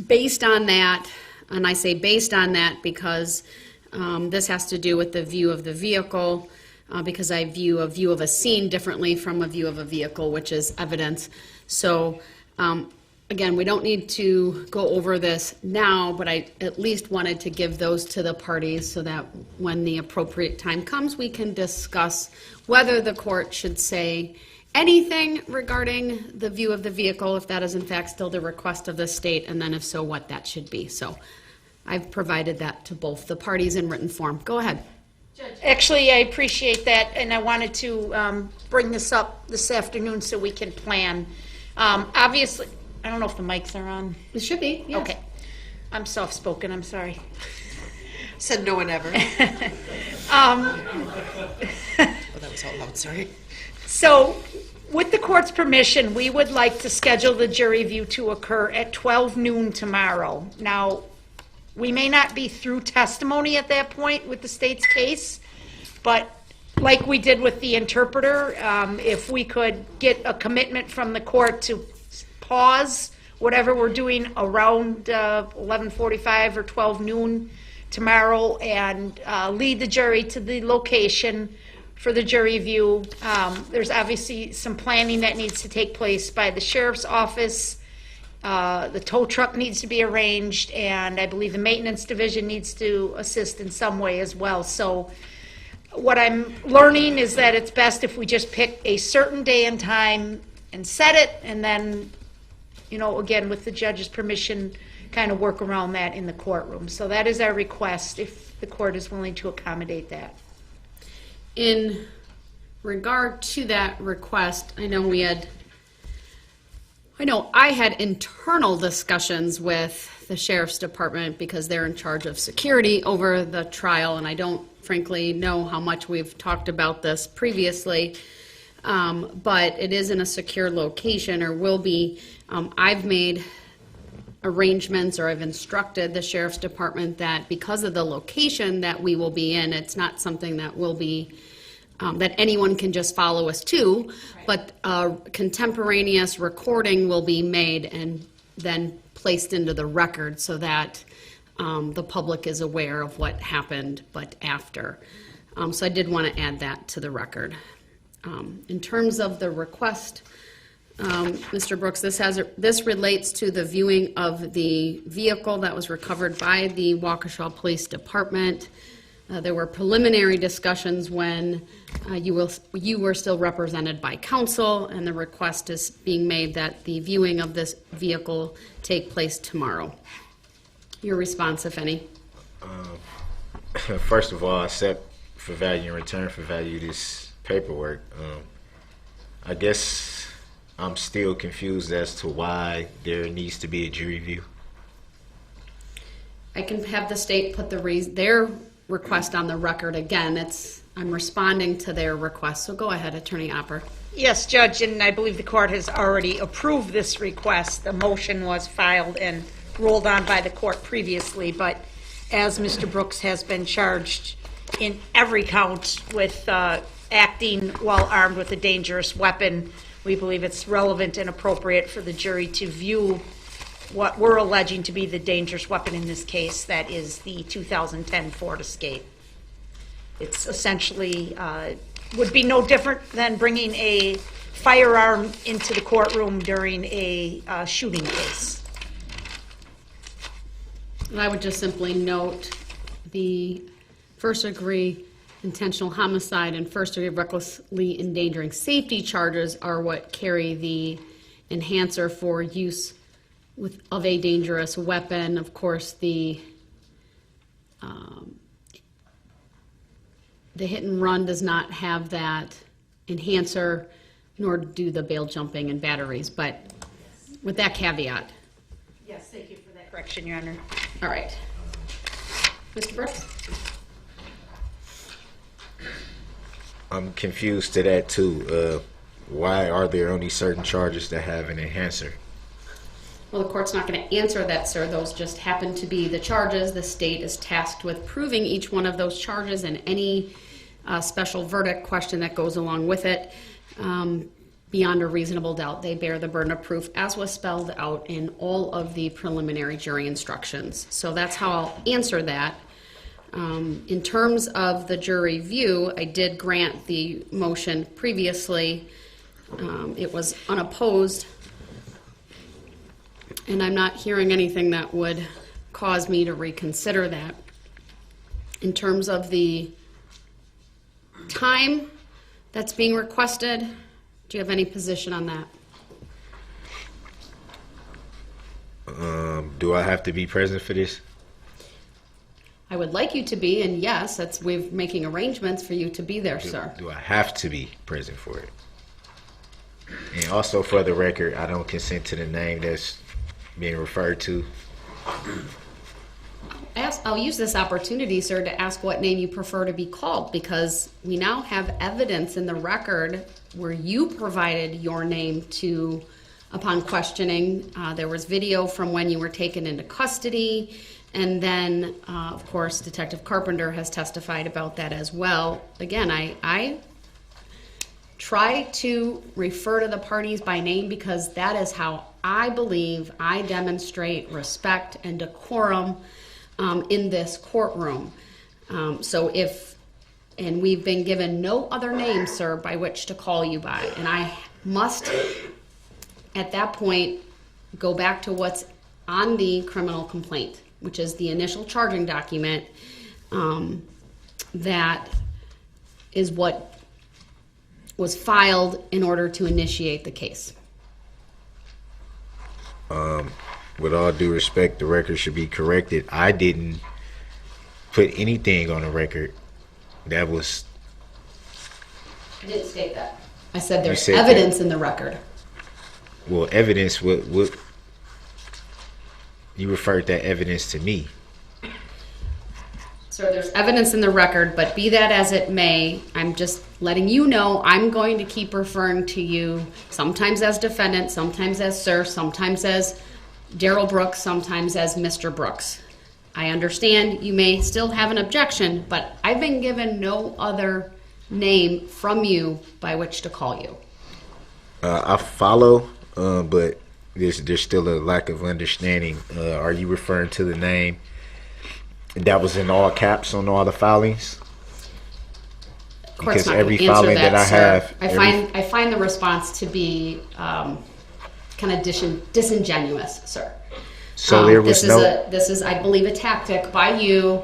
based on that, and I say based on that because this has to do with the view of the vehicle, because I view a view of a scene differently from a view of a vehicle, which is evidence. So again, we don't need to go over this now, but I at least wanted to give those to the parties so that when the appropriate time comes, we can discuss whether the court should say anything regarding the view of the vehicle, if that is in fact still the request of the state, and then if so, what that should be. So I've provided that to both the parties in written form. Go ahead. Judge. Actually, I appreciate that, and I wanted to bring this up this afternoon so we can plan. Obviously, I don't know if the mics are on. It should be, yes. Okay. I'm soft-spoken, I'm sorry. Said no one ever. Oh, that was all loud, sorry. So, with the court's permission, we would like to schedule the jury view to occur at 12 noon tomorrow. Now, we may not be through testimony at that point with the state's case, but like we did with the interpreter, if we could get a commitment from the court to pause whatever we're doing around 11:45 or 12 noon tomorrow and lead the jury to the location for the jury view. There's obviously some planning that needs to take place by the sheriff's office. The tow truck needs to be arranged, and I believe the maintenance division needs to assist in some way as well. So what I'm learning is that it's best if we just pick a certain day and time and set it, and then, you know, again, with the judge's permission, kind of work around that in the courtroom. So that is our request, if the court is willing to accommodate that. In regard to that request, I know I had internal discussions with the sheriff's department because they're in charge of security over the trial, and I don't frankly know how much we've talked about this previously, but it is in a secure location, or will be. I've made arrangements, or I've instructed the sheriff's department that because of the location that we will be in, it's not something that will be that anyone can just follow us to, right. But a contemporaneous recording will be made and then placed into the record so that the public is aware of what happened, but after. So I did want to add that to the record. In terms of the request, Mr. Brooks, this relates to the viewing of the vehicle that was recovered by the Waukesha Police Department. There were preliminary discussions when you were still represented by counsel, and the request is being made that the viewing of this vehicle take place tomorrow. Your response, if any? First of all, I accept for value in return for value this paperwork. I guess I'm still confused as to why there needs to be a jury view. I can have the state put their request on the record again. I'm responding to their request. So go ahead, Attorney Opper. Yes, Judge, and I believe the court has already approved this request. The motion was filed and ruled on by the court previously, but as Mr. Brooks has been charged in every count with acting while armed with a dangerous weapon, we believe it's relevant and appropriate for the jury to view what we're alleging to be the dangerous weapon in this case, that is the 2010 Ford Escape. It's essentially would be no different than bringing a firearm into the courtroom during a shooting case. And I would just simply note the first-degree intentional homicide and first-degree recklessly endangering safety charges are what carry the enhancer for use of a dangerous weapon. Of course, the hit and run does not have that enhancer, nor do the bail jumping and batteries. But with that caveat. Yes, thank you for that correction, Your Honor. All right. Mr. Brooks? I'm confused to that too. Why are there only certain charges that have an enhancer? Well, the court's not going to answer that, sir. Those just happen to be the charges. The state is tasked with proving each one of those charges and any special verdict question that goes along with it. beyond a reasonable doubt, they bear the burden of proof, as was spelled out in all of the preliminary jury instructions. So that's how I'll answer that. In terms of the jury view, I did grant the motion previously. It was unopposed, and I'm not hearing anything that would cause me to reconsider that. In terms of the time that's being requested, do you have any position on that? Do I have to be present for this? I would like you to be, and yes, we're making arrangements for you to be there, sir. Do I have to be present for it? And also, for the record, I don't consent to the name that's being referred to. I'll use this opportunity, sir, to ask what name you prefer to be called, because we now have evidence in the record where you provided your name to, upon questioning. There was video from when you were taken into custody, and then, of course, Detective Carpenter has testified about that as well. Again, I try to refer to the parties by name because that is how I believe I demonstrate respect and decorum in this courtroom. And we've been given no other name, sir, by which to call you by. And I must, at that point, go back to what's on the criminal complaint, which is the initial charging document. That is what was filed in order to initiate the case. With all due respect, the record should be corrected. I didn't put anything on the record that was... I didn't state that. I said there's said evidence that. in the record. Well, evidence, what you referred that evidence to me. So there's evidence in the record, but be that as it may, I'm just letting you know I'm going to keep referring to you sometimes as defendant, sometimes as sir, sometimes as Darrell Brooks, sometimes as Mr. Brooks. I understand you may still have an objection, but I've been given no other name from you by which to call you. I follow, but there's still a lack of understanding. Are you referring to the name that was in all caps on all the filings? Court's Because not every gonna answer filing that I sir. have, I find the response to be kind of disingenuous, sir. So there was This is, I believe, a tactic by you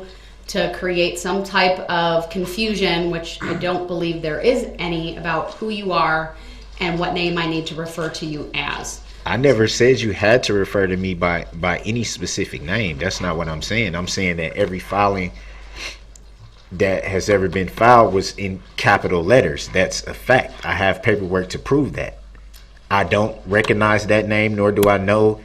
to create some type of confusion, which I don't believe there is any, about who you are and what name I need to refer to you as. I never said you had to refer to me by any specific name. That's not what I'm saying. I'm saying that every filing that has ever been filed was in capital letters. That's a fact. I have paperwork to prove that. I don't recognize that name, nor do I know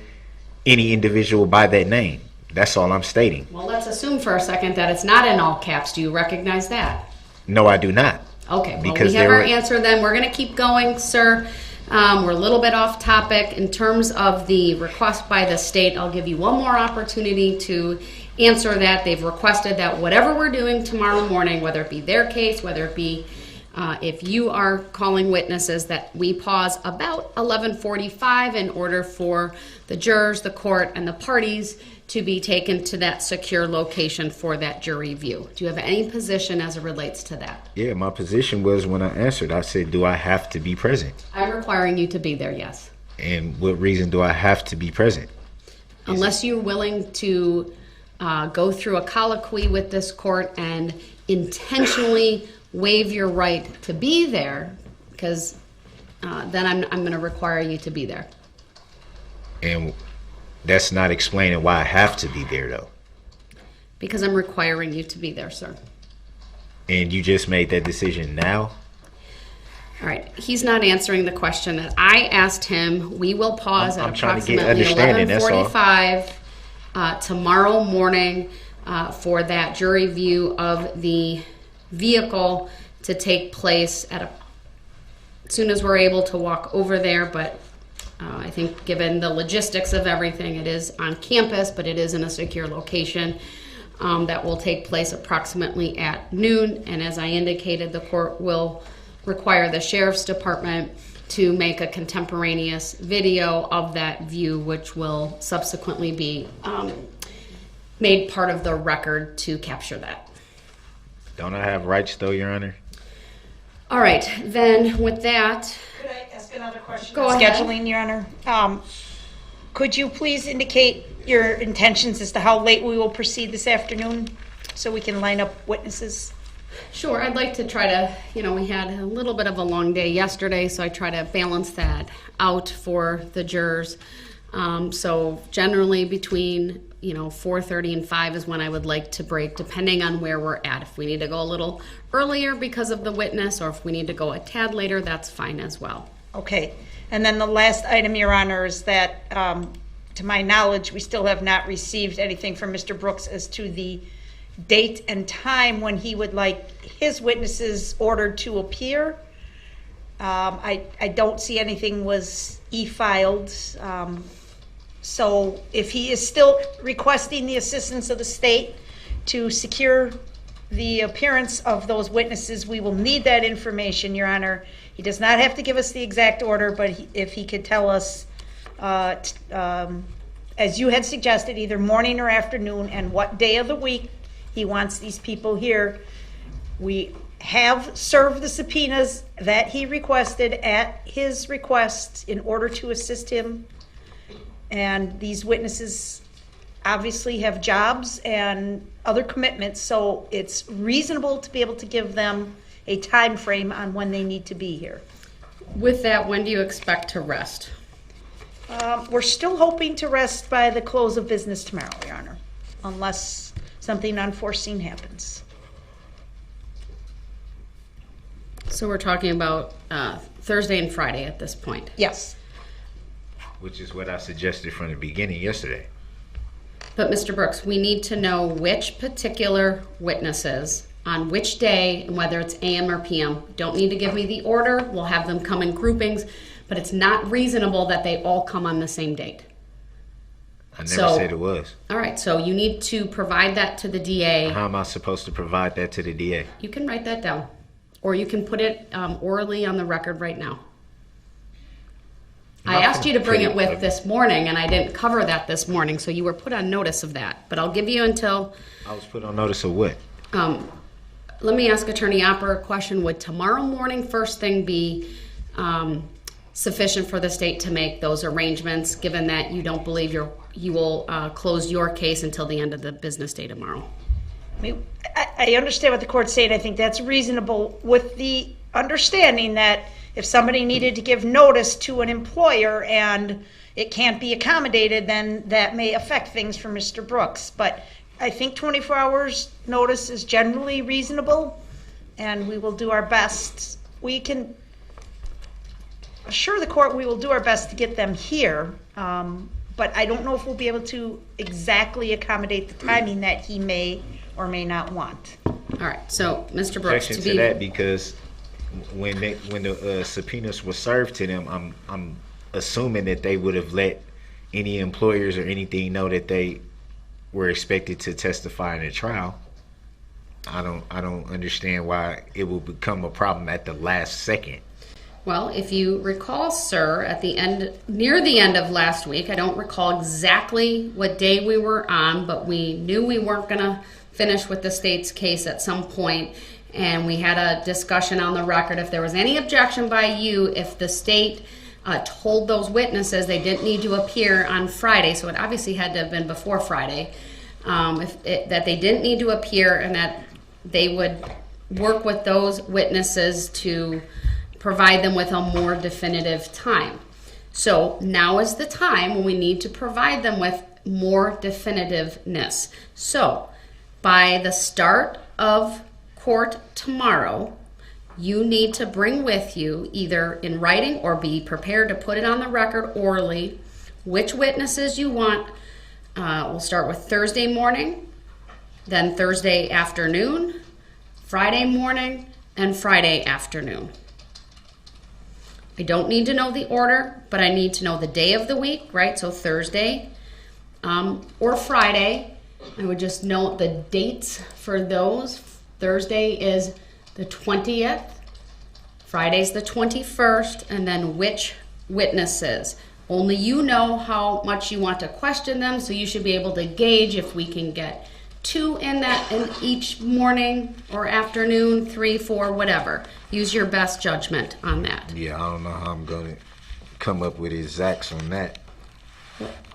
any individual by that name. That's all I'm stating. Well, let's assume for a second that it's not in all caps. Do you recognize that? No, I do not. Okay, well, Because we have there our were- answer then. We're going to keep going, sir. We're a little bit off topic. In terms of the request by the state, I'll give you one more opportunity to answer that. They've requested that whatever we're doing tomorrow morning, whether it be their case, whether it be if you are calling witnesses, that we pause about 11:45 in order for the jurors, the court, and the parties to be taken to that secure location for that jury view. Do you have any position as it relates to that? Yeah, my position was, when I answered, I said, do I have to be present? I'm requiring you to be there, yes. And what reason do I have to be present? Unless you're willing to go through a colloquy with this court and intentionally waive your right to be there, because then I'm going to require you to be there. And that's not explaining why I have to be there, though. Because I'm requiring you to be there, sir. And you just made that decision now? All right. He's not answering the question that I asked him. We will pause I'm at trying to get approximately understanding, that's all. 11:45 tomorrow morning for that jury view of the vehicle to take place as soon as we're able to walk over there. But I think given the logistics of everything, it is on campus, but it is in a secure location. That will take place approximately at noon. And as I indicated, the court will require the sheriff's department to make a contemporaneous video of that view, which will subsequently be made part of the record to capture that. Don't I have rights though, Your Honor? All right, then with that, Could I ask another question? Go ahead. Scheduling, Your Honor. Could you please indicate your intentions as to how late we will proceed this afternoon so we can line up witnesses? sure, I'd like to try to, we had a little bit of a long day yesterday, so I try to balance that out for the jurors. So generally between 4:30 and 5 is when I would like to break, depending on where we're at. If we need to go a little earlier because of the witness, or if we need to go a tad later, that's fine as well. Okay. And then the last item, Your Honor, is that, to my knowledge, we still have not received anything from Mr. Brooks as to the date and time when he would like his witnesses ordered to appear. I don't see anything was e-filed. So if he is still requesting the assistance of the state to secure the appearance of those witnesses, we will need that information, Your Honor. He does not have to give us the exact order, but if he could tell us, as you had suggested, either morning or afternoon, and what day of the week he wants these people here. We have served the subpoenas that he requested at his request in order to assist him. And these witnesses obviously have jobs and other commitments, so it's reasonable to be able to give them a time frame on when they need to be here. With that, when do you expect to rest? We're still hoping to rest by the close of business tomorrow, Your Honor, unless something unforeseen happens. So we're talking about Thursday and Friday at this point. Yes. Which is what I suggested from the beginning yesterday. But Mr. Brooks, we need to know which particular witnesses on which day and whether it's AM or PM. Don't need to give me the order. We'll have them come in groupings, but it's not reasonable that they all come on the same date. I never said it was. All right, so you need to provide that to the DA. How am I supposed to provide that to the DA? You can write that down, or you can put it orally on the record right now. I asked you to bring it with this morning, and I didn't cover that this morning, so you were put on notice of that. But I'll give you until... I was put on notice of what? Let me ask Attorney Opper a question. Would tomorrow morning first thing be sufficient for the state to make those arrangements, given that you don't believe you will close your case until the end of the business day tomorrow? I understand what the court's saying. I think that's reasonable, with the understanding that if somebody needed to give notice to an employer and it can't be accommodated, then that may affect things for Mr. Brooks. But I think 24 hours notice is generally reasonable, and we will do our best. We can assure the court we will do our best to get them here, but I don't know if we'll be able to exactly accommodate the timing that he may or may not want. All right, so Mr. Brooks, Objection to that, because when the subpoenas were served to them, I'm assuming that they would have let any employers or anything know that they were expected to testify in a trial. I don't understand why it will become a problem at the last second. Well, if you recall, sir, near the end of last week, I don't recall exactly what day we were on, but we knew we weren't going to finish with the state's case at some point, and we had a discussion on the record. If there was any objection by you, if the state told those witnesses they didn't need to appear on Friday, so it obviously had to have been before Friday, that they didn't need to appear, and that they would work with those witnesses to provide them with a more definitive time. So now is the time when we need to provide them with more definitiveness. So by the start of court tomorrow, you need to bring with you, either in writing or be prepared to put it on the record orally, which witnesses you want. We'll start with Thursday morning, then Thursday afternoon, Friday morning, and Friday afternoon. I don't need to know the order, but I need to know the day of the week, right? So Thursday or Friday. I would just note the dates for those. Thursday is the 20th. Friday's the 21st, and then which witnesses. Only you know how much you want to question them, so you should be able to gauge if we can get 2 in each morning or afternoon, 3, 4, whatever. Use your best judgment on that. Yeah, I don't know how I'm gonna come up with exacts on that.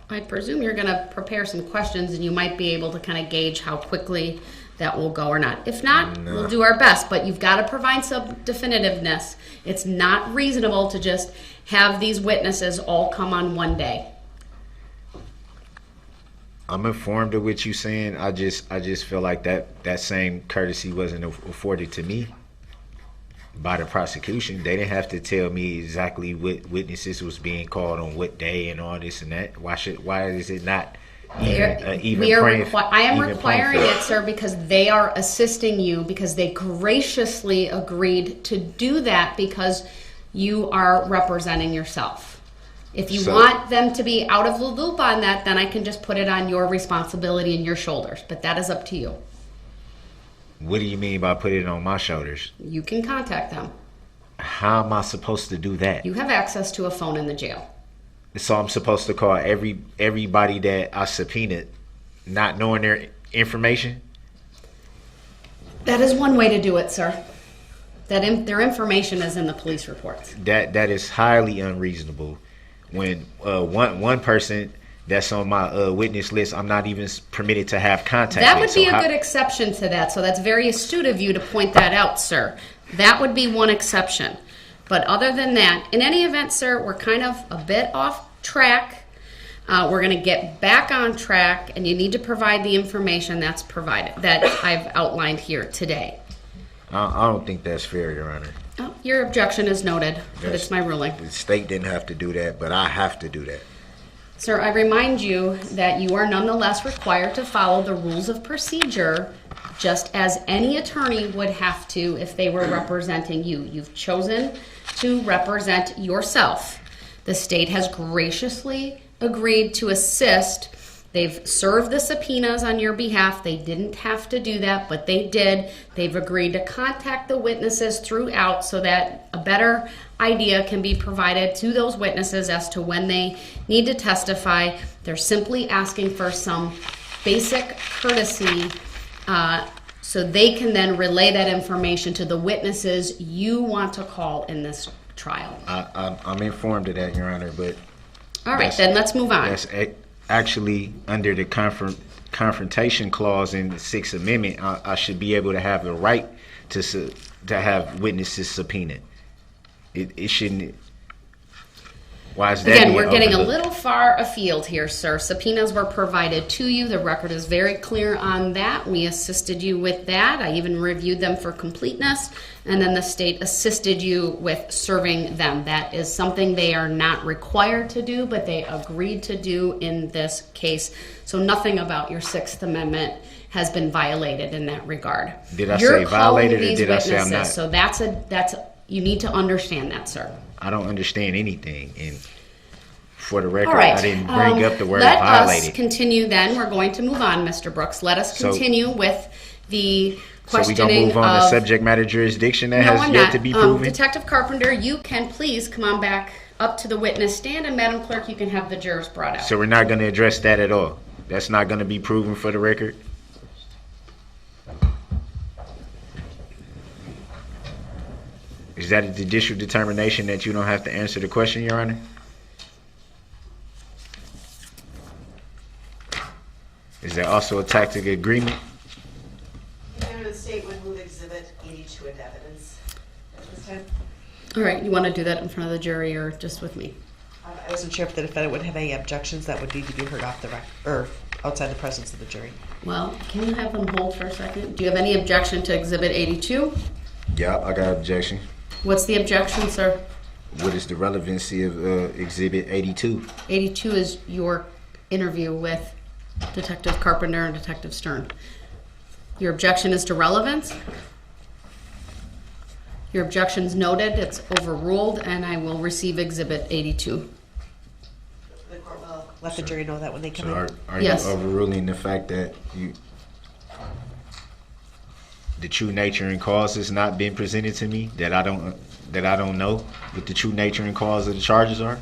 I presume you're going to prepare some questions, and you might be able to kind of gauge how quickly that will go or not. If not, we'll do our best, but you've got to provide some definitiveness. It's not reasonable to just have these witnesses all come on one day. I'm informed of what you're saying. I just feel like that same courtesy wasn't afforded to me by the prosecution. They didn't have to tell me exactly what witnesses was being called on what day and all this and that. Why is it not even I am requiring it, sir, because they are assisting you, because they graciously agreed to do that because you are representing yourself. If you want them to be out of the loop on that, then I can just put it on your responsibility and your shoulders, but that is up to you. What do you mean by put it on my shoulders? You can contact them. How am I supposed to do that? You have access to a phone in the jail. So I'm supposed to call everybody that I subpoenaed, not knowing their information? That is one way to do it, sir. Their information is in the police reports. That is highly unreasonable. When one person that's on my witness list, I'm not even permitted to have contact That with. would be a good exception to that. So that's very astute of you to point that out, sir. That would be one exception. But other than that, in any event, sir, we're kind of a bit off track. We're going to get back on track, and you need to provide the information that's provided, that I've outlined here today. I don't think that's fair, Your Honor. Oh, your objection is noted, but it's my ruling. The state didn't have to do that, but I have to do that. Sir, I remind you that you are nonetheless required to follow the rules of procedure, just as any attorney would have to if they were representing you. You've chosen to represent yourself. The state has graciously agreed to assist. They've served the subpoenas on your behalf. They didn't have to do that, but they did. They've agreed to contact the witnesses throughout so that a better idea can be provided to those witnesses as to when they need to testify. They're simply asking for some basic courtesy so they can then relay that information to the witnesses you want to call in this trial. I'm informed of that, Your Honor, but... All right, then let's move on. That's actually under the confrontation clause in the Sixth Amendment. I should be able to have the right to have witnesses subpoenaed. It shouldn't. Why is that? Again, we're getting a little far afield here, sir. Subpoenas were provided to you. The record is very clear on that. We assisted you with that. I even reviewed them for completeness, and then the state assisted you with serving them. That is something they are not required to do, but they agreed to do in this case. So nothing about your Sixth Amendment has been violated in that regard. Did I say violated, or did I say I'm not? So you need to understand that, sir. I don't understand anything, and for the record, All right. I didn't bring up the word Let violated. us continue then. We're going to move on, Mr. Brooks. Let us continue with the So we questioning gonna move on of... to subject matter jurisdiction that No, has I'm yet not. to be proven? Detective Carpenter, you can please come on back up to the witness stand, and Madam Clerk, you can have the jurors brought out. So we're not going to address that at all? That's not going to be proven for the record? Is that a judicial determination that you don't have to answer the question, Your Honor? Is there also a tactic agreement? The state would move exhibit 82 into evidence at this time. All right, you want to do that in front of the jury or just with me? I wasn't sure if the defendant would have any objections that would need to be heard off the record or outside the presence of the jury. Well, can you have them hold for a second? Do you have any objection to Exhibit 82? Yeah, I got objection. What's the objection, sir? What is the relevancy of Exhibit 82? 82 is your interview with Detective Carpenter and Detective Stern. Your objection is to relevance? Your objection's noted, it's overruled, and I will receive Exhibit 82. The court will let the jury know that when they come So in. are Yes. you overruling the fact that the true nature and cause has not been presented to me? That I don't that I don't know what the true nature and cause of the charges are?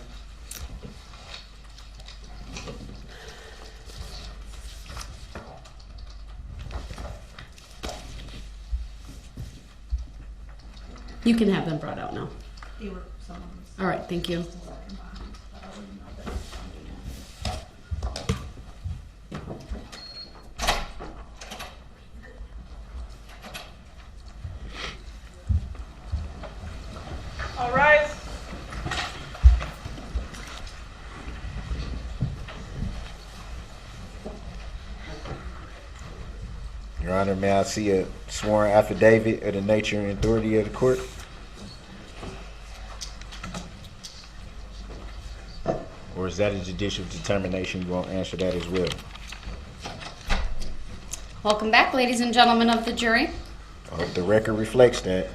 You can have them brought out now. All right, thank you. All right. Your Honor, may I see a sworn affidavit of the nature and authority of the court? Or is that a judicial determination? You won't answer that as well. Welcome back, ladies and gentlemen of the jury. I hope the record reflects that.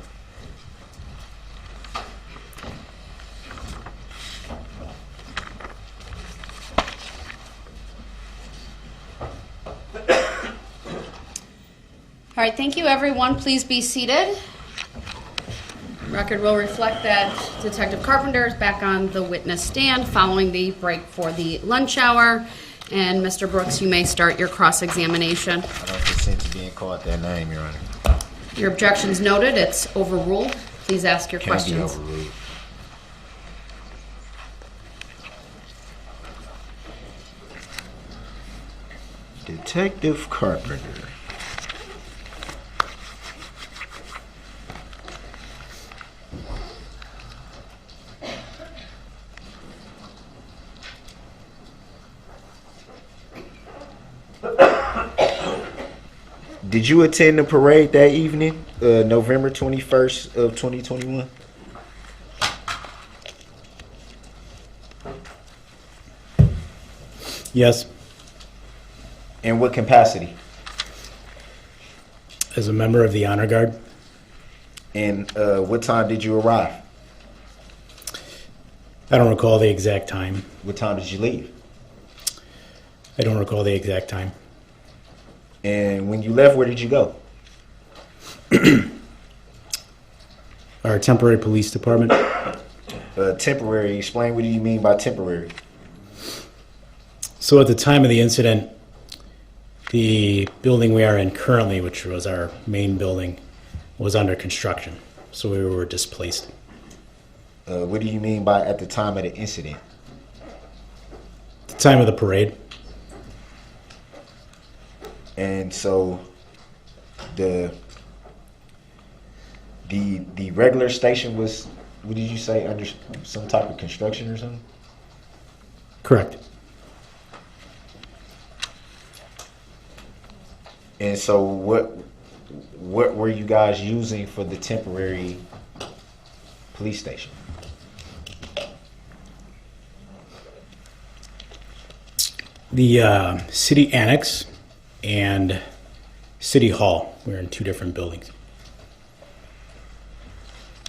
All right, thank you, everyone. Please be seated. Record will reflect that Detective Carpenter is back on the witness stand following the break for the lunch hour. And Mr. Brooks, you may start your cross-examination. I don't consent to being called that name, Your Honor. Your objection's noted. It's overruled. Please ask your Can't be questions. overruled. Detective Carpenter. Did you attend the parade that evening, November 21st of 2021? Yes, In what capacity? as a member of the Honor Guard. And what time did you arrive? I don't recall the exact time. What time did you leave? I don't recall the exact time. And when you left, where did you go? Our temporary police department. Temporary. Explain what do you mean by temporary? So at the time of the incident, the building we are in currently, which was our main building, was under construction. So we were displaced. What do you mean by at the time of the incident? At the time of the parade. And so the regular station was, what did you say, under some type of construction or something? Correct. And so what were you guys using for the temporary police station? The city annex and city hall. We're in two different buildings.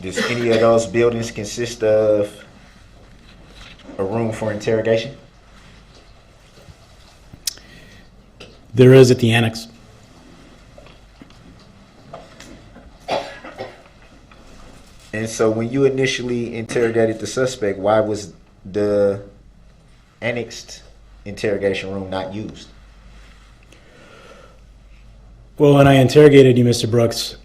Does any of those buildings consist of a room for interrogation? There is at the annex. And so when you initially interrogated the suspect, why was the annexed interrogation room not used? Well, when I interrogated you, Mr. Brooks,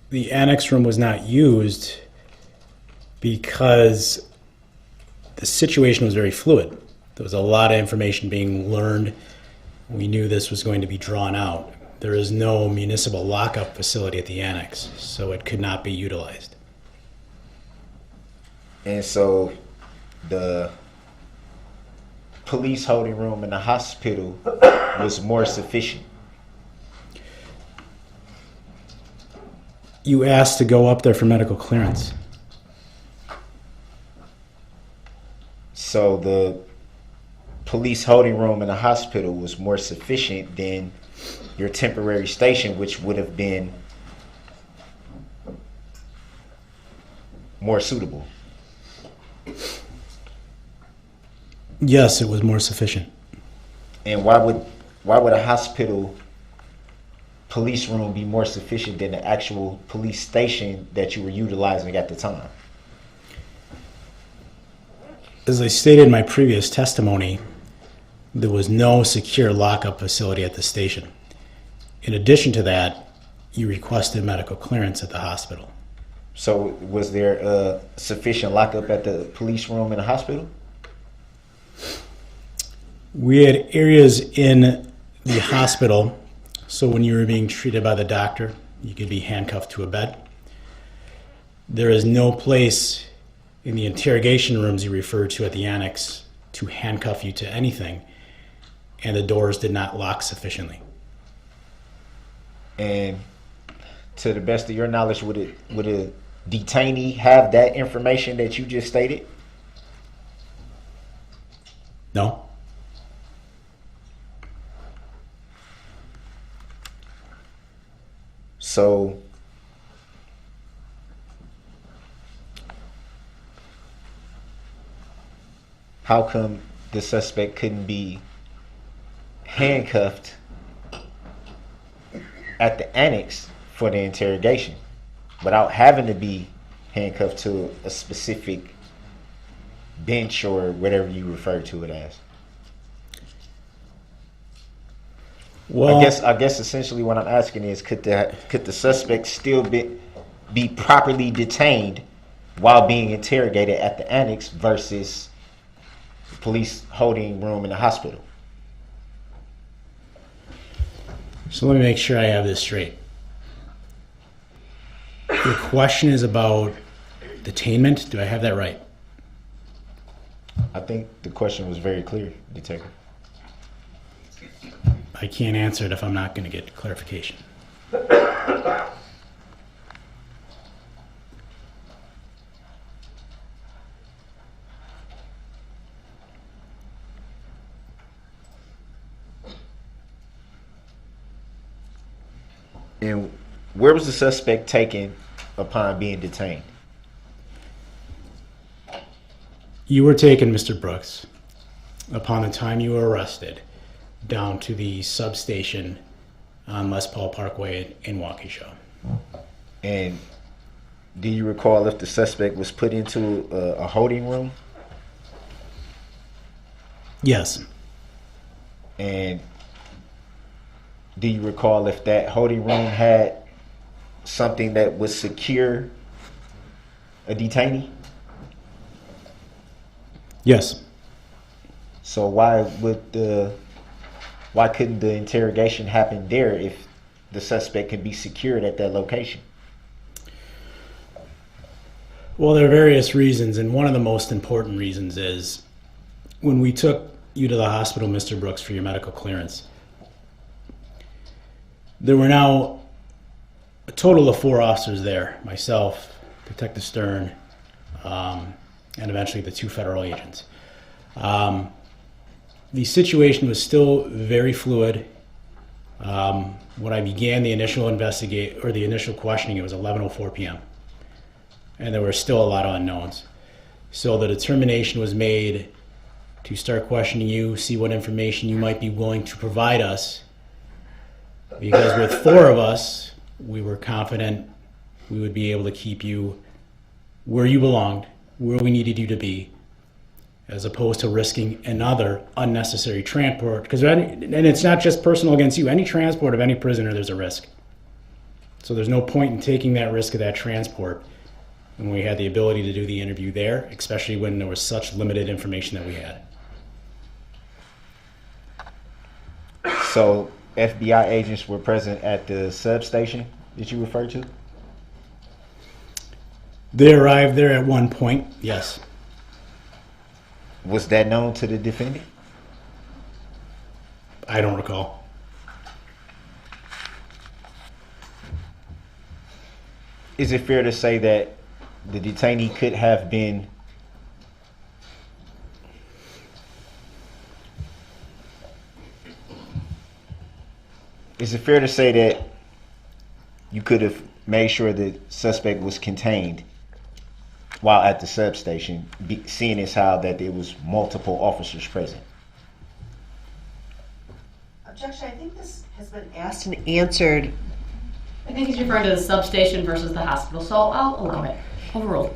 the annex room was not used because the situation was very fluid. There was a lot of information being learned. We knew this was going to be drawn out. There is no municipal lockup facility at the annex, so it could not be utilized. And so the police holding room in the hospital was more sufficient. You asked to go up there for medical clearance. So the police holding room in the hospital was more sufficient than your temporary station, which would have been more suitable. Yes, it was more sufficient. And why would a hospital police room be more sufficient than the actual police station that you were utilizing at the time? As I stated in my previous testimony, there was no secure lockup facility at the station. In addition to that, you requested medical clearance at the hospital. So was there sufficient lockup at the police room in the hospital? We had areas in the hospital, so when you were being treated by the doctor, you could be handcuffed to a bed. There is no place in the interrogation rooms you referred to at the annex to handcuff you to anything, and the doors did not lock sufficiently. And to the best of your knowledge, would a detainee have that information that you just stated? No? So how come the suspect couldn't be handcuffed at the annex for the interrogation without having to be handcuffed to a specific bench or whatever you refer to it as? Well, I guess essentially what I'm asking is, could the suspect still be properly detained while being interrogated at the annex versus the police holding room in the hospital? so let me make sure I have this straight. The question is about detainment. Do I have that right? I think the question was very clear, Detective. I can't answer it if I'm not going to get clarification. And where was the suspect taken upon being detained? You were taken, Mr. Brooks, upon the time you were arrested, down to the substation on Les Paul Parkway in Waukesha. And do you recall if the suspect was put into a holding room? Yes. And do you recall if that holding room had something that would secure a detainee? Yes. So why couldn't the interrogation happen there if the suspect could be secured at that location? Well, there are various reasons, and one of the most important reasons is when we took you to the hospital, Mr. Brooks, for your medical clearance, there were now a total of 4 officers there, myself, Detective Stern, and eventually the 2 federal agents. The situation was still very fluid. When I began the initial the initial questioning, it was 11:04 p.m. and there were still a lot of unknowns. So the determination was made to start questioning you, see what information you might be willing to provide us, because with 4 of us, we were confident we would be able to keep you where you belonged, where we needed you to be, as opposed to risking another unnecessary transport. Because, and it's not just personal against you, any transport of any prisoner, there's a risk. So there's no point in taking that risk of that transport when we had the ability to do the interview there, especially when there was such limited information that we had. So FBI agents were present at the substation that you referred to? They arrived there at one point, yes. Was that known to the defendant? I don't recall. Is it fair to say that the detainee could have been Is it fair to say that you could have made sure the suspect was contained while at the substation, seeing as how that there was multiple officers present? Objection. I think this has been asked and answered. I think he's referring to the substation versus the hospital, so I'll allow it. Overruled.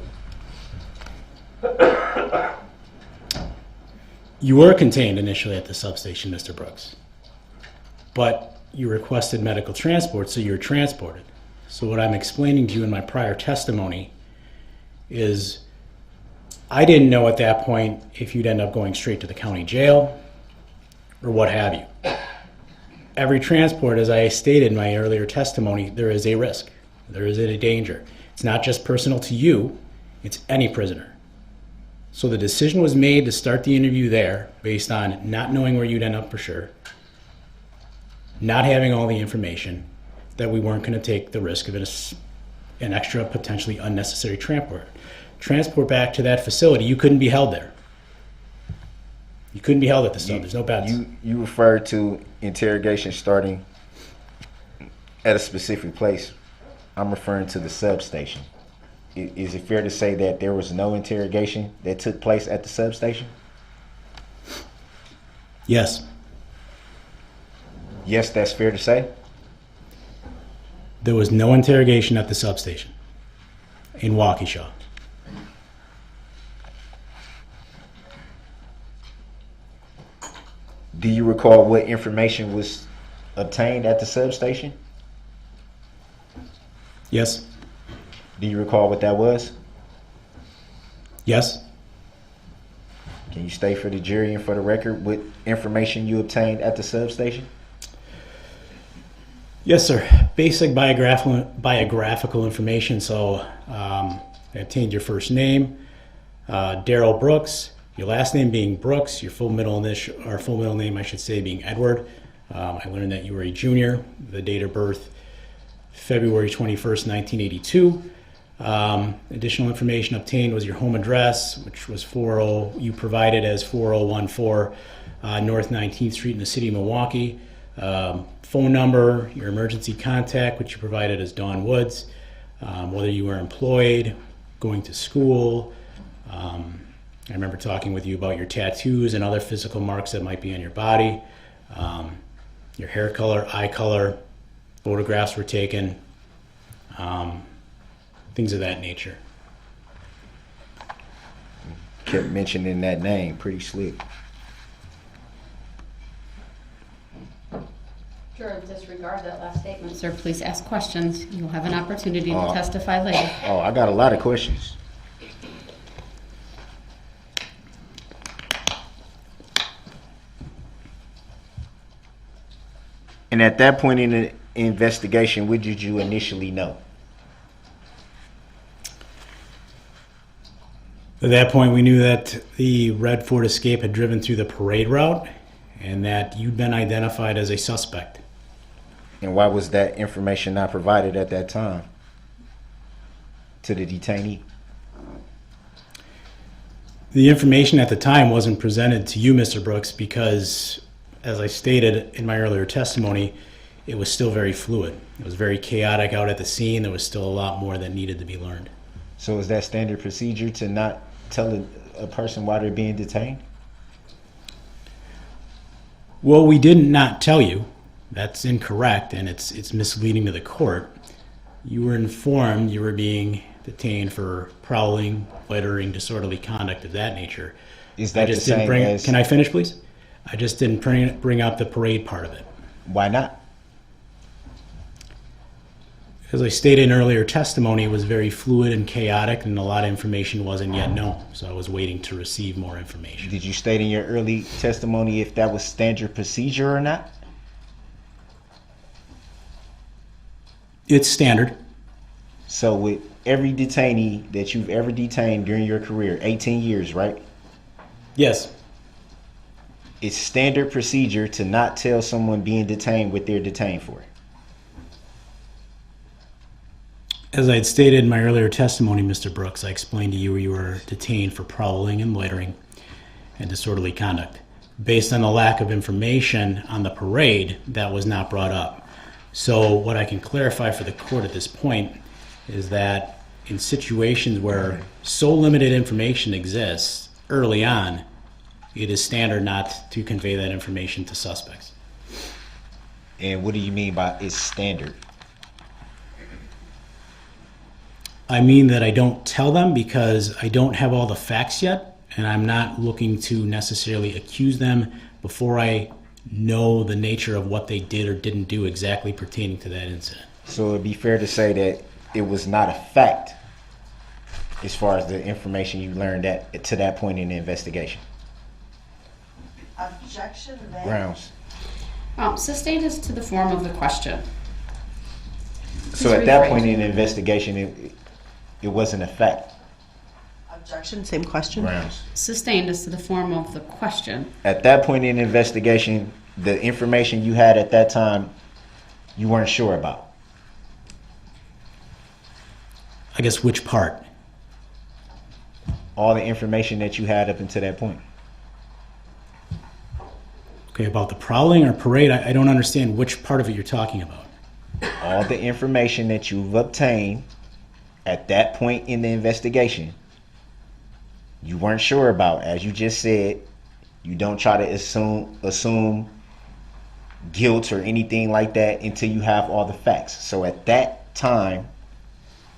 You were contained initially at the substation, Mr. Brooks, but you requested medical transport, so you were transported. So what I'm explaining to you in my prior testimony is I didn't know at that point if you'd end up going straight to the county jail or what have you. Every transport, as I stated in my earlier testimony, there is a risk. There is a danger. It's not just personal to you, it's any prisoner. So the decision was made to start the interview there based on not knowing where you'd end up for sure, not having all the information, that we weren't going to take the risk of an extra potentially unnecessary transport back to that facility. You couldn't be held there. You couldn't be held at the sub. There's no beds. You referred to interrogation starting at a specific place. I'm referring to the substation. Is it fair to say that there was no interrogation that took place at the substation? Yes. Yes, that's fair to say. There was no interrogation at the substation in Waukesha. Do you recall what information was obtained at the substation? Yes. Do you recall what that was? Yes. Can you state for the jury and for the record what information you obtained at the substation? Yes, sir. Basic biographical information. So I obtained your first name, Darrell Brooks, your last name being Brooks, your full middle name, I should say, being Edward. I learned that you were a junior, the date of birth, February 21st, 1982. Additional information obtained was your home address, which was you provided as 4014 North 19th Street in the city of Milwaukee. Phone number, your emergency contact, which you provided as Dawn Woods, whether you were employed, going to school. I remember talking with you about your tattoos and other physical marks that might be on your body, your hair color, eye color, photographs were taken, things of that nature. Kept mentioning that name, pretty slick. Sure, disregard that last statement, sir. Please ask questions. You'll have an opportunity to testify later. Oh, I got a lot of questions. And at that point in the investigation, what did you initially know? At that point, we knew that the red Ford Escape had driven through the parade route and that you'd been identified as a suspect. And why was that information not provided at that time to the detainee? The information at the time wasn't presented to you, Mr. Brooks, because, as I stated in my earlier testimony, it was still very fluid. It was very chaotic out at the scene. There was still a lot more that needed to be learned. So is that standard procedure to not tell a person why they're being detained? Well, we did not tell you. That's incorrect, and it's misleading to the court. You were informed you were being detained for prowling, loitering, disorderly conduct of that nature. Is that the same as... Can I finish, please? I just didn't bring up the parade part of it. Why not? As I stated in earlier testimony, it was very fluid and chaotic, and a lot of information wasn't yet known. So I was waiting to receive more information. Did you state in your early testimony if that was standard procedure or not? It's standard. So with every detainee that you've ever detained during your career, 18 years, right? Yes. It's standard procedure to not tell someone being detained what they're detained for. As I had stated in my earlier testimony, Mr. Brooks, I explained to you were detained for prowling and loitering and disorderly conduct. Based on the lack of information on the parade, that was not brought up. So what I can clarify for the court at this point is that in situations where so limited information exists early on, it is standard not to convey that information to suspects. And what do you mean by it's standard? I mean that I don't tell them because I don't have all the facts yet, and I'm not looking to necessarily accuse them before I know the nature of what they did or didn't do exactly pertaining to that incident. So it'd be fair to say that it was not a fact as far as the information you learned to that point in the investigation. Objection made. Grounds. Sustained is to the form of the question. So at that point in the investigation, it wasn't a fact. Objection, same question. Grounds. Sustained is to the form of the question. At that point in the investigation, the information you had at that time, you weren't sure about. I guess which part? All the information that you had up until that point. Okay, about the prowling or parade, I don't understand which part of it you're talking about. All the information that you've obtained at that point in the investigation, you weren't sure about. As you just said, you don't try to assume guilt or anything like that until you have all the facts. So at that time,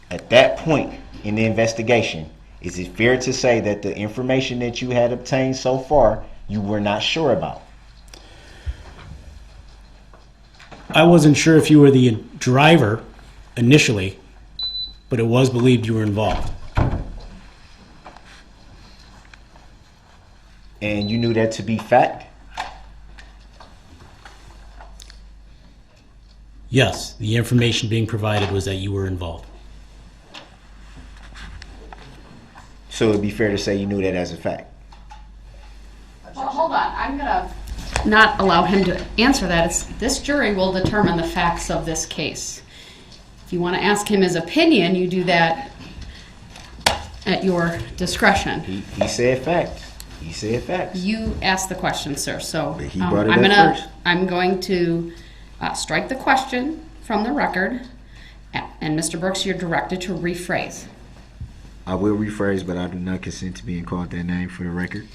at that point in the investigation, is it fair to say that the information that you had obtained so far, you were not sure about? I wasn't sure if you were the driver initially, but it was believed you were involved. And you knew that to be fact? Yes, the information being provided was that you were involved. So it'd be fair to say you knew that as a fact? Well, hold on. I'm going to not allow him to answer that. This jury will determine the facts of this case. If you want to ask him his opinion, you do that at your discretion. He said fact. He said facts. You asked the question, sir. So But he brought it up first. I'm going to strike the question from the record. And Mr. Brooks, you're directed to rephrase. I will rephrase, but I do not consent to being called that name for the record.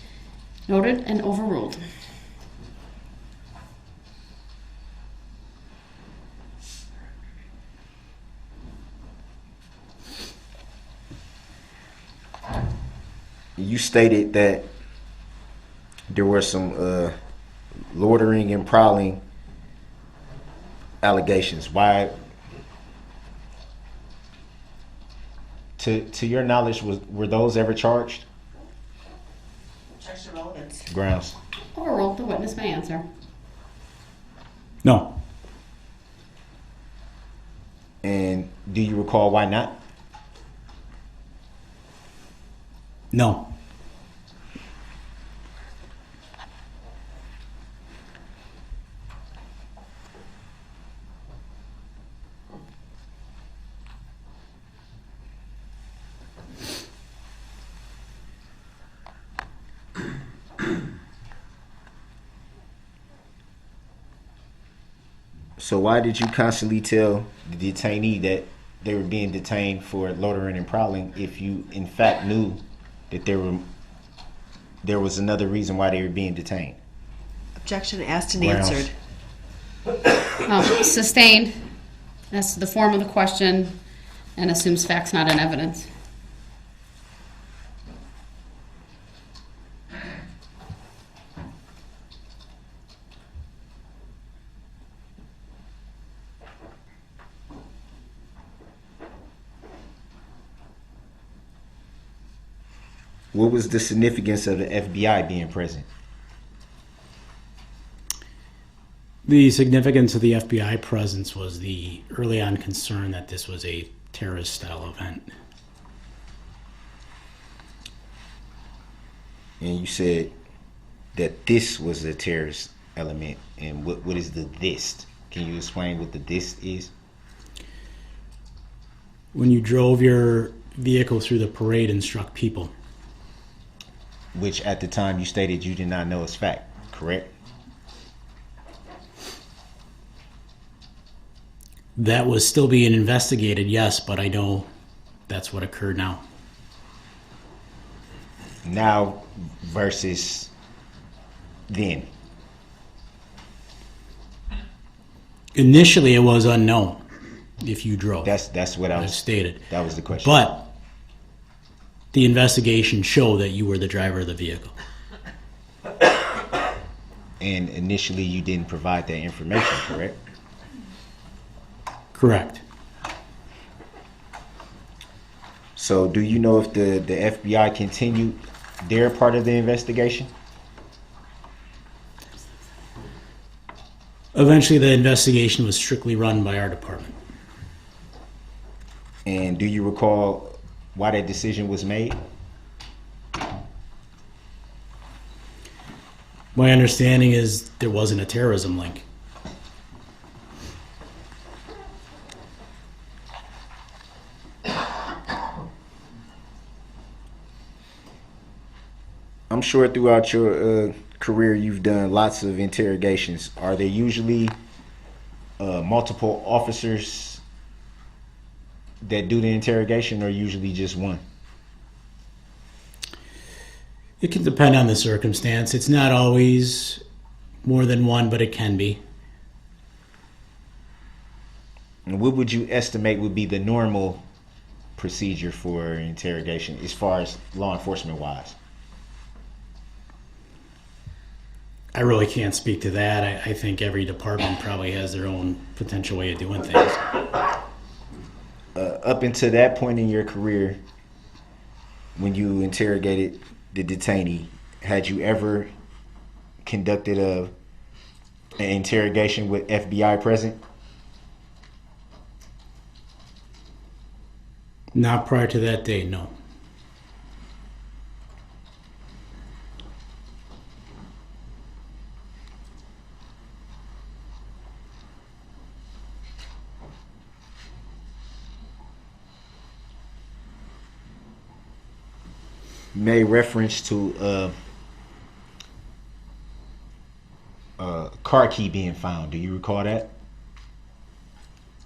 Noted and overruled. You stated that there were some loitering and prowling allegations. Why? To your knowledge, were those ever charged? Objection relevance. Grounds. Overruled. The witness may answer. No. And do you recall why not? No. So why did you constantly tell the detainee that they were being detained for loitering and prowling if you in fact knew that there was another reason why they were being detained? Objection asked and Grounds. answered. Sustained. That's the form of the question and assumes facts not in evidence. What was the significance of the FBI being present? The significance of the FBI presence was the early on concern that this was a terrorist-style event. And you said that this was a terrorist element. And what is the this? Can you explain what the this is? When you drove your vehicle through the parade and struck people. Which at the time you stated you did not know is fact, correct? That was still being investigated, yes, but I know that's what occurred now. Now versus then. Initially, it was unknown if you drove. That's what I as was stated. That was the question. But The investigation showed that you were the driver of the vehicle. And initially you didn't provide that information, correct? Correct. So do you know if the FBI continued their part of the investigation? Eventually, the investigation was strictly run by our department. And do you recall why that decision was made? My understanding is there wasn't a terrorism link. I'm sure throughout your career you've done lots of interrogations. Are there usually multiple officers that do the interrogation, or usually just one? It can depend on the circumstance. It's not always more than one, but it can be. And what would you estimate would be the normal procedure for interrogation as far as law enforcement wise? I really can't speak to that. I think every department probably has their own potential way of doing things. Up until that point in your career, when you interrogated the detainee, had you ever conducted an interrogation with FBI present? Not prior to that date, no. Made reference to car key being found. Do you recall that?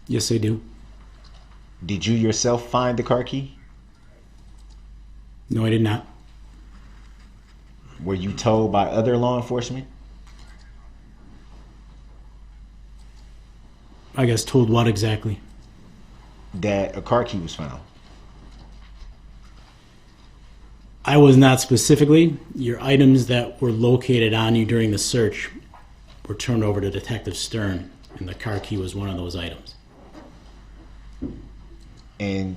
Yes, I do. Did you yourself find the car key? No, I did not. Were you told by other law enforcement? I guess told what exactly? That a car key was found. I was not specifically. Your items that were located on you during the search were turned over to Detective Stern, and the car key was one of those items. And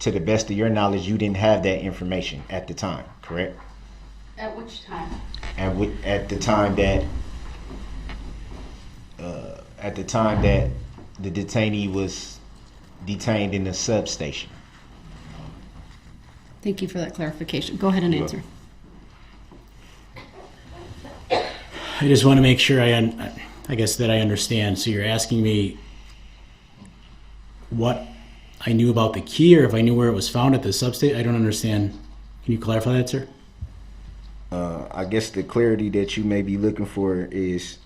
to the best of your knowledge, you didn't have that information at the time, correct? At which time? And at the time that the detainee was detained in the substation. Thank you for that clarification. Go ahead and answer. I just want to make sure I guess that I understand. So you're asking me what I knew about the key, or if I knew where it was found at the substation? I don't understand. Can you clarify that, sir? I guess the clarity that you may be looking for is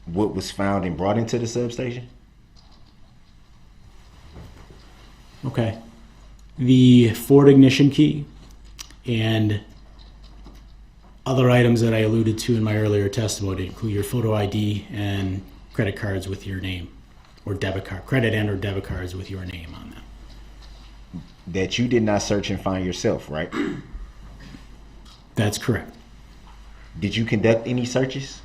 what was found and brought into the substation? Okay. The Ford ignition key and other items that I alluded to in my earlier testimony include your photo ID and credit cards with your name, or debit card, credit and or debit cards with your name on them. That you did not search and find yourself, right? That's correct. Did you conduct any searches?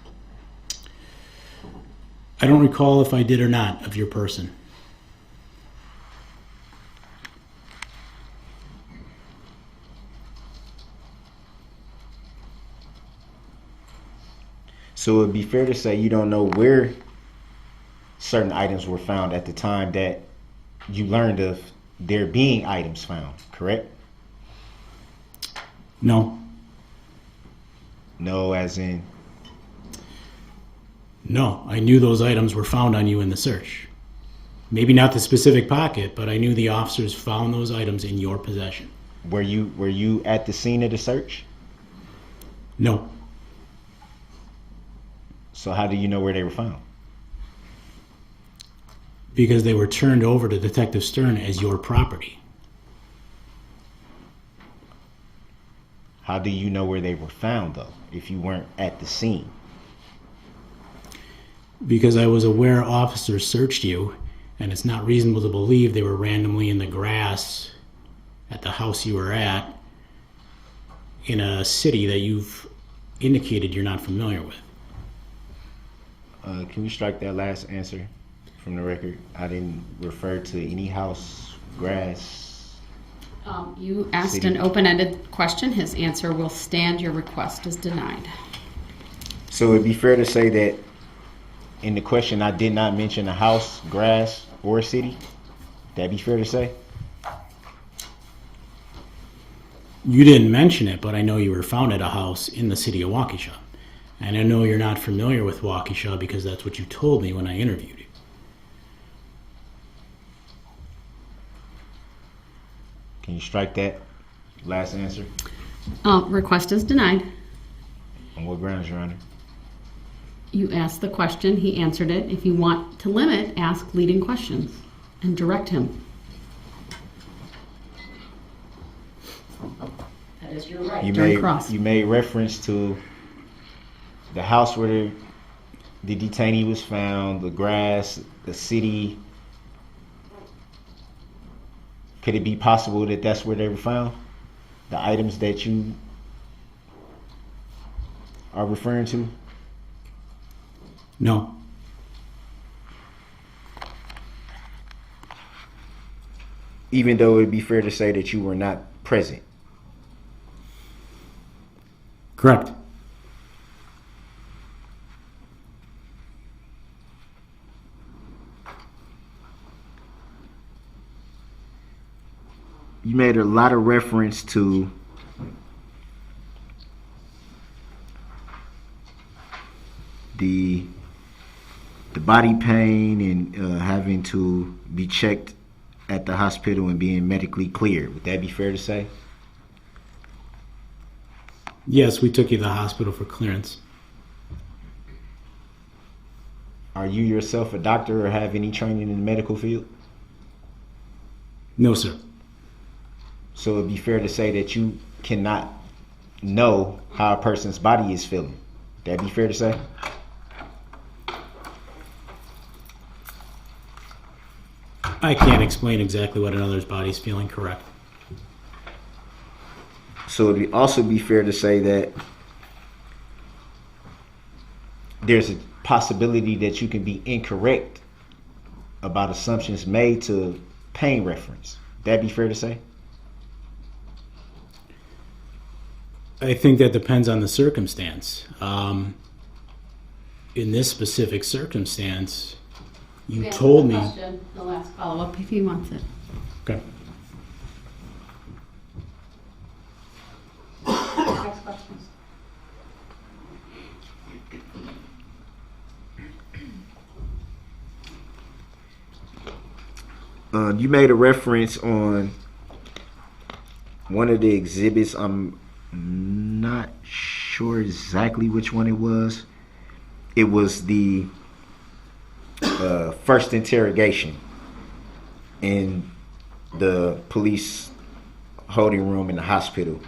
I don't recall if I did or not of your person. So it'd be fair to say you don't know where certain items were found at the time that you learned of there being items found, correct? No. No, as in? No, I knew those items were found on you in the search. Maybe not the specific pocket, but I knew the officers found those items in your possession. Were you at the scene of the search? No. So how do you know where they were found? Because they were turned over to Detective Stern as your property. How do you know where they were found, though, if you weren't at the scene? Because I was aware officers searched you, and it's not reasonable to believe they were randomly in the grass at the house you were at in a city that you've indicated you're not familiar with. Can you strike that last answer from the record? I didn't refer to any house, grass. You asked City. an open-ended question. His answer will stand. Your request is denied. So it'd be fair to say that in the question I did not mention a house, grass, or a city? That'd be fair to say? You didn't mention it, but I know you were found at a house in the city of Waukesha. And I know you're not familiar with Waukesha because that's what you told me when I interviewed you. Can you strike that last answer? Request is denied. On what grounds, Your Honor? You asked the question. He answered it. If you want to limit, ask leading questions and direct him. That is your right. You made reference to the house where the detainee was found, the grass, the city. Could it be possible that that's where they were found? The items that you are referring to? No. Even though it would be fair to say that you were not present. Correct. You made a lot of reference to the body pain and having to be checked at the hospital and being medically cleared. Would that be fair to say? Yes, we took you to the hospital for clearance. Are you yourself a doctor or have any training in the medical field? No, sir. So it'd be fair to say that you cannot know how a person's body is feeling. That'd be fair to say? I can't explain exactly what another's body's feeling, correct. So it'd also be fair to say that there's a possibility that you can be incorrect about assumptions made to pain reference. That'd be fair to say? I think that depends on the circumstance. In this specific circumstance, you told me... The last follow-up, if he wants it. Okay. Next questions. You made a reference on one of the exhibits. I'm not sure exactly which one it was. It was the first interrogation in the police holding room in the hospital.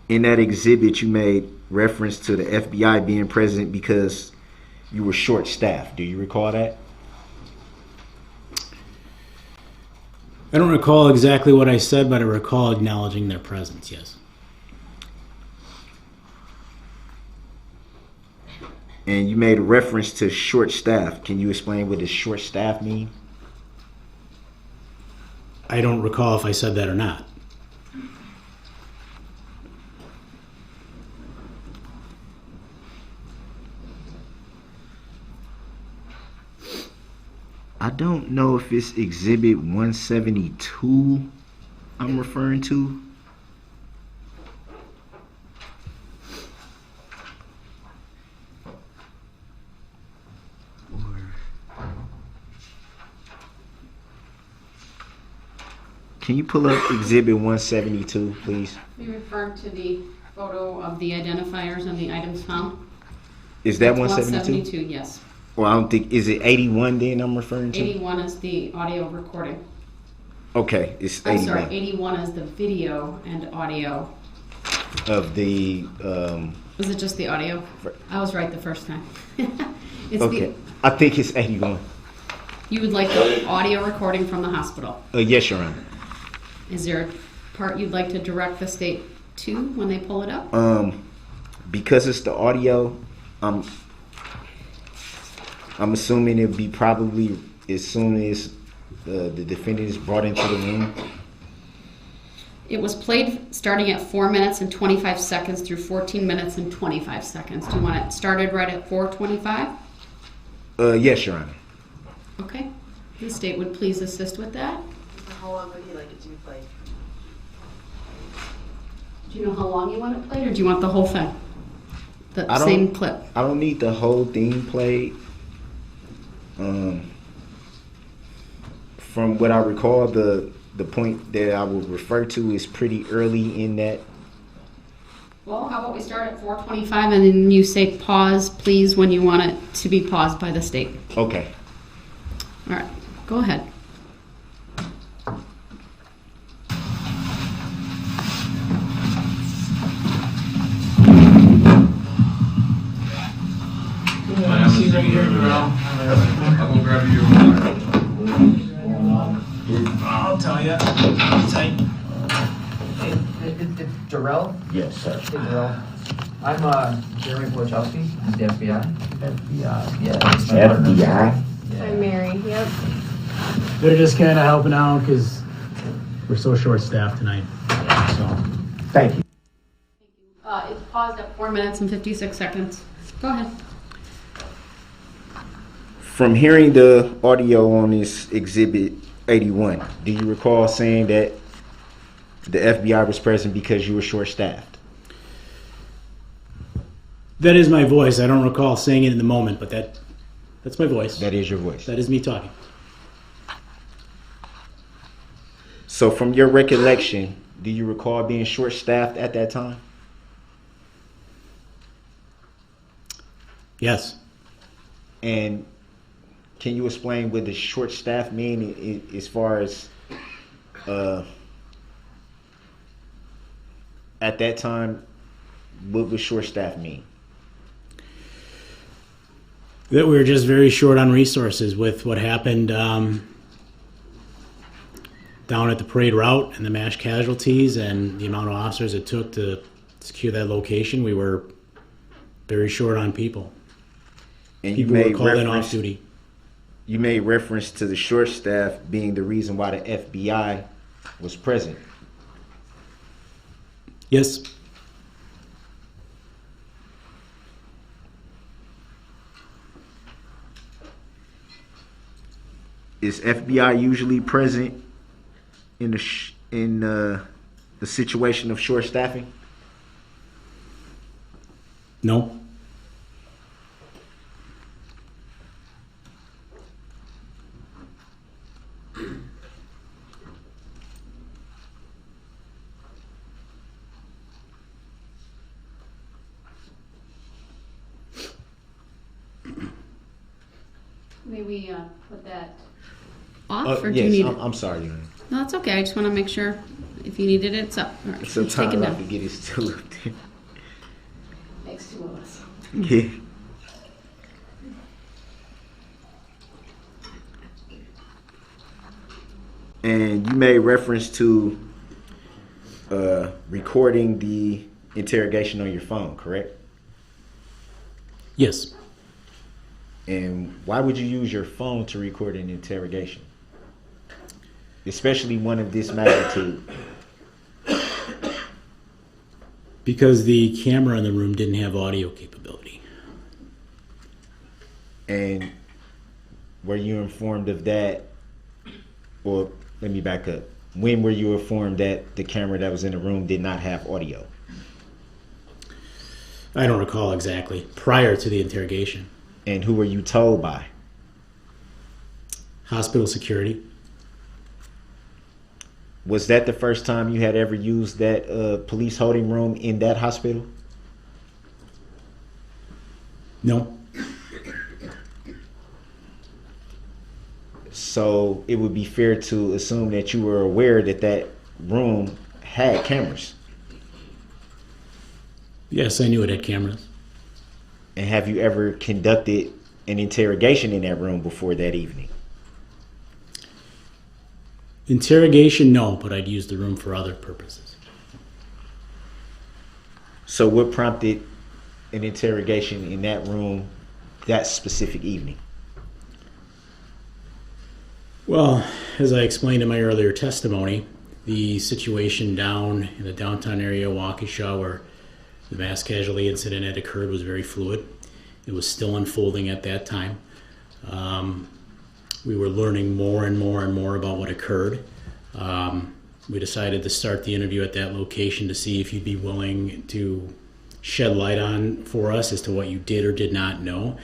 In that exhibit, you made reference to the FBI being present because you were short-staffed. Do you recall that? I don't recall exactly what I said, but I recall acknowledging their presence, yes. And you made a reference to short staff. Can you explain what does short staff mean? I don't recall if I said that or not. I don't know if it's exhibit 172 I'm referring to. Can you pull up exhibit 172, please? We refer to the photo of the identifiers and the items found. Is that It's 172? 172, yes. Well, I don't think, is it 81 then I'm referring to? 81 is the audio recording. Okay, it's I'm 81. sorry, 81 is the video and audio. Of the Was it just the audio? I was right the first time. It's Okay. I think it's 81. You would like the audio recording from the hospital. Yes, Your Honor. Is there a part you'd like to direct the state to when they pull it up? Because it's the audio, I'm assuming it'll be probably as soon as the defendant is brought into the room. It was played starting at 4 minutes and 25 seconds through 14 minutes and 25 seconds. Do you want it started right at 4:25? Yes, Your Honor. Okay. The state would please assist with that. How long would you like it to be played? Do you know how long you want it played, or do you want the whole thing? The I don't- same clip? I don't need the whole thing played. From what I recall, the point that I would refer to is pretty early in that. Well, how about we start at 4:25 and then you say pause, please, when you want it to be paused by the state. Okay. All right, go ahead. See right here, Darrell. I'll go grab you. I'll tell you. Tight. It's Darrell? Yes, sir. Hey, Darrell. I'm Jeremy Wojciechowski, with the FBI. FBI? Yeah. FBI? I'm Mary, yep. They're just kind of helping out because we're so short-staffed tonight. So, Thank you. It's paused at 4 minutes and 56 seconds. Go ahead. From hearing the audio on this exhibit 81, do you recall saying that the FBI was present because you were short-staffed? that is my voice. I don't recall saying it in the moment, but that's my voice. That is your voice. That is me talking. So from your recollection, do you recall being short-staffed at that time? Yes. And can you explain what the short staff mean as far as at that time, what would short staff mean? That we were just very short on resources with what happened down at the parade route and the mass casualties and the amount of officers it took to secure that location. We were very short on people. And People were called in off duty. You made reference to the short staff being the reason why the FBI was present. Yes. Is FBI usually present in the situation of short staffing? No. May we put that off, or do you Yes, need it? I'm sorry. Your Honor. No, that's okay. I just want to make sure if you needed it, it's up. All right, it's Sometimes taken I down. forget it's still up there. Makes two of us. Yeah. And you made reference to recording the interrogation on your phone, correct? Yes. And why would you use your phone to record an interrogation? Especially one of this magnitude. Because the camera in the room didn't have audio capability. And were you informed of that? Or let me back up. When were you informed that the camera that was in the room did not have audio? I don't recall exactly. Prior to the interrogation. And who were you told by? Hospital security. Was that the first time you had ever used that police holding room in that hospital? No. So it would be fair to assume that you were aware that that room had cameras. Yes, I knew it had cameras. And have you ever conducted an interrogation in that room before that evening? Interrogation, no, but I'd use the room for other purposes. So what prompted an interrogation in that room that specific evening? Well, as I explained in my earlier testimony, the situation down in the downtown area of Waukesha where the mass casualty incident had occurred was very fluid. It was still unfolding at that time. We were learning more and more and more about what occurred. We decided to start the interview at that location to see if you'd be willing to shed light on for us as to what you did or did not know.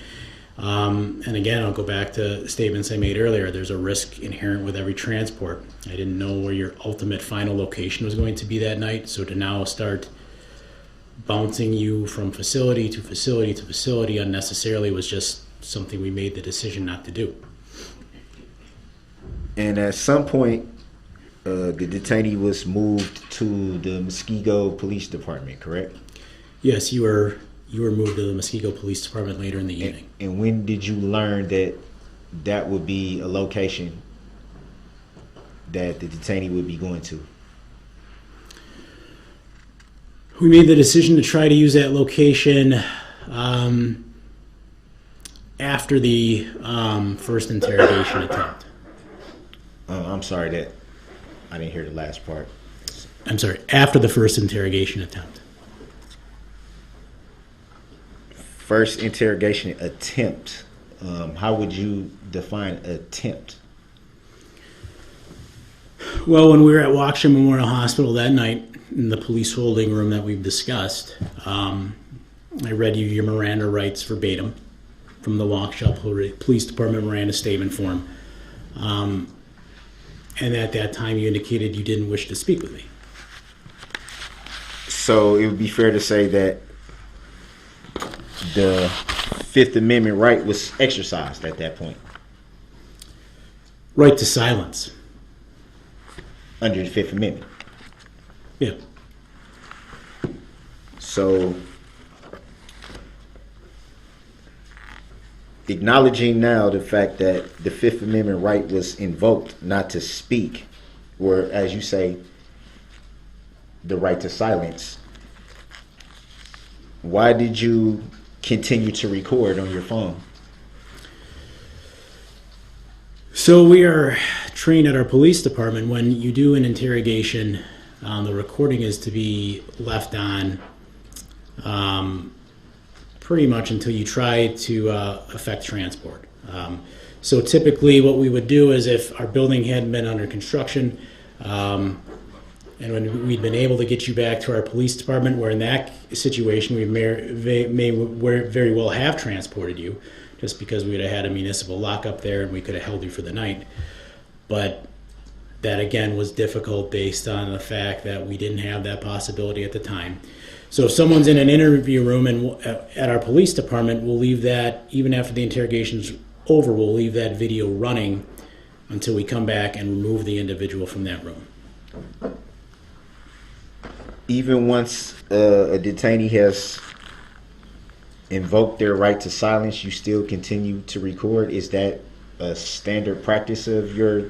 And again, I'll go back to statements I made earlier. There's a risk inherent with every transport. I didn't know where your ultimate final location was going to be that night, so to now start bouncing you from facility to facility to facility unnecessarily was just something we made the decision not to do. And at some point, the detainee was moved to the Muskego Police Department, correct? Yes, you were moved to the Muskego Police Department later in the evening. And when did you learn that that would be a location that the detainee would be going to? We made the decision to try to use that location after the first interrogation attempt. I'm sorry that I didn't hear the last part. I'm sorry, after the first interrogation attempt. First interrogation attempt. How would you define attempt? Well, when we were at Waukesha Memorial Hospital that night in the police holding room that we've discussed, I read you your Miranda rights verbatim from the Waukesha Police Department Miranda statement form. And at that time you indicated you didn't wish to speak with me. So it would be fair to say that the Fifth Amendment right was exercised at that point Right to silence. under the Fifth Amendment. Yeah. So acknowledging now the fact that the Fifth Amendment right was invoked not to speak, or as you say, the right to silence, why did you continue to record on your phone? So we are trained at our police department when you do an interrogation, the recording is to be left on pretty much until you try to effect transport. So typically what we would do is if our building hadn't been under construction and when we'd been able to get you back to our police department, where in that situation we may very well have transported you, just because we'd have had a municipal lockup there and we could have held you for the night. But that again was difficult based on the fact that we didn't have that possibility at the time. So if someone's in an interview room and at our police department, we'll leave that, even after the interrogation's over, we'll leave that video running until we come back and remove the individual from that room. Even once a detainee has invoked their right to silence, you still continue to record? Is that a standard practice of your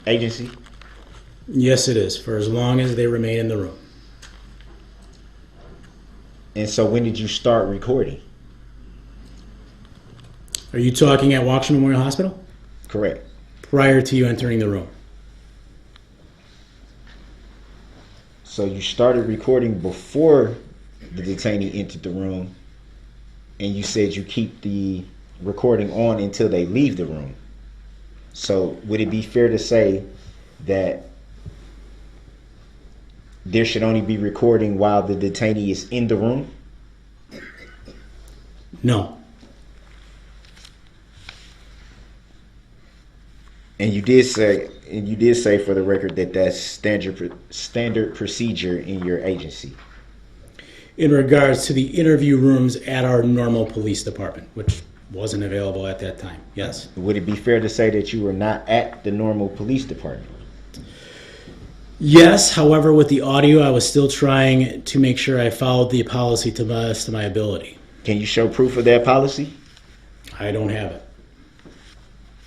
agency? Yes, it is, for as long as they remain in the room. And so when did you start recording? Are you talking at Waukesha Memorial Hospital? Correct. Prior to you entering the room. So you started recording before the detainee entered the room, and you said you keep the recording on until they leave the room. So would it be fair to say that there should only be recording while the detainee is in the room? No. And you did say for the record that that's standard procedure in your agency. In regards to the interview rooms at our normal police department, which wasn't available at that time, yes. Would it be fair to say that you were not at the normal police department? Yes, however, with the audio, I was still trying to make sure I followed the policy to the best of my ability. Can you show proof of that policy? I don't have it.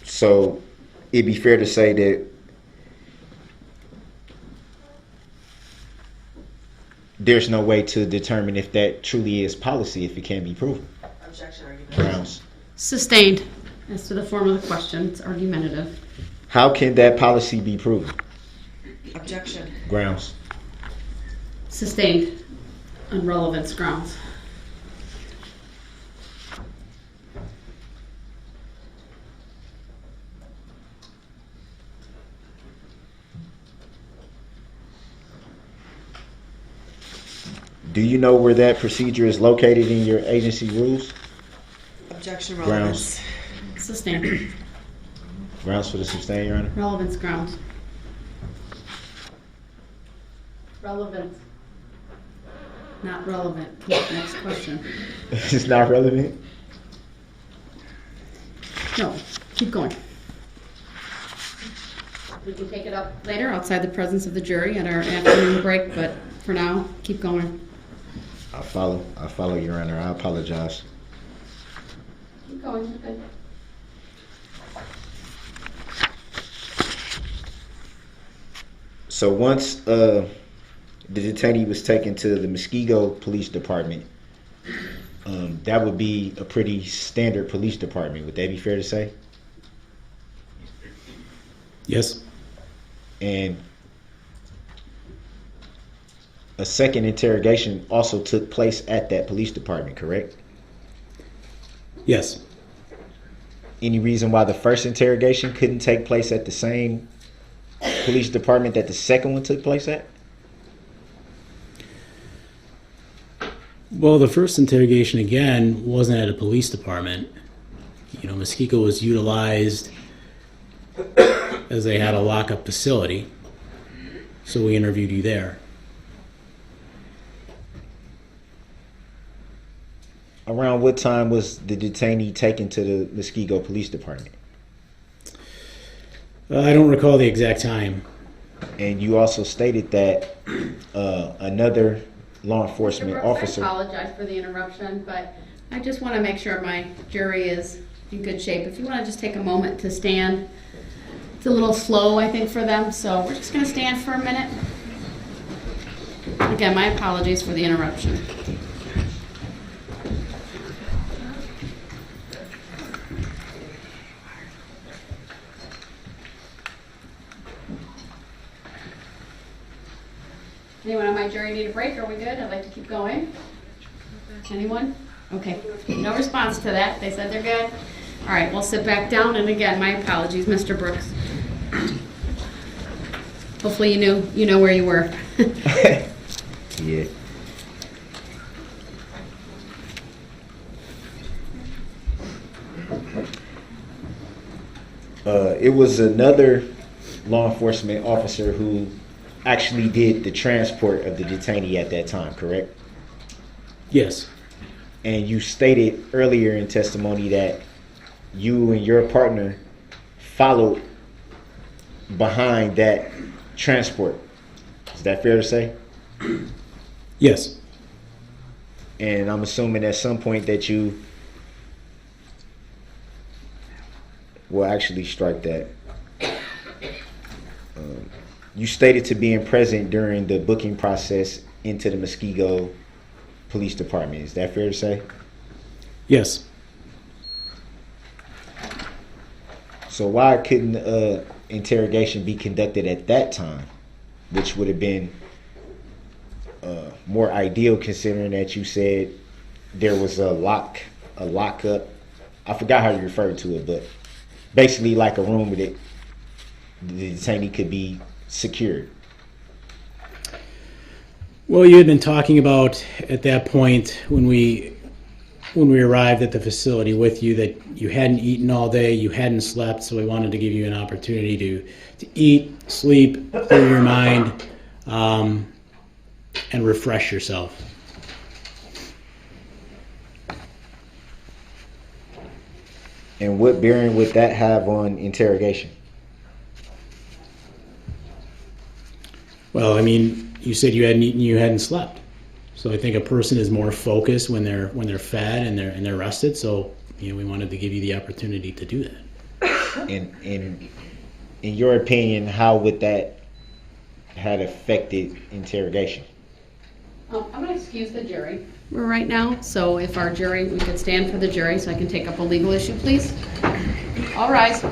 So it'd be fair to say that there's no way to determine if that truly is policy if it can't be proven. Objection argument. Grounds. Sustained. As to the form of the question, it's argumentative. How can that policy be proven? Objection. Grounds. Sustained on relevance grounds. Do you know where that procedure is located in your agency rules? Objection. Grounds. Relevance. Sustained. Grounds for the sustain, Your Honor? Relevance grounds. Relevance. Not relevant. Next question. It's not relevant? No, keep going. We can take it up later outside the presence of the jury at our afternoon break, but for now, keep going. I follow, Your Honor. I apologize. Keep going, you're good. So once the detainee was taken to the Muskego Police Department, that would be a pretty standard police department. Would that be fair to say? Yes. And a second interrogation also took place at that police department, correct? Yes. Any reason why the first interrogation couldn't take place at the same police department that the second one took place at? Well, the first interrogation, again, wasn't at a police department. You know, Muskego was utilized as they had a lockup facility, so we interviewed you there. Around what time was the detainee taken to the Muskego Police Department? I don't recall the exact time. And you also stated that another law Mr. enforcement Brooks, officer. I apologize for the interruption, but I just want to make sure my jury is in good shape. If you want to just take a moment to stand. It's a little slow, I think, for them, so we're just going to stand for a minute. Again, my apologies for the interruption. Anyone on my jury need a break? Are we good? I'd like to keep going. Anyone? Okay. No response to that. They said they're good. All right, we'll sit back down. And again, my apologies, Mr. Brooks. Hopefully you know where you were. Yeah. It was another law enforcement officer who actually did the transport of the detainee at that time, correct? Yes. And you stated earlier in testimony that you and your partner followed behind that transport. Is that fair to say? Yes. And I'm assuming at some point that you will actually strike that. You stated to being present during the booking process into the Muskego Police Department. Is that fair to say? Yes. So why couldn't interrogation be conducted at that time, which would have been more ideal considering that you said there was a lockup. I forgot how you referred to it, but basically like a room that the detainee could be secured. Well, you had been talking about at that point when we arrived at the facility with you that you hadn't eaten all day, you hadn't slept, so we wanted to give you an opportunity to eat, sleep, clear your mind, and refresh yourself. And what bearing would that have on interrogation? Well, I mean, you said you hadn't eaten, you hadn't slept. So I think a person is more focused when they're fed and they're rested. So we wanted to give you the opportunity to do that. In your opinion, how would that have affected interrogation? I'm going to excuse the jury right now. So if our jury, we could stand for the jury so I can take up a legal issue, please. All rise.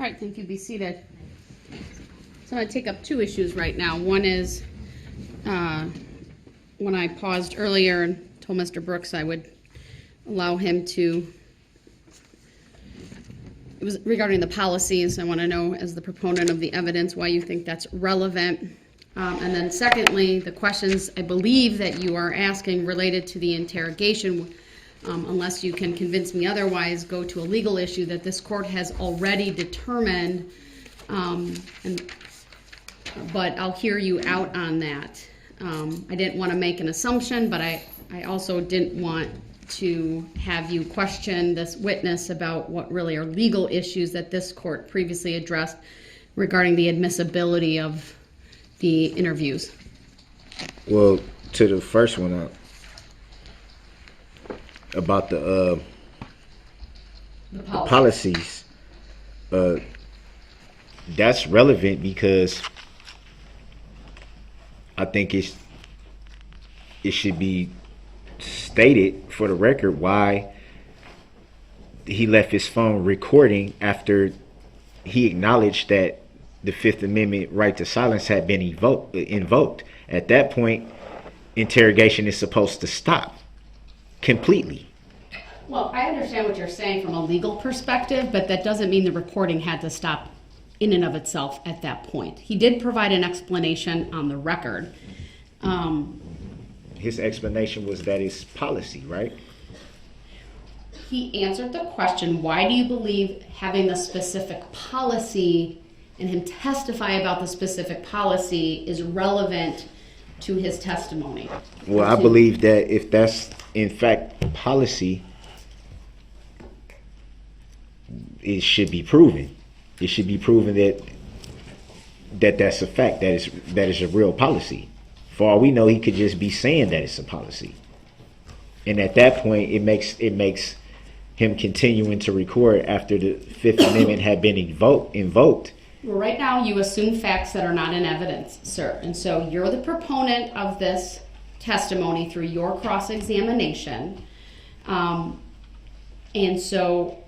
All right, thank you. Be seated. So I'm going to take up two issues right now. One is when I paused earlier and told Mr. Brooks I would allow him to, it was regarding the policies. I want to know, as the proponent of the evidence, why you think that's relevant. And then secondly, the questions I believe that you are asking related to the interrogation, unless you can convince me otherwise, go to a legal issue that this court has already determined, but I'll hear you out on that. I didn't want to make an assumption, but I also didn't want to have you question this witness about what really are legal issues that this court previously addressed regarding the admissibility of the interviews. Well, to the first one, about the policies, that's relevant because I think it should be stated for the record why he left his phone recording after he acknowledged that the Fifth Amendment right to silence had been invoked. At that point, interrogation is supposed to stop completely. Well, I understand what you're saying from a legal perspective, but that doesn't mean the recording had to stop in and of itself at that point. He did provide an explanation on the record. His explanation was that it's policy, right? He answered the question, why do you believe having the specific policy and him testify about the specific policy is relevant to his testimony? Well, I believe that if that's in fact policy, it should be proven. It should be proven that that's a fact, that is a real policy. For all we know, he could just be saying that it's a policy. And at that point, it makes him continuing to record after the Fifth Amendment had been invoked. Well, right now, you assume facts that are not in evidence, sir. And so you're the proponent of this testimony through your cross-examination. And so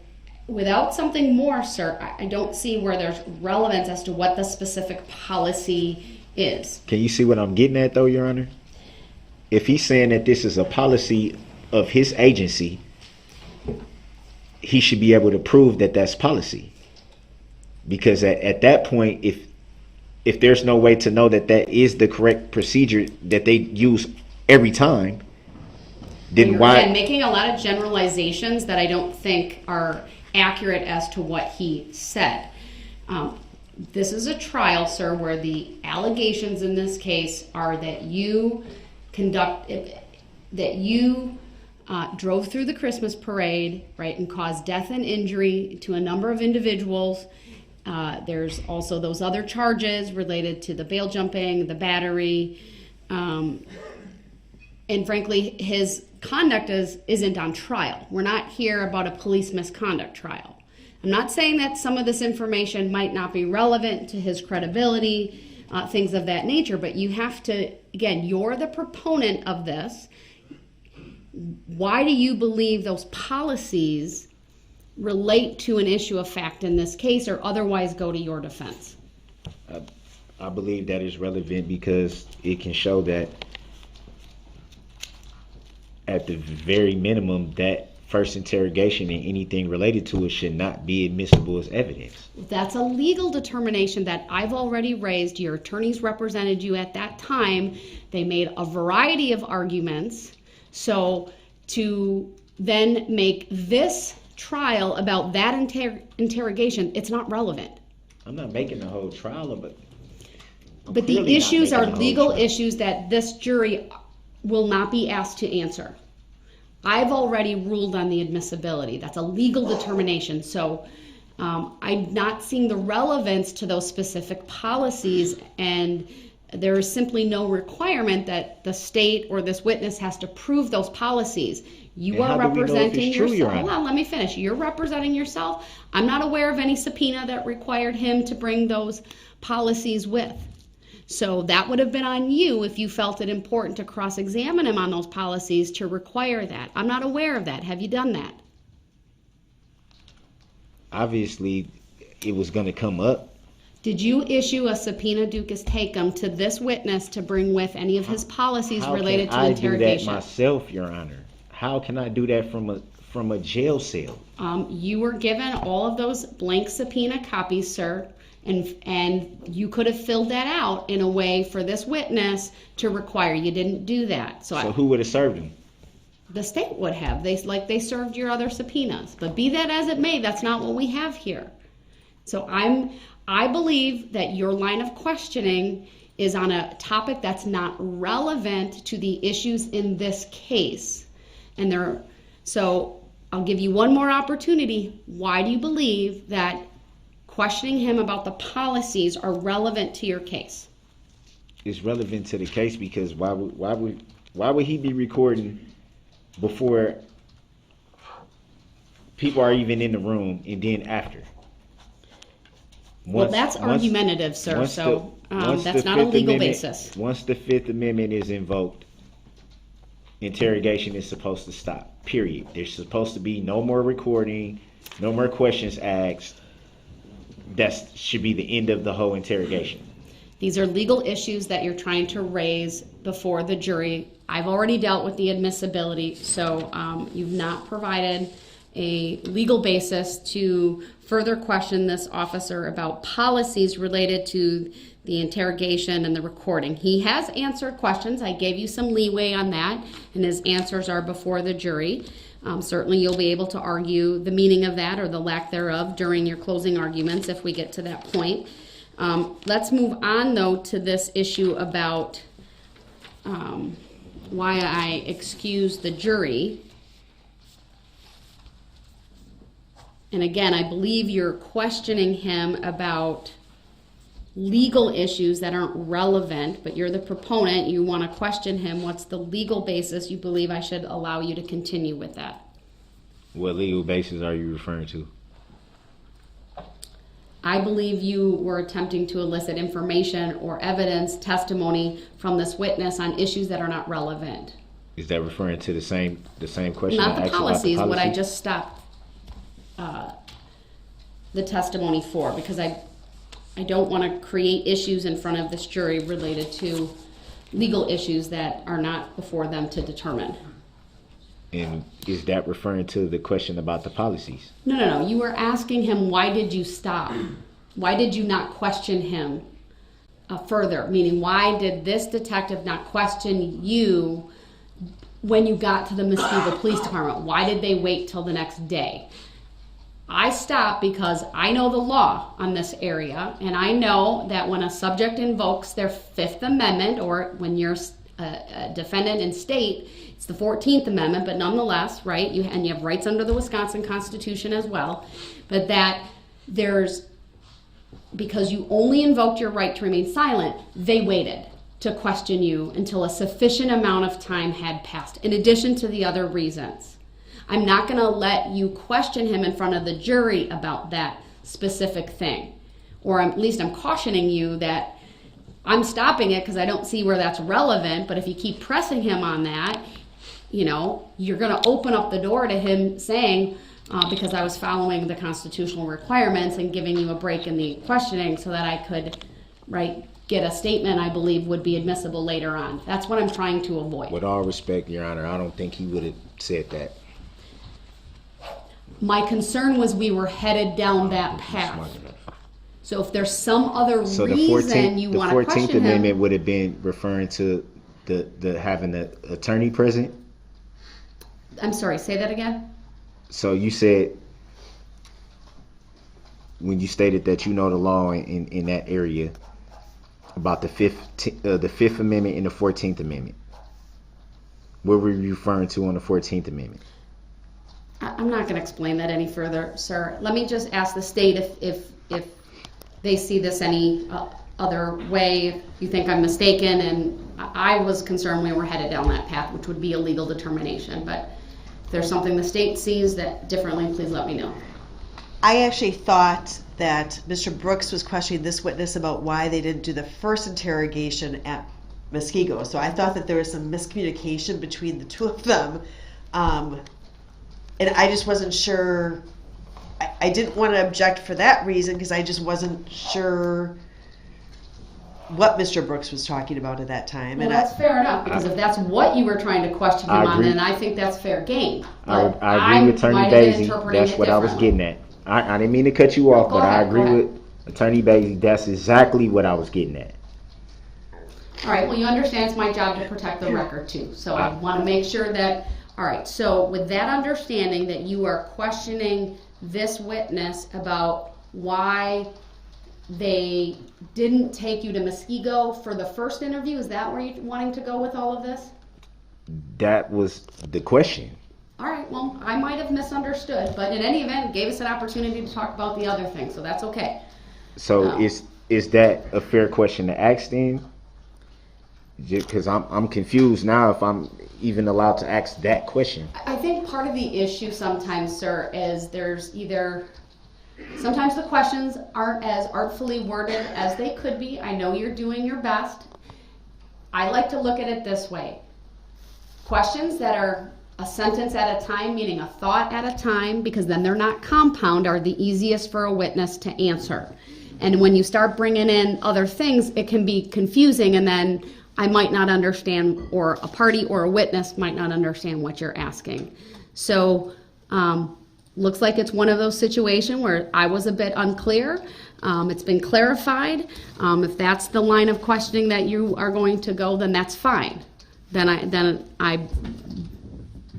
without something more, sir, I don't see where there's relevance as to what the specific policy is. Can you see what I'm getting at, though, Your Honor? If he's saying that this is a policy of his agency, he should be able to prove that that's policy. Because at that point, if there's no way to know that that is the correct procedure that they use every time, then You're, why? again, making a lot of generalizations that I don't think are accurate as to what he said. This is a trial, sir, where the allegations in this case are that you drove through the Christmas parade, right, and caused death and injury to a number of individuals. There's also those other charges related to the bail jumping, the battery, and frankly, his conduct isn't on trial. We're not here about a police misconduct trial. I'm not saying that some of this information might not be relevant to his credibility, things of that nature, but you have to, again, you're the proponent of this. Why do you believe those policies relate to an issue of fact in this case or otherwise go to your defense? I believe that is relevant because it can show that at the very minimum that first interrogation and anything related to it should not be admissible as evidence. That's a legal determination that I've already raised. Your attorneys represented you at that time. They made a variety of arguments. So to then make this trial about that interrogation, it's not relevant. I'm not making the whole trial of it. But the issues are legal issues that this jury will not be asked to answer. I've already ruled on the admissibility. That's a legal determination. So I'm not seeing the relevance to those specific policies, and there is simply no requirement that the state or this witness has to prove those policies. You are representing yourself. Hold on, let me finish. You're representing yourself. I'm not aware of any subpoena that required him to bring those policies with. So that would have been on you if you felt it important to cross-examine him on those policies to require that. I'm not aware of that. Have you done that? Obviously, it was going to come up. Did you issue a subpoena ducus tecum to this witness to bring with any of his policies related to interrogation? How can I do that myself, Your Honor? How can I do that from a jail cell? You were given all of those blank subpoena copies, sir. And you could have filled that out in a way for this witness to require. You didn't do that. So who would have served him? The state would have. They served your other subpoenas. But be that as it may, that's not what we have here. So I believe that your line of questioning is on a topic that's not relevant to the issues in this case. So I'll give you one more opportunity. Why do you believe that questioning him about the policies are relevant to your case? It's relevant to the case because why would he be recording before people are even in the room and then after? Well, that's argumentative, sir, so that's not a legal basis. Once the Fifth Amendment is invoked, interrogation is supposed to stop, period. There's supposed to be no more recording, no more questions asked. That should be the end of the whole interrogation. These are legal issues that you're trying to raise before the jury. I've already dealt with the admissibility, so you've not provided a legal basis to further question this officer about policies related to the interrogation and the recording. He has answered questions. I gave you some leeway on that, and his answers are before the jury. Certainly you'll be able to argue the meaning of that or the lack thereof during your closing arguments if we get to that point. Let's move on, though, to this issue about why I excused the jury. And again, I believe you're questioning him about legal issues that aren't relevant, but you're the proponent. You want to question him. What's the legal basis you believe I should allow you to continue with that? What legal basis are you referring to? I believe you were attempting to elicit information or evidence, testimony from this witness on issues that are not relevant. Is that referring to the same question? Not the policies, what I just stopped the testimony for, because I don't want to create issues in front of this jury related to legal issues that are not before them to determine. And is that referring to the question about the policies? No. You were asking him, why did you stop? Why did you not question him further? Meaning, why did this detective not question you when you got to the Muskego Police Department? Why did they wait till the next day? I stopped because I know the law on this area, and I know that when a subject invokes their Fifth Amendment, or when you're a defendant in state, it's the 14th Amendment, but nonetheless, right, you have rights under the Wisconsin Constitution as well, but that because you only invoked your right to remain silent, they waited to question you until a sufficient amount of time had passed, in addition to the other reasons. I'm not going to let you question him in front of the jury about that specific thing. Or at least I'm cautioning you that I'm stopping it because I don't see where that's relevant, but if you keep pressing him on that, you're going to open up the door to him saying, because I was following the constitutional requirements and giving you a break in the questioning so that I could, get a statement, I believe, would be admissible later on. That's what I'm trying to avoid. With all respect, Your Honor, I don't think he would have said that. My concern was we were headed down that path. So if there's some other So reason you the want to 14th question Amendment him, would have been referring to the having the attorney present. I'm sorry, say that again? So you said, when you stated that you know the law in that area about the Fifth Amendment and the 14th Amendment, what were you referring to on the 14th Amendment? I'm not going to explain that any further, sir. Let me just ask the state if they see this any other way, if you think I'm mistaken, and I was concerned we were headed down that path, which would be a legal determination, but if there's something the state sees that differently, please let me know. I actually thought that Mr. Brooks was questioning this witness about why they didn't do the first interrogation at Muskego. So I thought that there was some miscommunication between the two of them. And I just wasn't sure. I didn't want to object for that reason because I just wasn't sure what Mr. Brooks was talking about at that time. Well, And that's fair enough, because if that's what you were trying to question him I on, agree. then I think that's fair game. I But agree with Attorney might have been Basie. interpreting That's it what I was differently. getting at. I didn't mean to cut you off, Go but I ahead, agree go ahead. with Attorney Basie. That's exactly what I was getting at. All right, well, you understand it's my job to protect the record too, so I want to make sure that, all right, so with that understanding that you are questioning this witness about why they didn't take you to Muskego for the first interview, is that where you're wanting to go with all of this? That was the question. All right, well, I might have misunderstood, but in any event, it gave us an opportunity to talk about the other thing, so that's okay. So No. is that a fair question to ask then? Because I'm confused now if I'm even allowed to ask that question. I think part of the issue sometimes, sir, is there's either, sometimes the questions aren't as artfully worded as they could be. I know you're doing your best. I like to look at it this way. Questions that are a sentence at a time, meaning a thought at a time, because then they're not compound, are the easiest for a witness to answer. And when you start bringing in other things, it can be confusing, and then I might not understand, or a party or a witness might not understand what you're asking. So, looks like it's one of those situations where I was a bit unclear. It's been clarified. If that's the line of questioning that you are going to go, then that's fine. Then I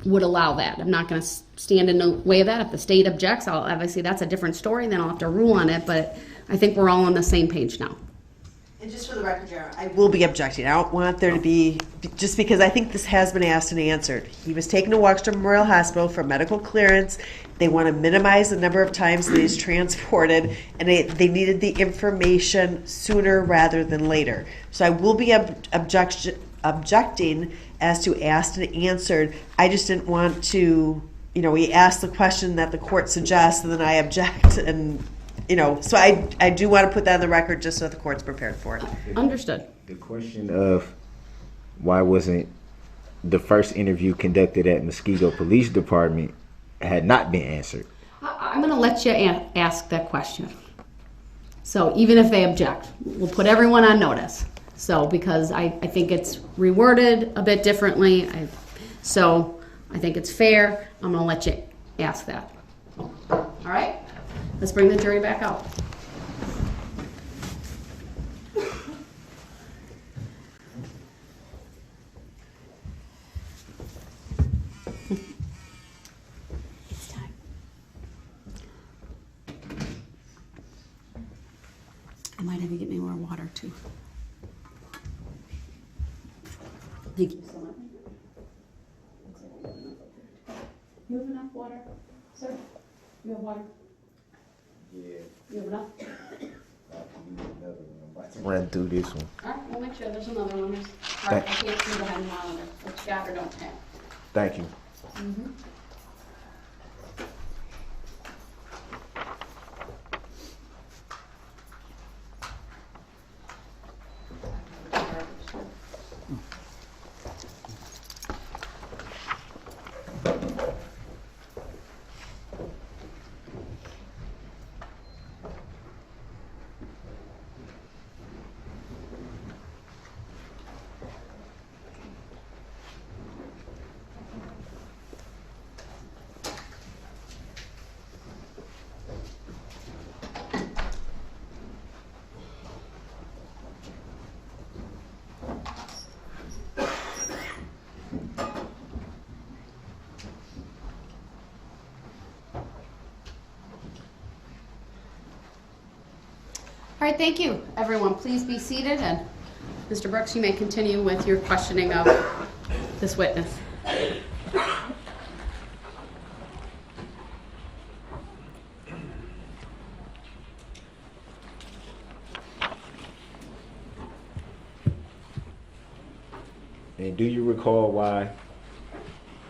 would allow that. I'm not going to stand in the way of that. If the state objects, obviously that's a different story, then I'll have to rule on it, but I think we're all on the same page now. And just for the record, Jared, I will be objecting. I don't want there to be, just because I think this has been asked and answered. He was taken to Waukesha Memorial Hospital for medical clearance. They want to minimize the number of times that he's transported, and they needed the information sooner rather than later. So I will be objecting as to asked and answered. I just didn't want to, he asked the question that the court suggests, and then I object, and so I do want to put that on the record just so the court's prepared for it. Understood. The question of why wasn't the first interview conducted at Muskego Police Department had not been answered. I'm going to let you ask that question. So even if they object, we'll put everyone on notice. So because I think it's reworded a bit differently, so I think it's fair. I'm going to let you ask that. All right? Let's bring the jury back out. It's time. I might have you get me more water too. Thank you so much. You have enough water, sir? You have water? Yeah. You have enough? Run through this one. All right, we'll make sure there's another one. All right, I can't see the hand monitor. What you got or don't have. Thank you. right, thank you, everyone. Please be seated, and Mr. Brooks, you may continue with your questioning of this witness. And do you recall why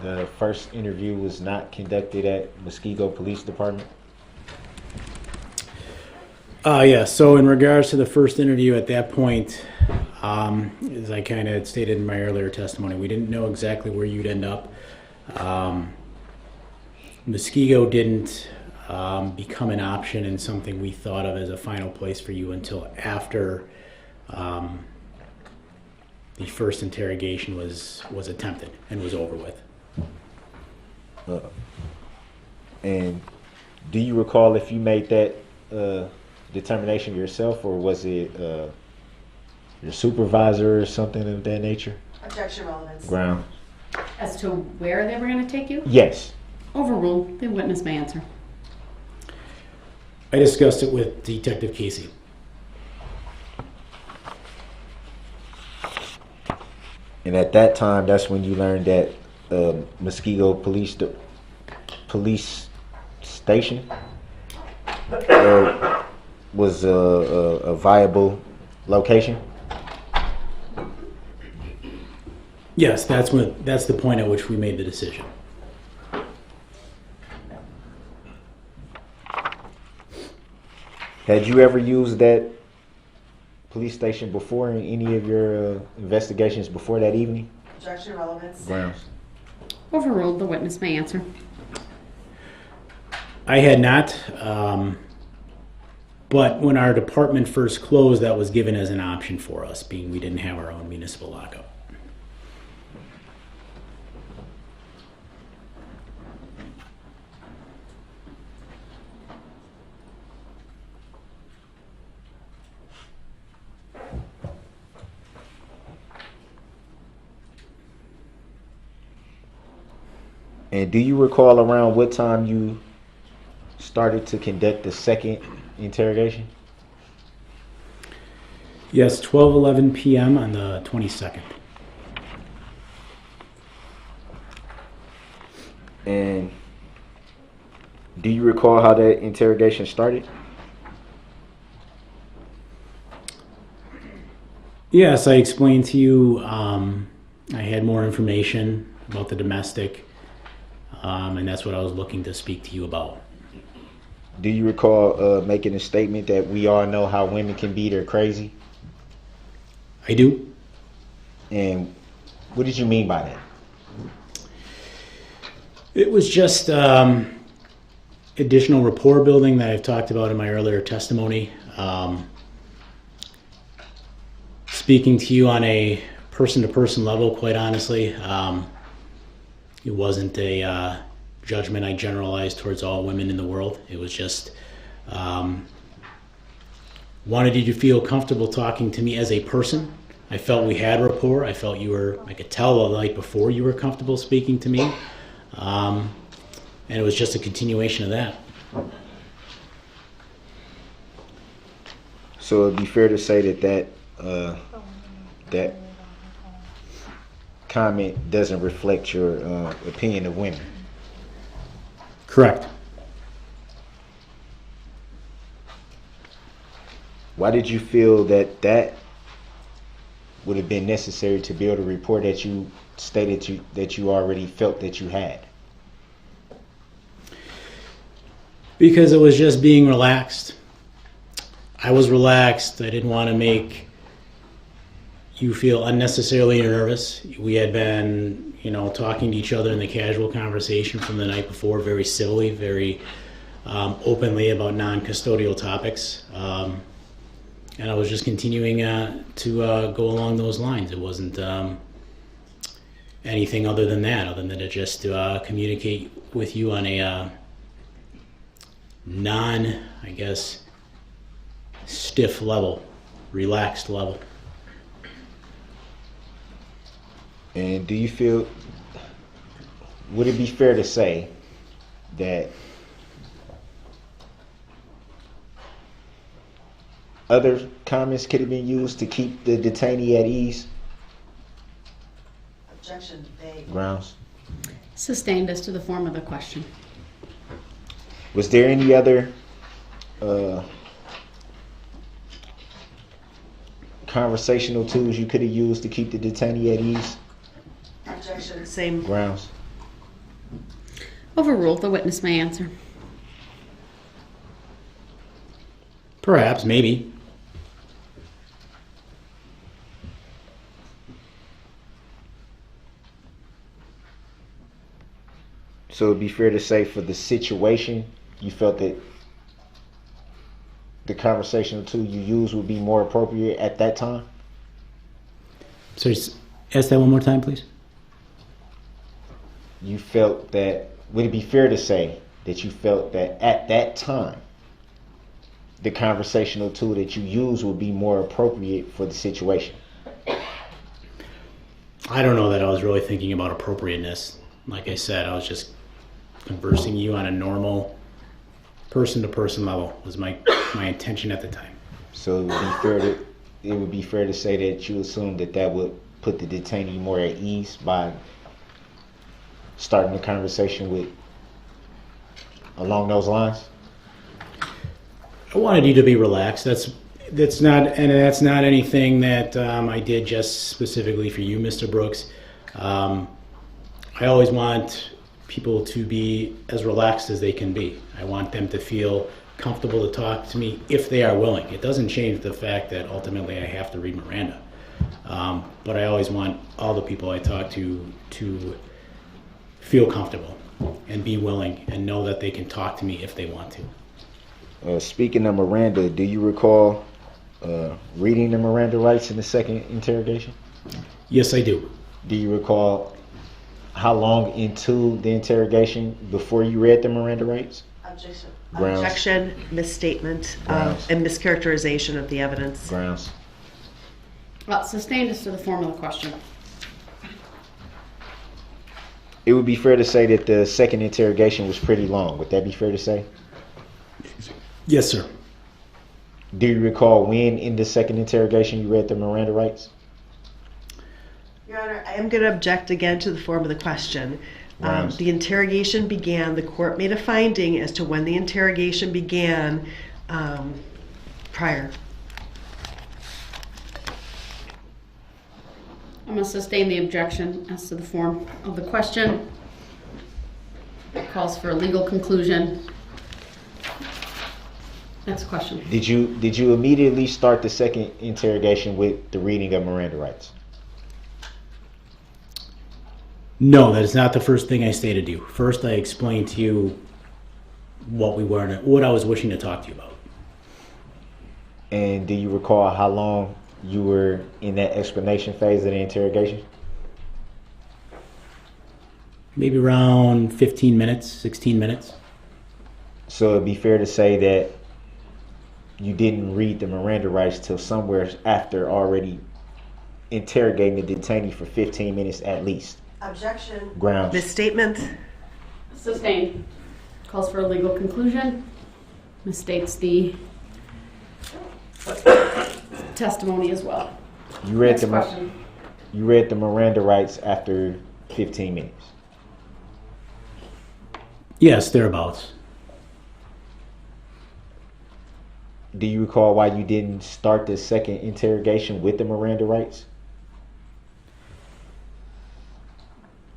the first interview was not conducted at Muskego Police Department? Yeah, so in regards to the first interview at that point, as I kind of stated in my earlier testimony, we didn't know exactly where you'd end up. Muskego didn't become an option and something we thought of as a final place for you until after the first interrogation was attempted and was over with. And do you recall if you made that determination yourself, or was it your supervisor or something of that nature? Objection relevance. Ground. As to where they were going to take you? Yes. Overruled. The witness may answer. I discussed it with Detective Casey. And at that time, that's when you learned that Muskego Police Station was a viable location. Yes, that's the point at which we made the decision. Had you ever used that police station before in any of your investigations before that evening? Objection relevance. Grounds. Overruled. The witness may answer. I had not, but when our department first closed, that was given as an option for us, being we didn't have our own municipal lockup. And do you recall around what time you started to conduct the second interrogation? Yes, 12:11 p.m. on the 22nd. And do you recall how that interrogation started? Yes, I explained to you I had more information about the domestic, and that's what I was looking to speak to you about. Do you recall making a statement that we all know how women can be? They're crazy? I do. And what did you mean by that? It was just additional rapport building that I've talked about in my earlier testimony. Speaking to you on a person-to-person level, quite honestly, it wasn't a judgment I generalized towards all women in the world. It was just wanted you to feel comfortable talking to me as a person. I felt we had rapport. I felt I could tell the night before you were comfortable speaking to me. And it was just a continuation of that. So it'd be fair to say that that comment doesn't reflect your opinion of women. Correct. Why did you feel that would have been necessary to build a rapport that you stated that you already felt that you had? Because it was just being relaxed. I was relaxed. I didn't want to make you feel unnecessarily nervous. We had been, talking to each other in the casual conversation from the night before, very civilly, very openly about non-custodial topics. And I was just continuing to go along those lines. It wasn't anything other than to just communicate with you on a stiff level, relaxed level. And do you feel, would it be fair to say that other comments could have been used to keep the detainee at ease? Objection, vague. Grounds. Sustained as to the form of the question. Was there any other conversational tools you could have used to keep the detainee at ease? Objection, same. Grounds. Overruled. The witness may answer. Perhaps, maybe. So it'd be fair to say for the situation, you felt that the conversational tool you used would be more appropriate at that time? So ask that one more time, please. You felt that, would it be fair to say that you felt that at that time, the conversational tool that you used would be more appropriate for the situation? I don't know that I was really thinking about appropriateness. Like I said, I was just conversing you on a normal person-to-person level was my intention at the time. So it would be fair to say that you assumed that would put the detainee more at ease by starting the conversation with along those lines? I wanted you to be relaxed. That's not anything that I did just specifically for you, Mr. Brooks. I always want people to be as relaxed as they can be. I want them to feel comfortable to talk to me if they are willing. It doesn't change the fact that ultimately I have to read Miranda. But I always want all the people I talk to feel comfortable and be willing and know that they can talk to me if they want to. Speaking of Miranda, do you recall reading the Miranda rights in the second interrogation? Yes, I do. Do you recall how long into the interrogation before you read the Miranda rights? Objection. Grounds. Objection, misstatement, Grounds. and mischaracterization of the evidence. Grounds. Well, sustained as to the form of the question. It would be fair to say that the second interrogation was pretty long. Would that be fair to say? Yes, sir. Do you recall when in the second interrogation you read the Miranda rights? Your Honor, I am going to object again to the form of the question. Grounds. The interrogation began, the court made a finding as to when the interrogation began prior. I'm going to sustain the objection as to the form of the question. It calls for a legal conclusion. Next question. Did you immediately start the second interrogation with the reading of Miranda rights? No, that is not the first thing I stated to you. First, I explained to you what I was wishing to talk to you about. And do you recall how long you were in that explanation phase of the interrogation? Maybe around 15 minutes, 16 minutes. So it'd be fair to say that you didn't read the Miranda rights till somewhere after already interrogating the detainee for 15 minutes at least. Objection. Grounds. Misstatement. Sustained. Calls for a legal conclusion. Misstates the testimony as well. You read Next question. You read the Miranda rights after 15 minutes. Yes, thereabouts. Do you recall why you didn't start the second interrogation with the Miranda rights?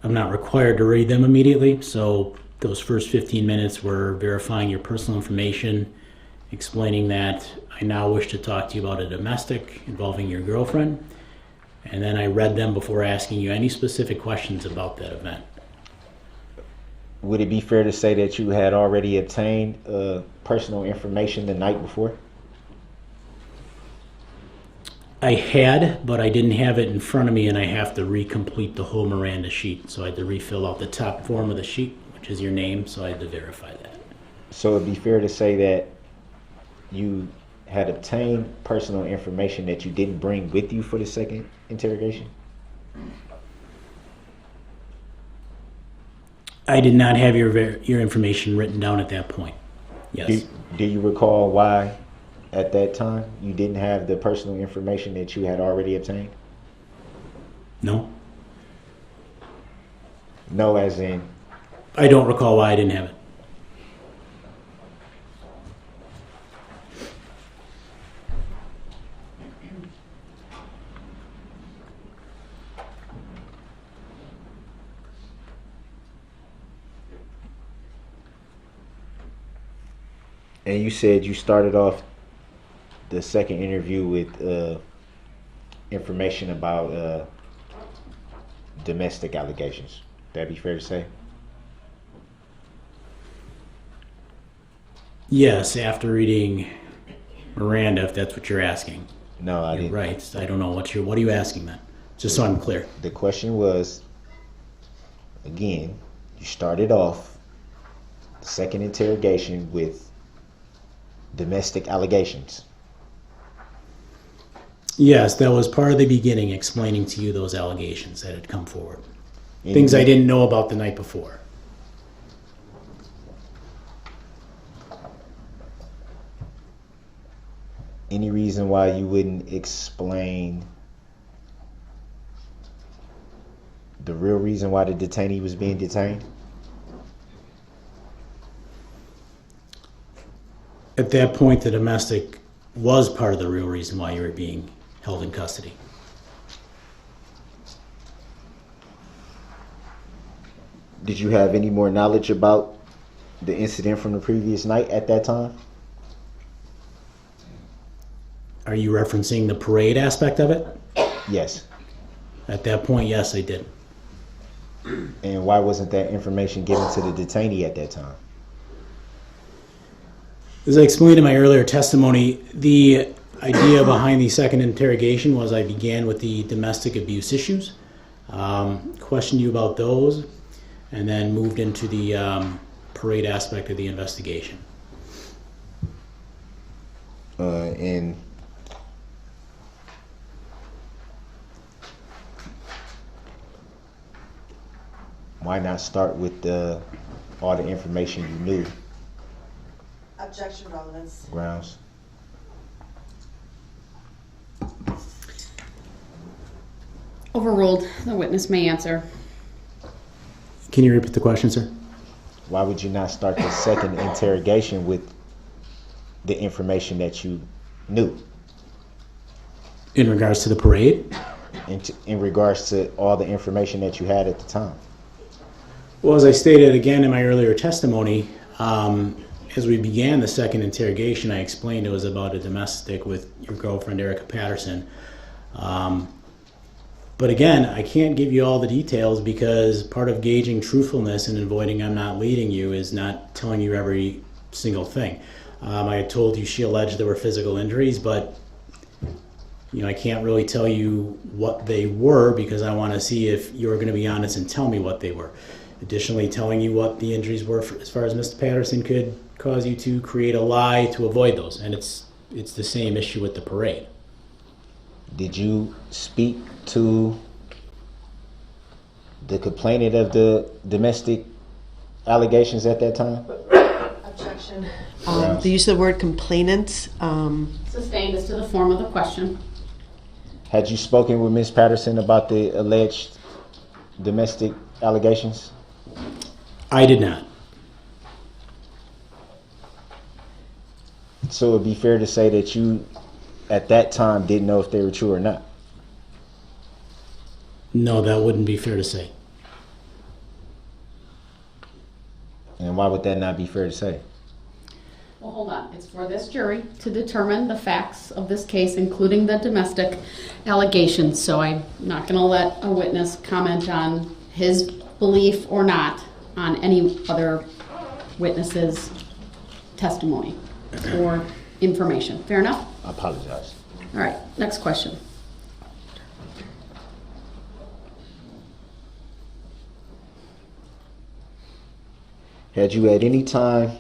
I'm not required to read them immediately, so those first 15 minutes were verifying your personal information, explaining that I now wish to talk to you about a domestic involving your girlfriend, and then I read them before asking you any specific questions about that event. Would it be fair to say that you had already obtained personal information the night before? I had, but I didn't have it in front of me, and I have to recomplete the whole Miranda sheet. So I had to refill out the top form of the sheet, which is your name, so I had to verify that. So it'd be fair to say that you had obtained personal information that you didn't bring with you for the second interrogation? I did not have your information written down at that point. Yes. Do you recall why at that time? You didn't have the personal information that you had already obtained? No, No, as in, I don't recall why I didn't have it. and you said you started off the second interview with information about domestic allegations. That'd be fair to say? Yes, after reading Miranda, if that's what you're asking. No, I You're didn't. right. I don't know what are you asking then? Just so I'm clear. The question was, again, you started off the second interrogation with domestic allegations. Yes, that was part of the beginning, explaining to you those allegations that had come forward. Any Things I re- didn't know about the night before. Any reason why you wouldn't explain the real reason why the detainee was being detained? At that point, the domestic was part of the real reason why you were being held in custody. Did you have any more knowledge about the incident from the previous night at that time? Are you referencing the parade aspect of it? Yes. At that point, yes, I did. And why wasn't that information given to the detainee at that time? As I explained in my earlier testimony, the idea behind the second interrogation was I began with the domestic abuse issues, questioned you about those, and then moved into the parade aspect of the investigation. And why not start with all the information you knew? Objection, relevance. Grounds. Overruled. The witness may answer. Can you repeat the question, sir? Why would you not start the second interrogation with the information that you knew In regards to the parade? in regards to all the information that you had at the time? Well, as I stated again in my earlier testimony, as we began the second interrogation, I explained it was about a domestic with your girlfriend, Erica Patterson. But again, I can't give you all the details because part of gauging truthfulness and avoiding I'm not leading you is not telling you every single thing. I had told you she alleged there were physical injuries, but I can't really tell you what they were because I want to see if you're going to be honest and tell me what they were. Additionally, telling you what the injuries were as far as Mr. Patterson could cause you to create a lie to avoid those. And it's the same issue with the parade. Did you speak to the complainant of the domestic allegations at that time? Objection. Grounds. The use of the word complainant. Sustained as to the form of the question. Had you spoken with Ms. Patterson about the alleged domestic allegations? I did not. So it'd be fair to say that you, at that time, didn't know if they were true or not. No, that wouldn't be fair to say. And why would that not be fair to say? Well, hold on. It's for this jury to determine the facts of this case, including the domestic allegations. So I'm not going to let a witness comment on his belief or not on any other witness's testimony or information. Fair enough? I apologize. All right. Next question. Had you at any time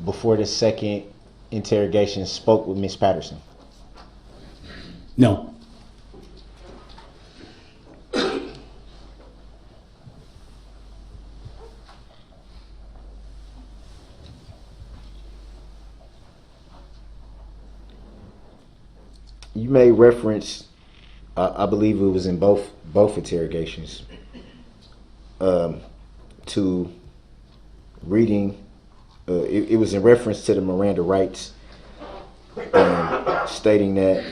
before the second interrogation spoke with Ms. Patterson? No. You made reference, I believe it was in both interrogations, to reading. It was in reference to the Miranda rights, stating that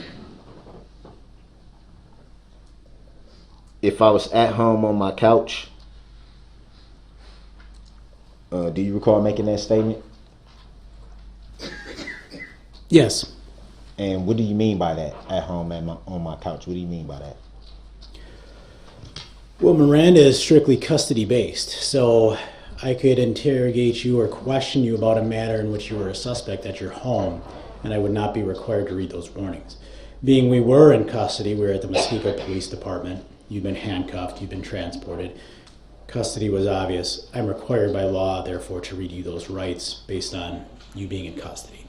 if I was at home on my couch, do you recall making that statement? Yes. And what do you mean by that? At home on my couch. What do you mean by that? Well, Miranda is strictly custody based, so I could interrogate you or question you about a matter in which you were a suspect at your home, and I would not be required to read those warnings. Being we were in custody, we were at the Muskego Police Department, you've been handcuffed, you've been transported, custody was obvious. I'm required by law, therefore, to read you those rights based on you being in custody.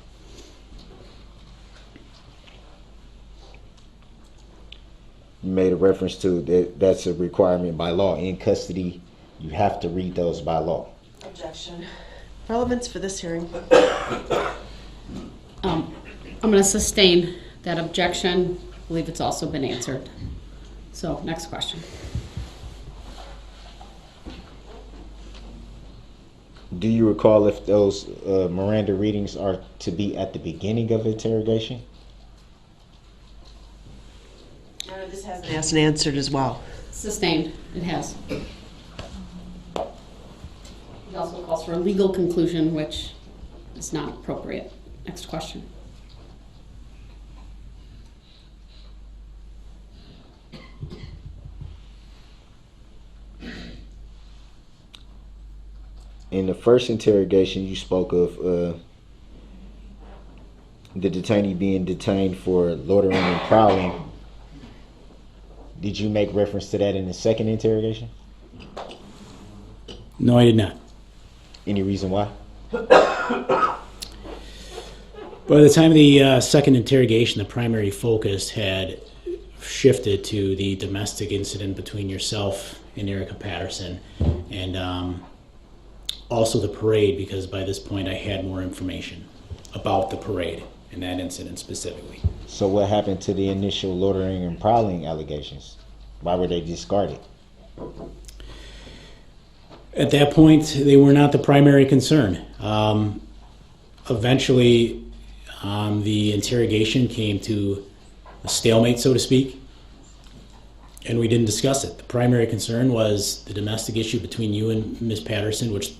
You made a reference to that's a requirement by law. In custody, you have to read those by law. Objection. Relevance for this hearing. I'm going to sustain that objection. I believe it's also been answered. So, next question. Do you recall if those Miranda readings are to be at the beginning of interrogation? No, this has been asked and answered as well. Sustained. It has. It also calls for a legal conclusion, which is not appropriate. Next question. In the first interrogation, you spoke of the detainee being detained for loitering and prowling. Did you make reference to that in the second interrogation? No, I did not. Any reason why? By the time of the second interrogation, the primary focus had shifted to the domestic incident between yourself and Erica Patterson, and also the parade, because by this point I had more information about the parade and that incident specifically. So what happened to the initial loitering and prowling allegations? Why were they discarded? At that point, they were not the primary concern. Eventually, the interrogation came to a stalemate, so to speak, and we didn't discuss it. The primary concern was the domestic issue between you and Ms. Patterson, which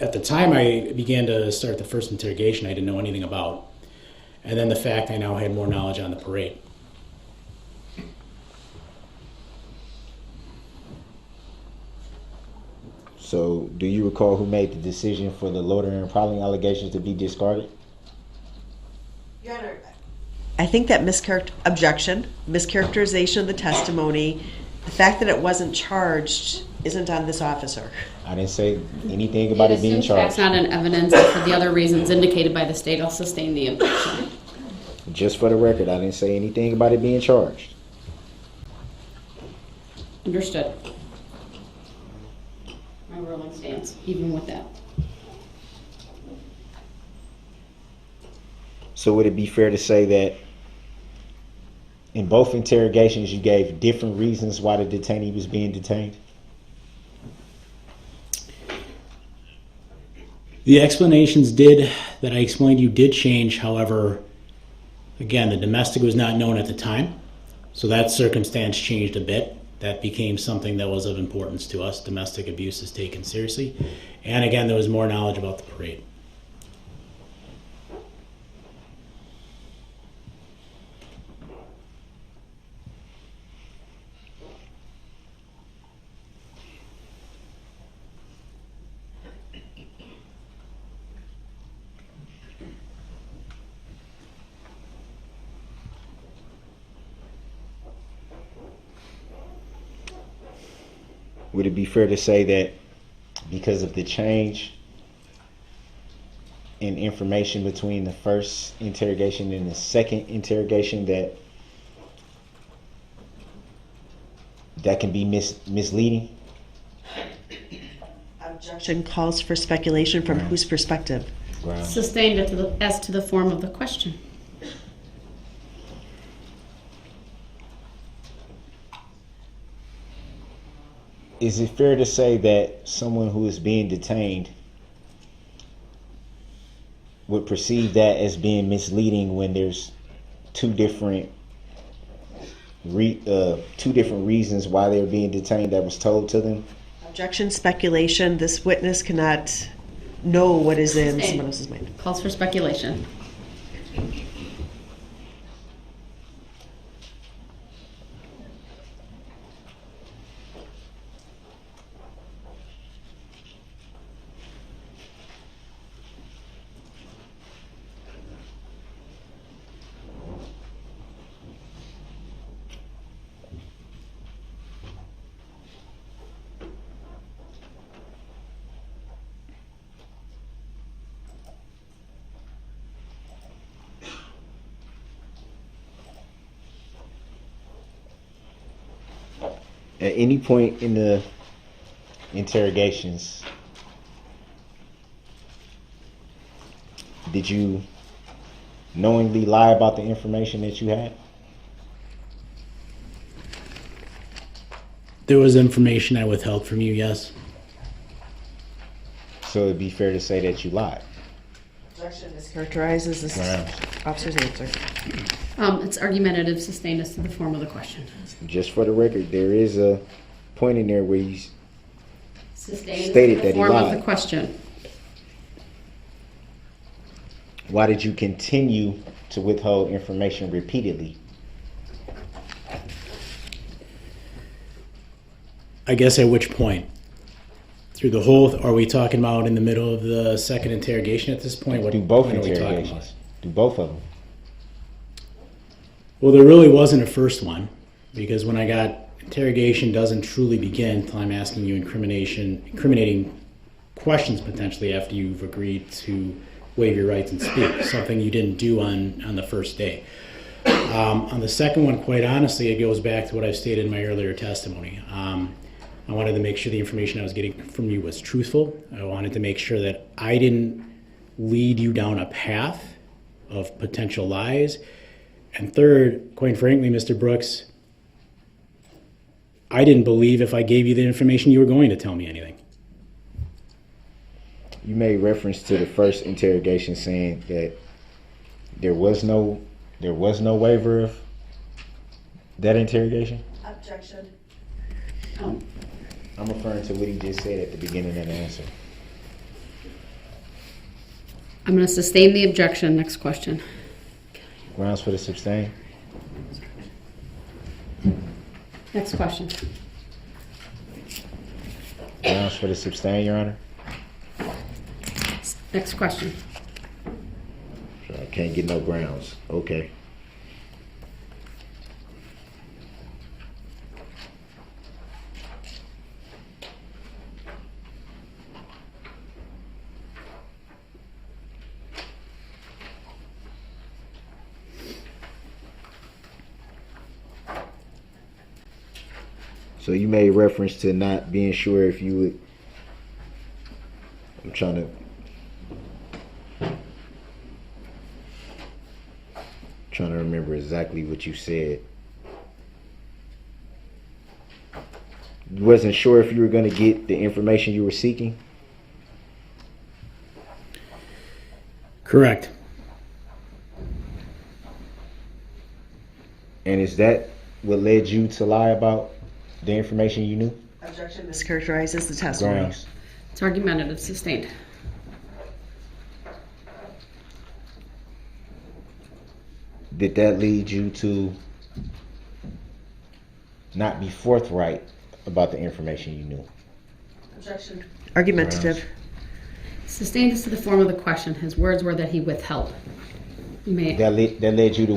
at the time I began to start the first interrogation, I didn't know anything about. And then the fact I now had more knowledge on the parade. So do you recall who made the decision for the loitering and prowling allegations to be discarded? Your Honor, I think that mischaracterization of the testimony, the fact that it wasn't charged isn't on this officer. I didn't say anything about it being Since charged. that's not an evidence, and for the other reasons indicated by the state, I'll sustain the objection. Just for the record, I didn't say anything about it being charged. Understood. My ruling stands, even with that. So would it be fair to say that in both interrogations you gave different reasons why the detainee was being detained? The explanations that I explained to you did change. However, again, the domestic was not known at the time, so that circumstance changed a bit. That became something that was of importance to us. Domestic abuse is taken seriously. And again, there was more knowledge about the parade. Would it be fair to say that because of the change in information between the first interrogation and the second interrogation that can be misleading? Objection calls for speculation from whose perspective? Wow. Sustained as to the form of the question. is it fair to say that someone who is being detained would perceive that as being misleading when there's two different reasons why they're being detained that was told to them? Objection, speculation. This witness cannot know what is in Sustained. someone else's mind. Calls for speculation. At any point in the interrogations, did you knowingly lie about the information that you had? There was information I withheld from you, yes. So it'd be fair to say that you lied. Objection mischaracterizes this Grounds. officer's answer. It's argumentative, sustained as to the form of the question. Just for the record, there is a point in there where you Sustained Stated as to that the he form of lied. the question. why did you continue to withhold information repeatedly? I guess at which point? Through the whole, are we talking about in the middle of the second interrogation at this point? What Do both point are we talking about? interrogations. Do both of them. Well, there really wasn't a first one, because when I got interrogation doesn't truly begin until I'm asking you incriminating questions potentially after you've agreed to waive your rights and speak, something you didn't do on the first day. On the second one, quite honestly, it goes back to what I've stated in my earlier testimony. I wanted to make sure the information I was getting from you was truthful. I wanted to make sure that I didn't lead you down a path of potential lies. And third, quite frankly, Mr. Brooks, I didn't believe if I gave you the information you were going to tell me anything. You made reference to the first interrogation saying that there was no waiver of that interrogation. Objection. I'm referring to what he just said at the beginning of the answer. I'm going to sustain the objection. Next question. Grounds for the sustain. Next question. Grounds for the sustain, Your Honor. Next question. So I can't get no grounds. Okay. So you made reference to not being sure if you would. I'm trying to remember exactly what you said. You wasn't sure if you were going to get the information you were seeking? Correct. And is that what led you to lie about the information you knew? Objection mischaracterizes the testimony. Grounds. It's argumentative, sustained. Did that lead you to not be forthright about the information you knew? Objection. Argumentative. Sustained as to the form of the question. His words were that he withheld. You may. That led you to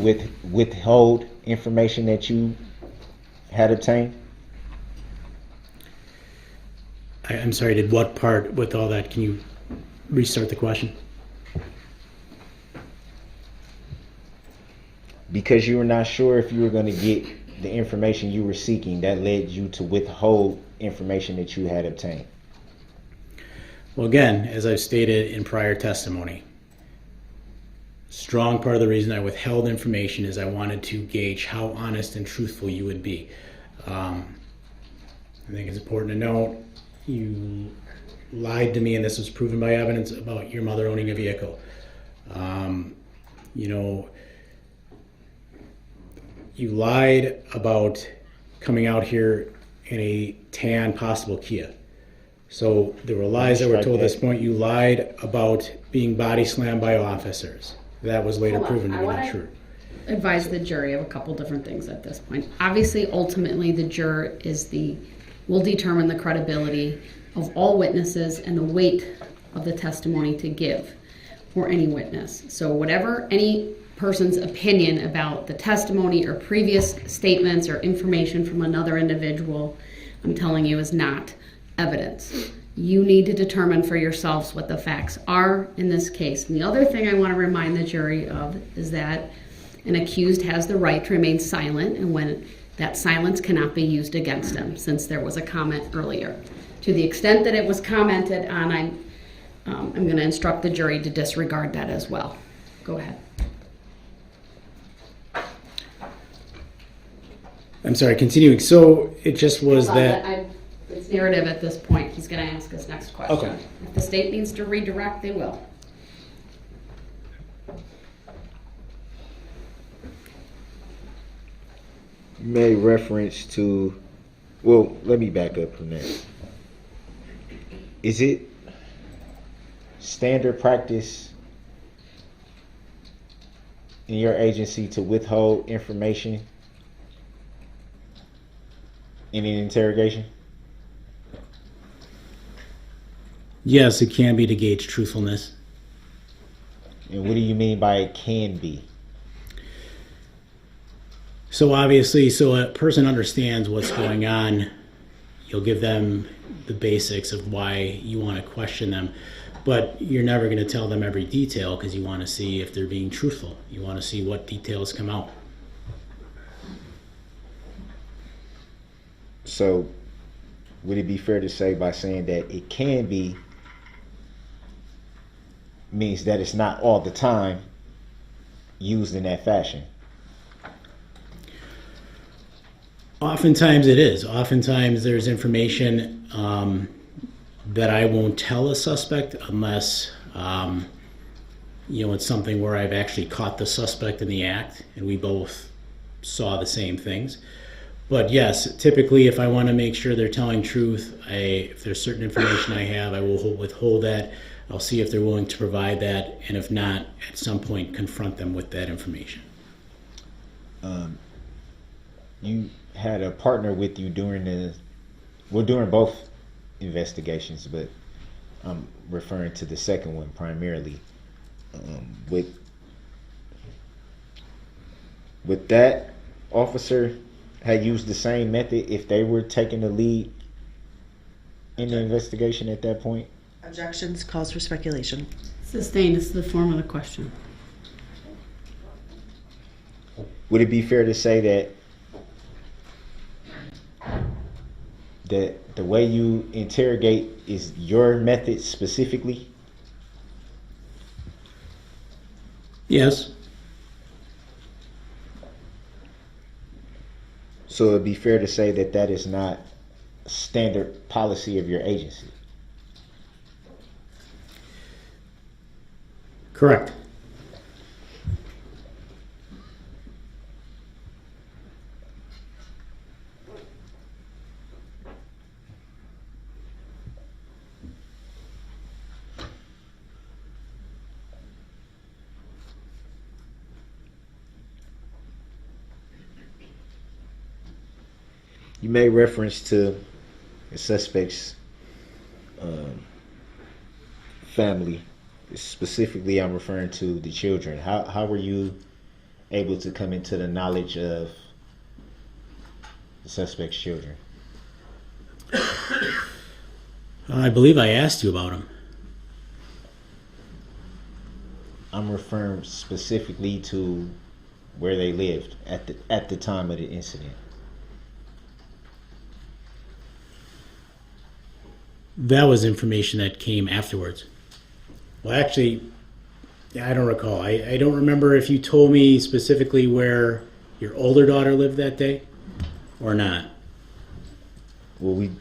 withhold information that you had obtained? I'm sorry, did what part with all that? Can you restart the question? Because you were not sure if you were going to get the information you were seeking, that led you to withhold information that you had obtained. Well, again, as I've stated in prior testimony, strong part of the reason I withheld information is I wanted to gauge how honest and truthful you would be. I think it's important to note you lied to me, and this was proven by evidence about your mother owning a vehicle. You know, you lied about coming out here in a tan, possible Kia. So there were lies that were told at this point. You lied about being body slammed by officers. That was later proven to be not true. Advise the jury of a couple different things at this point. Obviously, ultimately, the juror will determine the credibility of all witnesses and the weight of the testimony to give for any witness. So whatever any person's opinion about the testimony or previous statements or information from another individual, I'm telling you, is not evidence. You need to determine for yourselves what the facts are in this case. And the other thing I want to remind the jury of is that an accused has the right to remain silent, and when that silence cannot be used against him, since there was a comment earlier. To the extent that it was commented on, I'm going to instruct the jury to disregard that as well. Go ahead. I'm sorry, continuing. So it just was that. It's narrative at this point. He's going to ask his next question. Okay. If the state needs to redirect, they will. You made reference to, well, let me back up from that. Is it standard practice in your agency to withhold information in an interrogation? Yes, it can be to gauge truthfulness. And what do you mean by it can be? So obviously, so a person understands what's going on, you'll give them the basics of why you want to question them, but you're never going to tell them every detail because you want to see if they're being truthful. You want to see what details come out. So would it be fair to say by saying that it can be means that it's not all the time used in that fashion? Oftentimes it is. Oftentimes there's information that I won't tell a suspect unless, it's something where I've actually caught the suspect in the act and we both saw the same things. But yes, typically if I want to make sure they're telling truth, if there's certain information I have, I will withhold that. I'll see if they're willing to provide that, and if not, at some point confront them with that information. You had a partner with you during both investigations, but I'm referring to the second one primarily. With that officer had used the same method if they were taking the lead in the investigation at that point? Objections, calls for speculation. Sustained is the form of the question. Would it be fair to say that the way you interrogate is your method specifically? Yes. So it'd be fair to say that that is not standard policy of your agency? Correct. You made reference to the suspect's family. Specifically, I'm referring to the children. How were you able to come into the knowledge of the suspect's children? I believe I asked you about him. I'm referring specifically to where they lived at the time of the incident. That was information that came afterwards. Well, actually, I don't recall. I don't remember if you told me specifically where your older daughter lived that day or not. Will we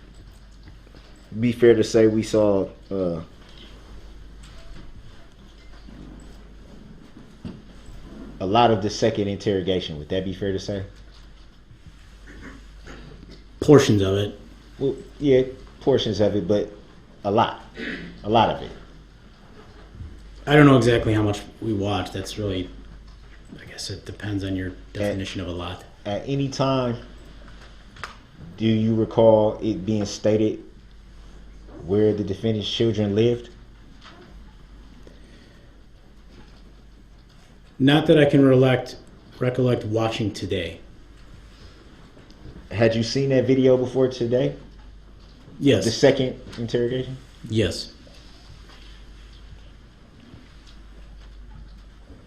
be fair to say we saw a lot of the second interrogation? Would that be fair to say? Portions of it. Well, yeah, portions of it, but a lot of it. I don't know exactly how much we watched. That's really, I guess it depends on your definition of a lot. At any time, do you recall it being stated where the defendant's children lived? Not that I can recollect watching today. Had you seen that video before today? Yes. The second interrogation? Yes.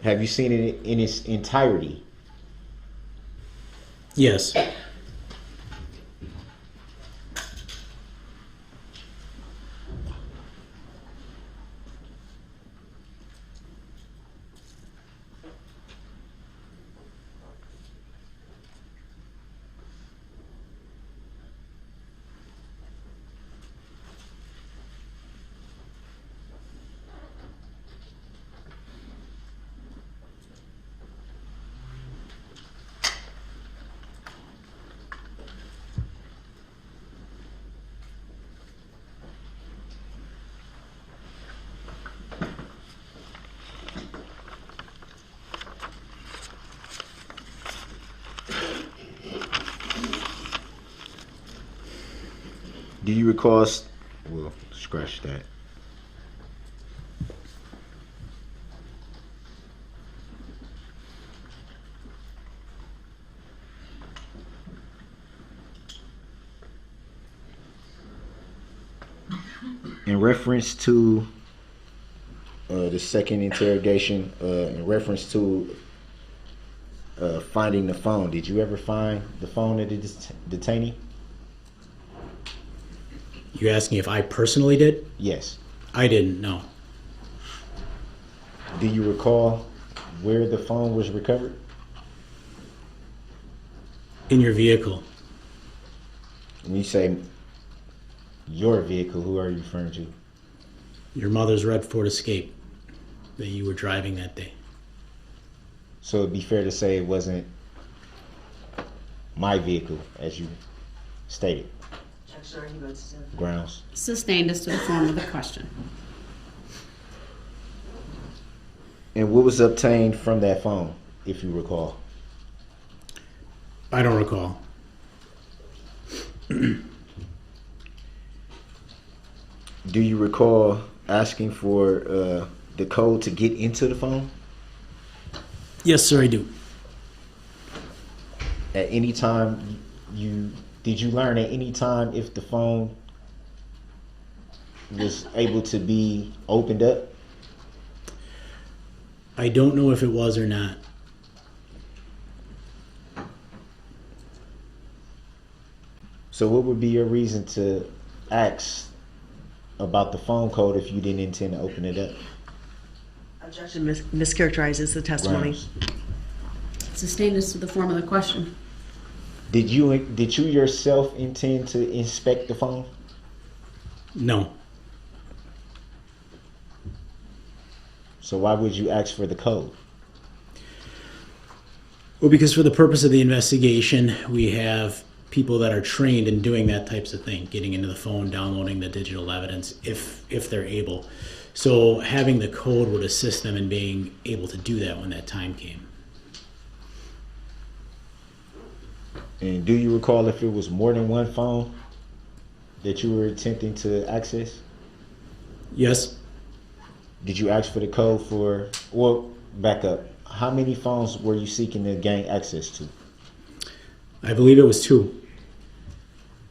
Have you seen it in its entirety? Yes. Do you recall? Well, scratch that. In reference to the second interrogation, in reference to finding the phone, did you ever find the phone of the detainee? You asking if I personally did? Yes. I didn't, no. Do you recall where the phone was recovered? In your vehicle. When you say your vehicle, who are you referring to? Your mother's red Ford Escape that you were driving that day. So it'd be fair to say it wasn't my vehicle, as you stated. Grounds. Sustained as to the form of the question. And what was obtained from that phone, if you recall? I don't recall. Do you recall asking for the code to get into the phone? Yes, sir, I do. At any time, did you learn at any time if the phone was able to be opened up? I don't know if it was or not. So what would be your reason to ask about the phone code if you didn't intend to open it up? Objection mischaracterizes the testimony. Grounds. Sustained as to the form of the question. Did you yourself intend to inspect the phone? No. So why would you ask for the code? Well, because for the purpose of the investigation, we have people that are trained in doing that types of thing, getting into the phone, downloading the digital evidence, if they're able. So having the code would assist them in being able to do that when that time came. And do you recall if it was more than one phone that you were attempting to access? Yes. Did you ask for the code for, well, back up. How many phones were you seeking to gain access to? I believe it was 2.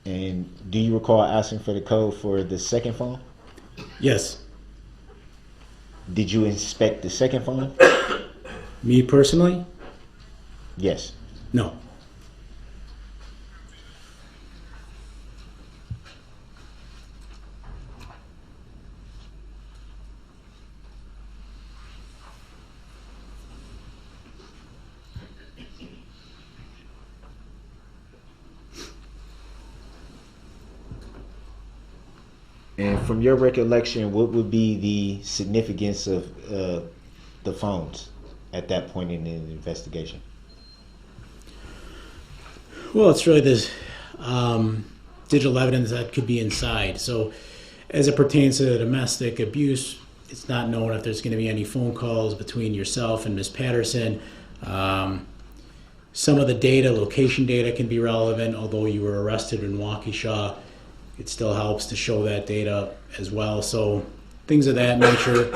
And do you recall asking for the code for the second phone? Yes. Did you inspect the second phone? Me personally? Yes. No. And from your recollection, what would be the significance of the phones at that point in the investigation? Well, it's really this digital evidence that could be inside. So as it pertains to domestic abuse, it's not known if there's going to be any phone calls between yourself and Ms. Patterson. Some of the data, location data, can be relevant. Although you were arrested in Waukesha, it still helps to show that data as well. So things of that nature.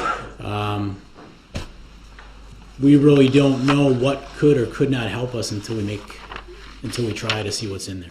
We really don't know what could or could not help us until we try to see what's in there.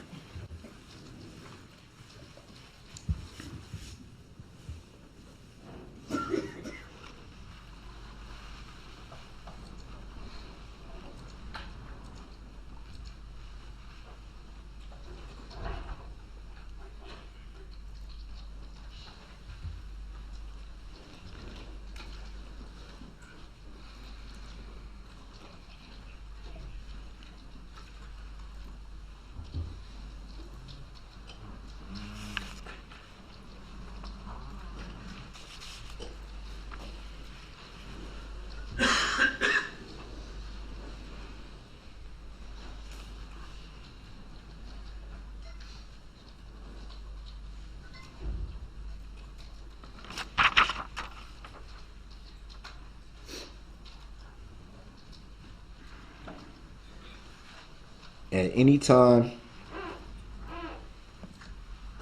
At any time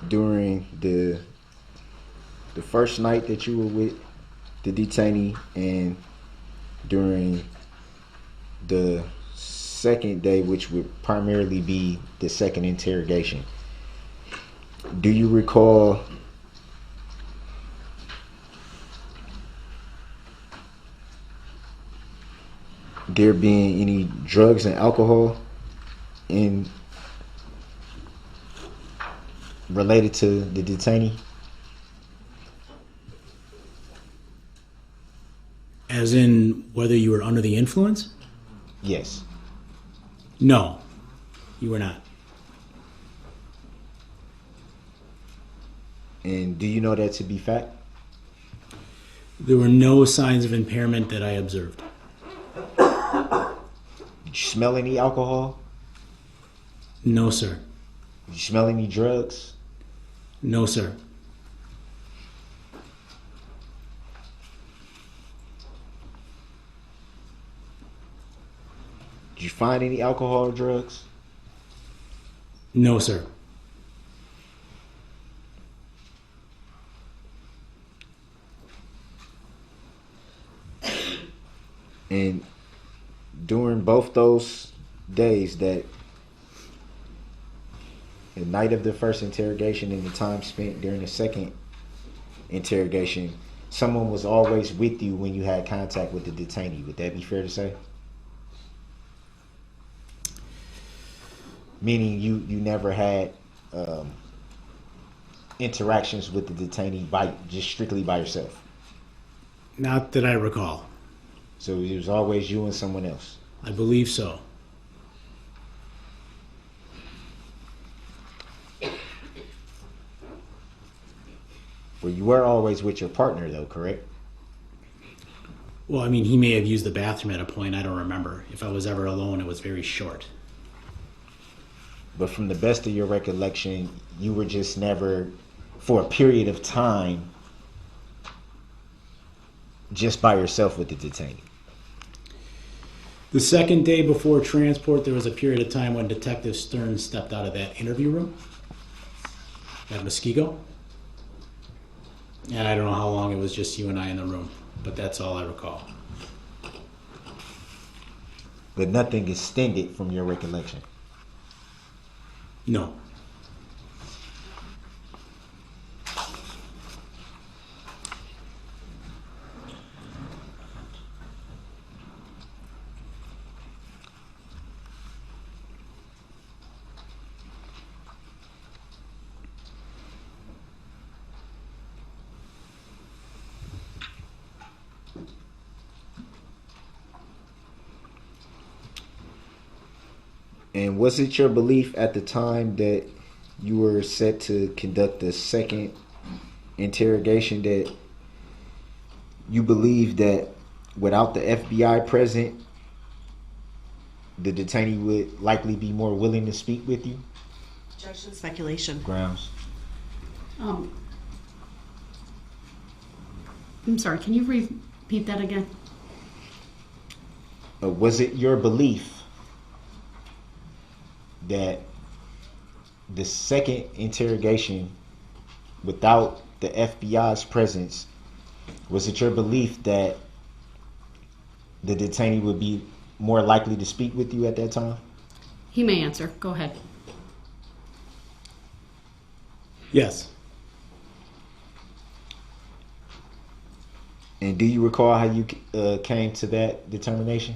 during the first night that you were with the detainee and during the second day, which would primarily be the second interrogation, do you recall there being any drugs and alcohol in related to the detainee? As in whether you were under the influence? Yes. No, you were not. And do you know that to be fact? There were no signs of impairment that I observed. Did you smell any alcohol? No, sir. Did you smell any drugs? No, sir. Did you find any alcohol or drugs? No, sir. And during both those days, that the night of the first interrogation and the time spent during the second interrogation, someone was always with you when you had contact with the detainee. Would that be fair to say? Meaning you never had interactions with the detainee just strictly by yourself. Not that I recall. So it was always you and someone else. I believe so. Well, you were always with your partner, though, correct? Well, I mean, he may have used the bathroom at a point. I don't remember. If I was ever alone, it was very short. But from the best of your recollection, you were just never, for a period of time, just by yourself with the detainee. The second day before transport, there was a period of time when Detective Stern stepped out of that interview room at Muskego. And I don't know how long it was just you and I in the room, but that's all I recall. But nothing extended from your recollection. No. And was it your belief at the time that you were set to conduct the second interrogation that you believe that without the FBI present, the detainee would likely be more willing to speak with you? Objection. Speculation. Grounds. I'm sorry, can you repeat that again? Was it your belief that the second interrogation without the FBI's presence, was it your belief that the detainee would be more likely to speak with you at that time? He may answer. Go ahead. Yes. And do you recall how you came to that determination?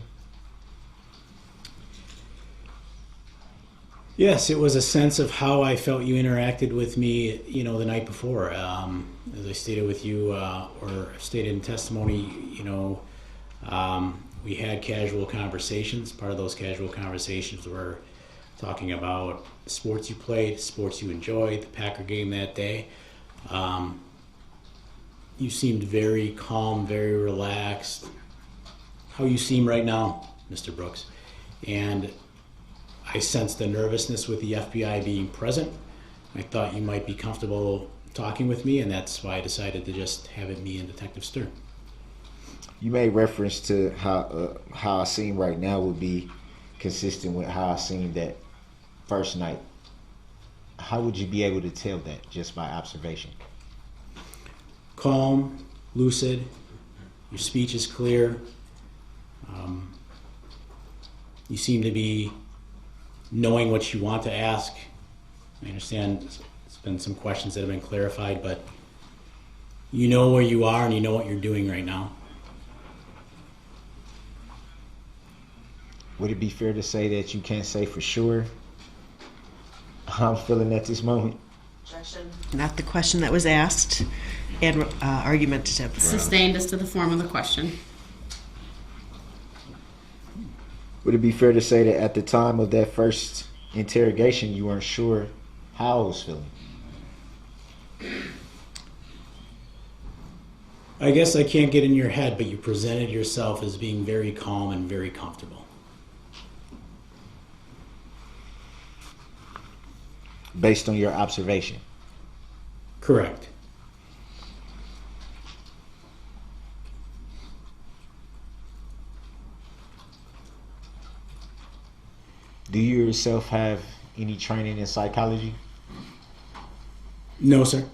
Yes, it was a sense of how I felt you interacted with me, the night before. As I stated with you, or stated in testimony, we had casual conversations. Part of those casual conversations were talking about sports you played, sports you enjoyed, the Packer game that day. You seemed very calm, very relaxed. How you seem right now, Mr. Brooks. And I sensed the nervousness with the FBI being present. I thought you might be comfortable talking with me, and that's why I decided to just have it me and Detective Stern. You made reference to how I seem right now would be consistent with how I seemed that first night. How would you be able to tell that just by observation? Calm, lucid, your speech is clear. You seem to be knowing what you want to ask. I understand there's been some questions that have been clarified, but you know where you are and you know what you're doing right now. Would it be fair to say that you can't say for sure how I'm feeling at this moment? Objection. Not the question that was asked, and argumentative. Sustained as to the form of the question. Would it be fair to say that at the time of that first interrogation, you weren't sure how I was feeling? I guess I can't get in your head, but you presented yourself as being very calm and very comfortable. Based on your observation? Correct. Do you yourself have any training in psychology? No, sir.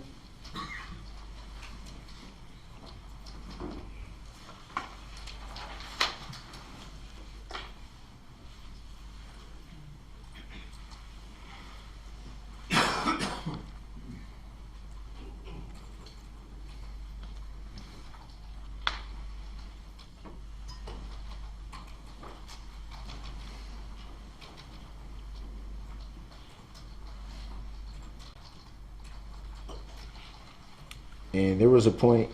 And there was a point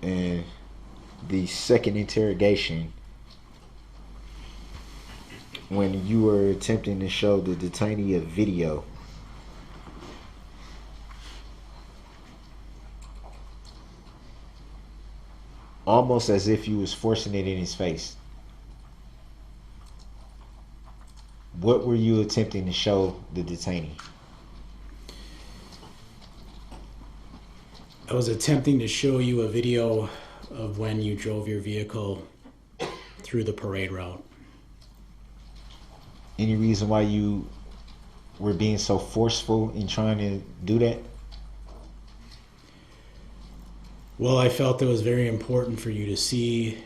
in the second interrogation when you were attempting to show the detainee a video. Almost as if you was forcing it in his face. What were you attempting to show the detainee? I was attempting to show you a video of when you drove your vehicle through the parade route. Any reason why you were being so forceful in trying to do that? Well, I felt it was very important for you to see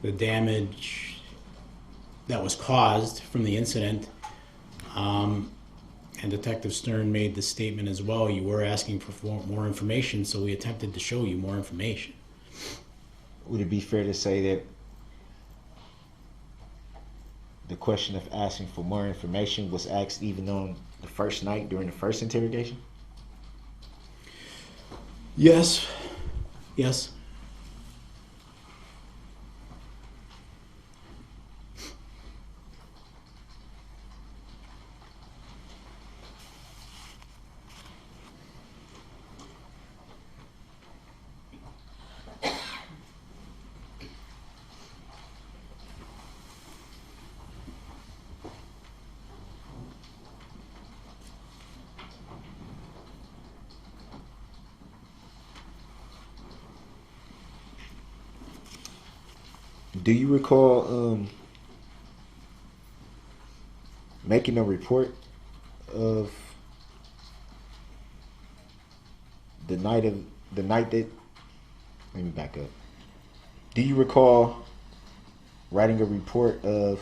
the damage that was caused from the incident. And Detective Stern made the statement as well. You were asking for more information, so we attempted to show you more information. Would it be fair to say that the question of asking for more information was asked even on the first night during the first interrogation? Yes. Yes. Do you recall making a report of the night that? Let me back up. Do you recall writing a report of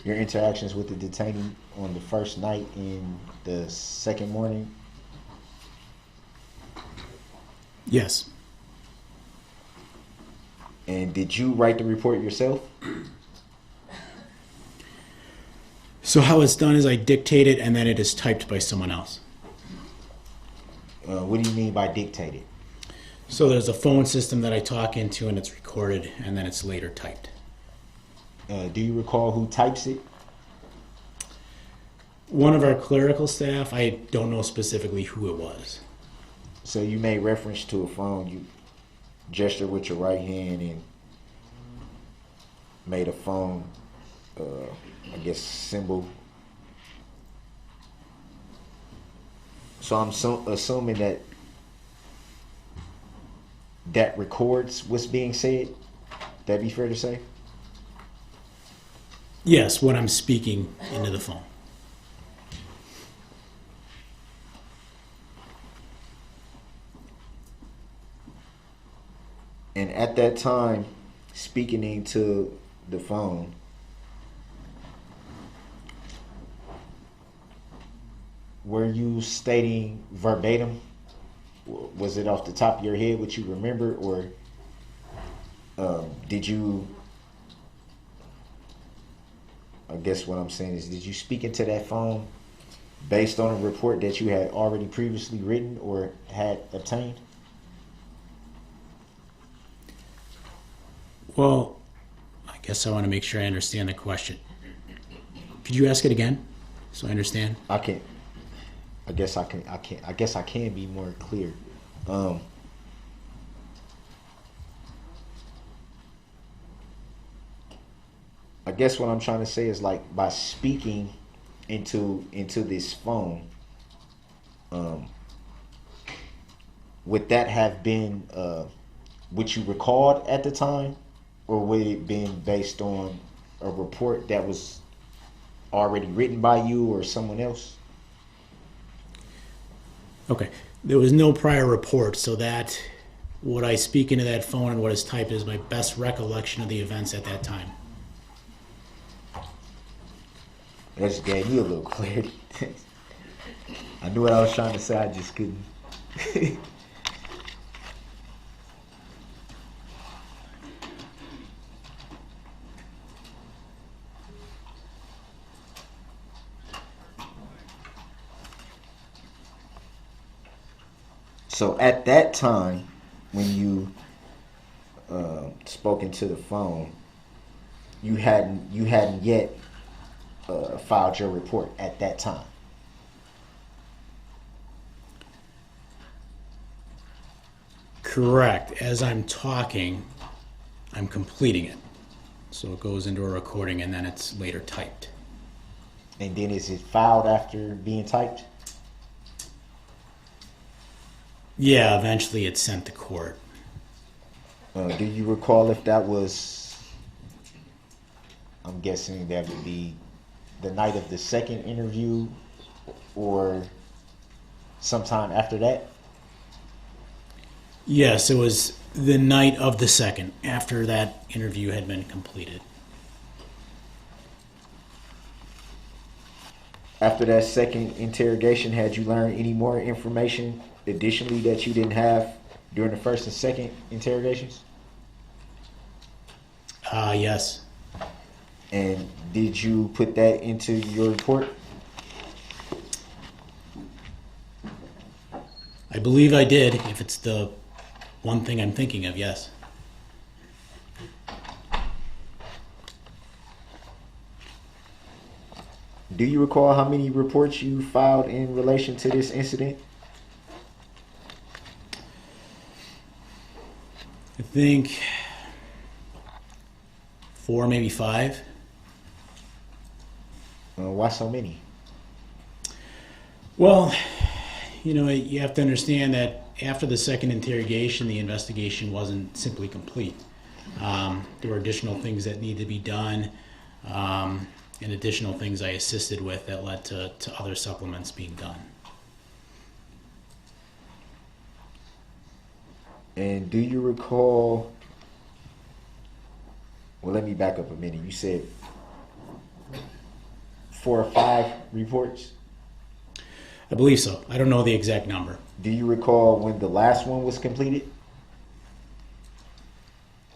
your interactions with the detainee on the first night and the second morning? Yes. And did you write the report yourself? So how it's done is I dictate it and then it is typed by someone else. What do you mean by dictated? So there's a phone system that I talk into and it's recorded and then it's later typed. Do you recall who types it? One of our clerical staff, I don't know specifically who it was. So you made reference to a phone. You gestured with your right hand and made a phone, I guess, symbol. So I'm assuming that records what's being said. That'd be fair to say? Yes, when I'm speaking into the phone. And at that time, speaking into the phone, were you stating verbatim? Was it off the top of your head what you remember, or did you? I guess what I'm saying is, did you speak into that phone based on a report that you had already previously written or had obtained? Well, I guess I want to make sure I understand the question. Could you ask it again so I understand? I guess I can be more clear. I guess what I'm trying to say is, like, by speaking into this phone, would that have been what you recalled at the time, or would it been based on a report that was already written by you or someone else? Okay. There was no prior report, so that what I speak into that phone and what is typed is my best recollection of the events at that time. That just gave me a little clarity. I knew what I was trying to say, I just couldn't. So at that time, when you spoke into the phone, you hadn't yet filed your report at that time. Correct. As I'm talking, I'm completing it. So it goes into a recording and then it's later typed. And then is it filed after being typed? Yeah, eventually it's sent to court. Do you recall if that was, I'm guessing that would be the night of the second interview or sometime after that? Yes, it was the night of the second, after that interview had been completed. After that second interrogation, had you learned any more information additionally that you didn't have during the first and second interrogations? Yes. And did you put that into your report? I believe I did, if it's the one thing I'm thinking of, yes. Do you recall how many reports you filed in relation to this incident? I think 4, maybe 5. Why so many? Well, you have to understand that after the second interrogation, the investigation wasn't simply complete. There were additional things that need to be done, and additional things I assisted with that led to other supplements being done. And do you recall? Well, let me back up a minute. You said 4 or 5 reports. I believe so. I don't know the exact number. Do you recall when the last one was completed?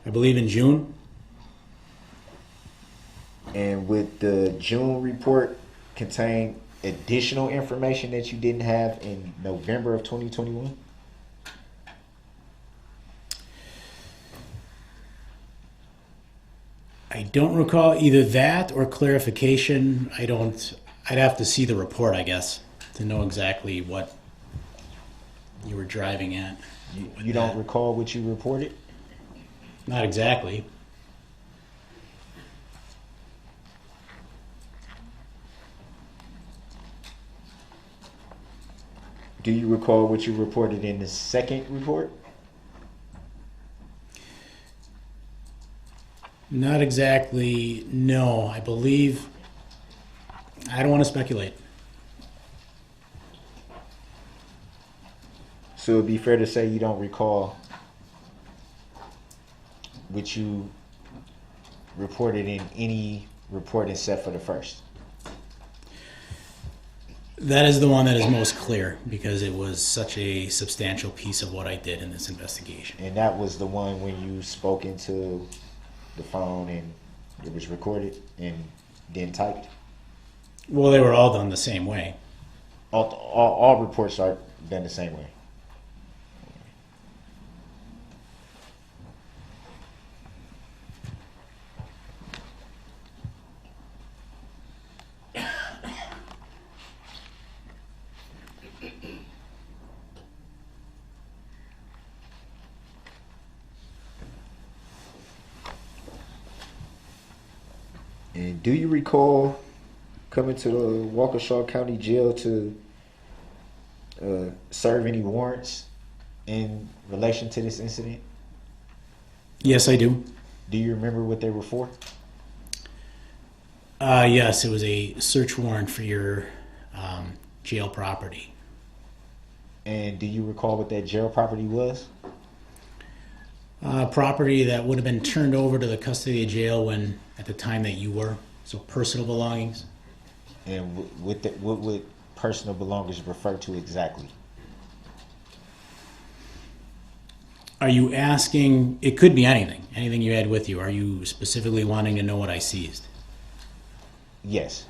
I believe in June. And would the June report contain additional information that you didn't have in November of 2021? I don't recall either that or clarification. I'd have to see the report, I guess, to know exactly what you were driving at. You don't recall what you reported? Not exactly. Do you recall what you reported in the second report? Not exactly, no. I believe, I don't want to speculate. So it'd be fair to say you don't recall what you reported in any report except for the first. That is the one that is most clear because it was such a substantial piece of what I did in this investigation. And that was the one when you spoke into the phone and it was recorded and then typed? Well, they were all done the same way. All reports are done the same way. And do you recall coming to the Waukesha County Jail to serve any warrants in relation to this incident? Yes, I do. Do you remember what they were for? Yes, it was a search warrant for your jail property. And do you recall what that jail property was? Property that would have been turned over to the custody of jail when, at the time that you were, so personal belongings. And what would personal belongings refer to exactly? Are you asking, it could be anything you had with you. Are you specifically wanting to know what I seized? Yes.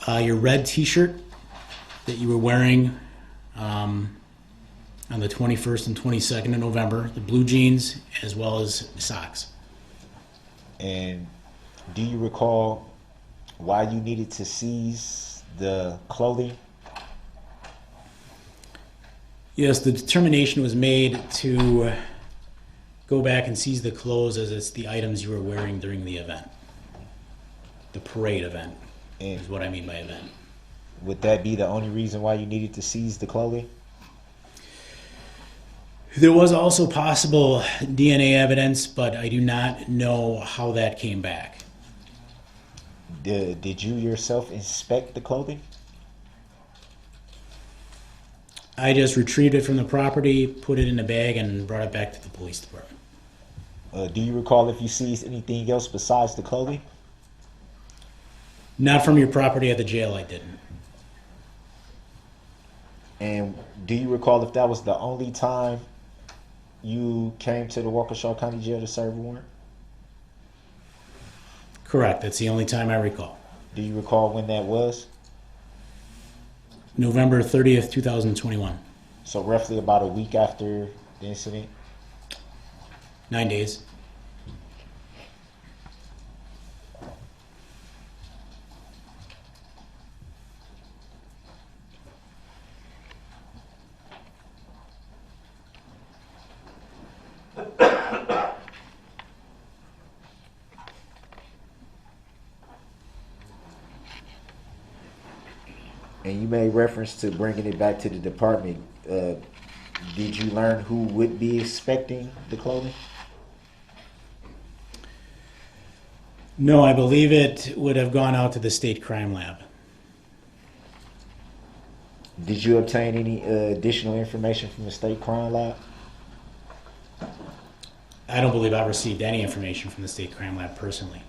Your red t-shirt that you were wearing on the 21st and 22nd of November, the blue jeans, as well as socks. And do you recall why you needed to seize the clothing? Yes, the determination was made to go back and seize the clothes as it's the items you were wearing during the event. The parade event is what I mean by event. Would that be the only reason why you needed to seize the clothing? There was also possible DNA evidence, but I do not know how that came back. Did you yourself inspect the clothing? I just retrieved it from the property, put it in a bag, and brought it back to the police department. Do you recall if you seized anything else besides the clothing? Not from your property at the jail, I didn't. And do you recall if that was the only time you came to the Waukesha County Jail to serve a warrant? Correct. That's the only time I recall. Do you recall when that was? November 30th, 2021. So roughly about a week after the incident? 9 days. And you made reference to bringing it back to the department. Did you learn who would be inspecting the clothing? No, I believe it would have gone out to the state crime lab. Did you obtain any additional information from the state crime lab? I don't believe I've received any information from the state crime lab personally.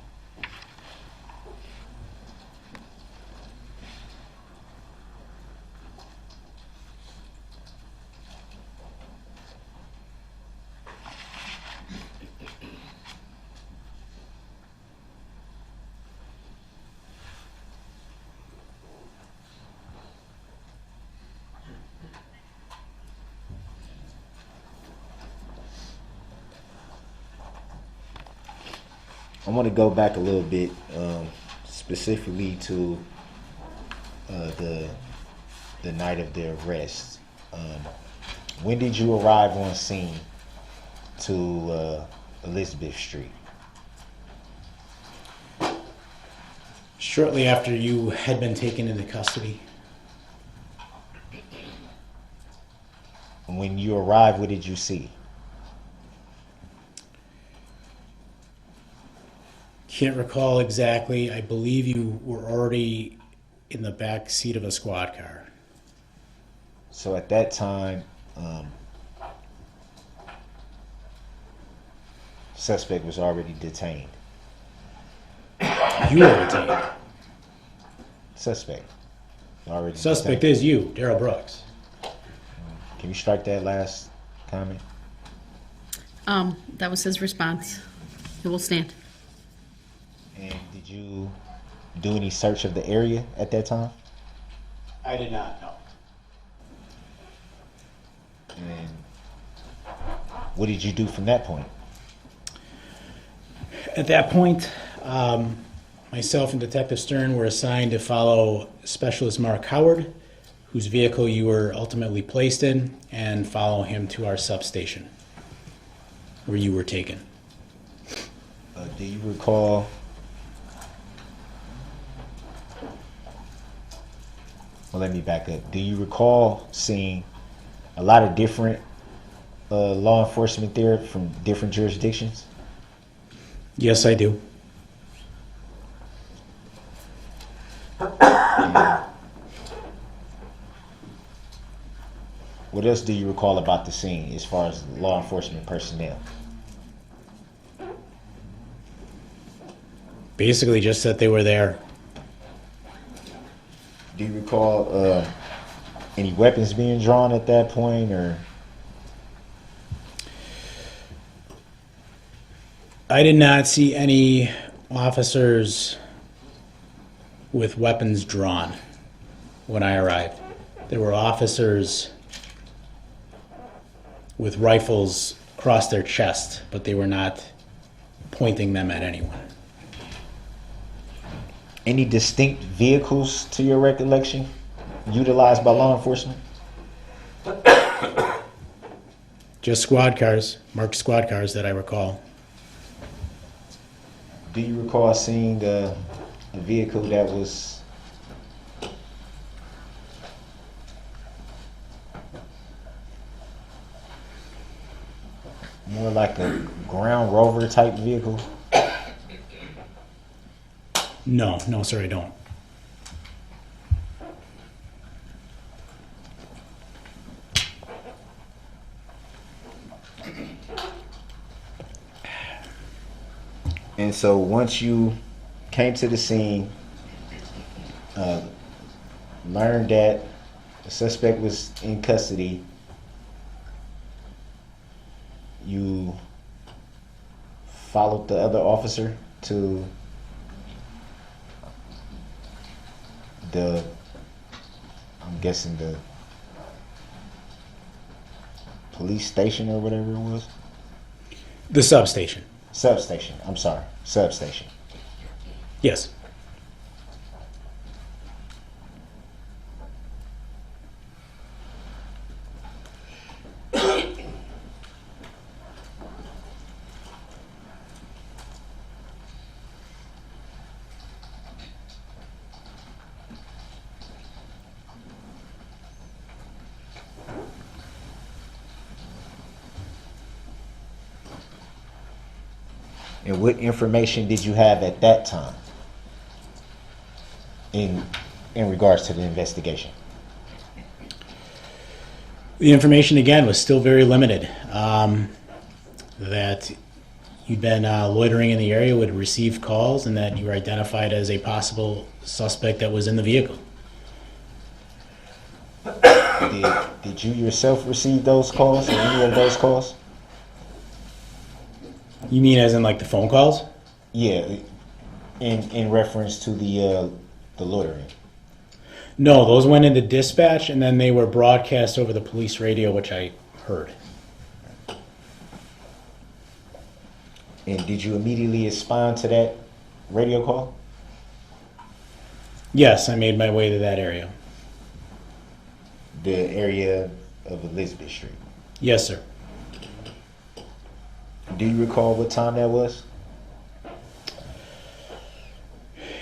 I want to go back a little bit, specifically to the night of the arrest. When did you arrive on scene to Elizabeth Street? Shortly after you had been taken into custody. When you arrived, what did you see? Can't recall exactly. I believe you were already in the back seat of a squad car. So at that time, suspect was already detained. You were detained. Suspect already. Suspect detained. is you, Darrell Brooks. Can you strike that last comment? That was his response. He will stand. And did you do any search of the area at that time? I did not know. And what did you do from that point? At that point, myself and Detective Stern were assigned to follow Specialist Mark Howard, whose vehicle you were ultimately placed in, and follow him to our substation, where you were taken. Do you recall well, let me back up. Do you recall seeing a lot of different law enforcement there from different jurisdictions? Yes, I do. What else do you recall about the scene as far as law enforcement personnel? Basically just that they were there. Do you recall any weapons being drawn at that point, or? I did not see any officers with weapons drawn when I arrived. There were officers with rifles across their chest, but they were not pointing them at anyone. Any distinct vehicles, to your recollection, utilized by law enforcement? Just squad cars, marked squad cars that I recall. Do you recall seeing a vehicle that was more like a ground rover type vehicle? No, sir, I don't. And so once you came to the scene, learned that the suspect was in custody, you followed the other officer to I'm guessing the police station or whatever it was? The substation. Substation, I'm sorry, substation. Yes. And what information did you have at that time in regards to the investigation? The information, again, was still very limited. That you'd been loitering in the area, would receive calls, and that you were identified as a possible suspect that was in the vehicle. Did you yourself receive those calls or any of those calls? You mean as in like the phone calls? Yeah, in reference to the loitering. No, those went into dispatch, and then they were broadcast over the police radio, which I heard. And did you immediately respond to that radio call? Yes, I made my way to that area. The area of Elizabeth Street. Yes, sir. Do you recall what time that was?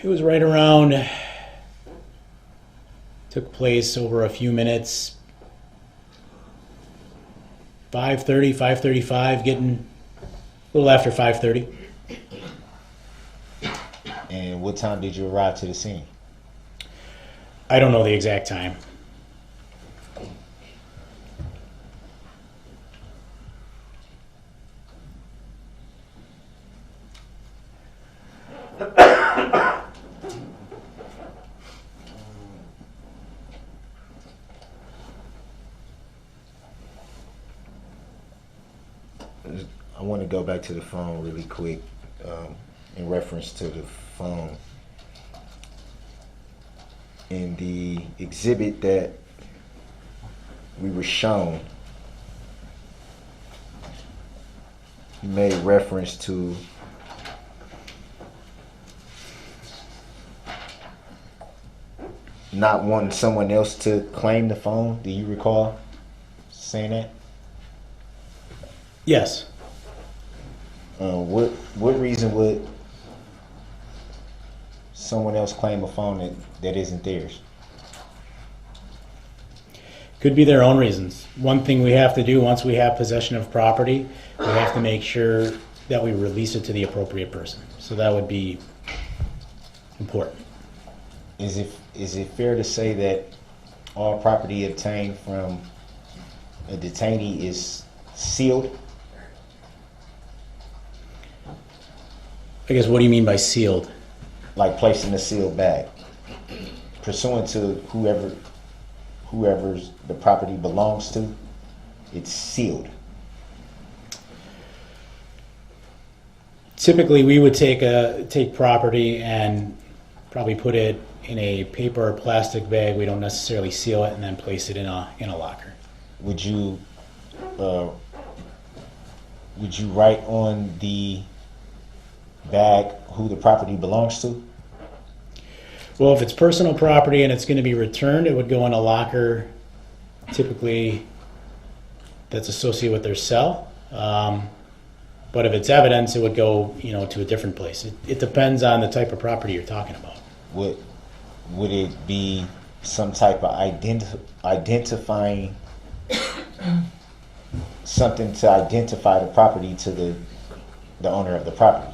It was right around, took place over a few minutes, 5:30, 5:35, getting a little after 5:30. And what time did you arrive to the scene? I don't know the exact time. I want to go back to the phone really quick in reference to the phone. In the exhibit that we were shown, you made reference to not wanting someone else to claim the phone. Do you recall saying that? Yes. What reason would someone else claim a phone that isn't theirs? Could be their own reasons. One thing we have to do once we have possession of property, we have to make sure that we release it to the appropriate person. So that would be important. Is it fair to say that all property obtained from a detainee is sealed? I guess, what do you mean by sealed? Like placed in a sealed bag, pursuant to whoever's the property belongs to, it's sealed. Typically, we would take property and probably put it in a paper or plastic bag. We don't necessarily seal it and then place it in a locker. Would you write on the bag who the property belongs to? Well, if it's personal property and it's going to be returned, it would go in a locker, typically that's associated with their cell. But if it's evidence, it would go, to a different place. It depends on the type of property you're talking about. Would it be some type of identifying something to identify the property to the owner of the property?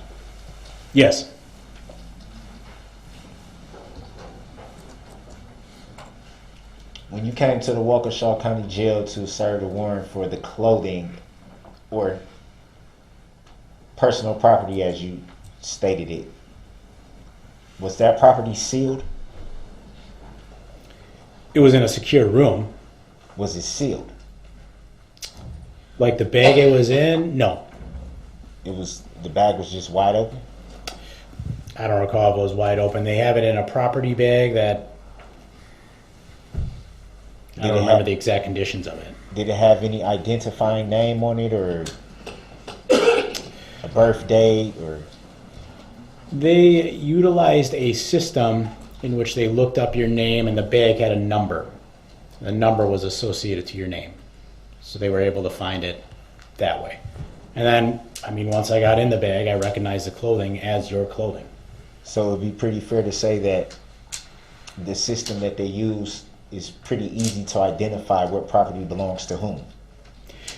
Yes. When you came to the Waukesha County Jail to serve the warrant for the clothing or personal property, as you stated it, was that property sealed? It was in a secure room. Was it sealed? Like the bag it was in? No. The bag was just wide open? I don't recall if it was wide open. They have it in a property bag that I don't remember the exact conditions of it. Did it have any identifying name on it, or a birth date, or? They utilized a system in which they looked up your name, and the bag had a number. The number was associated to your name. So they were able to find it that way. And then, once I got in the bag, I recognized the clothing as your clothing. So it'd be pretty fair to say that the system that they use is pretty easy to identify what property belongs to whom.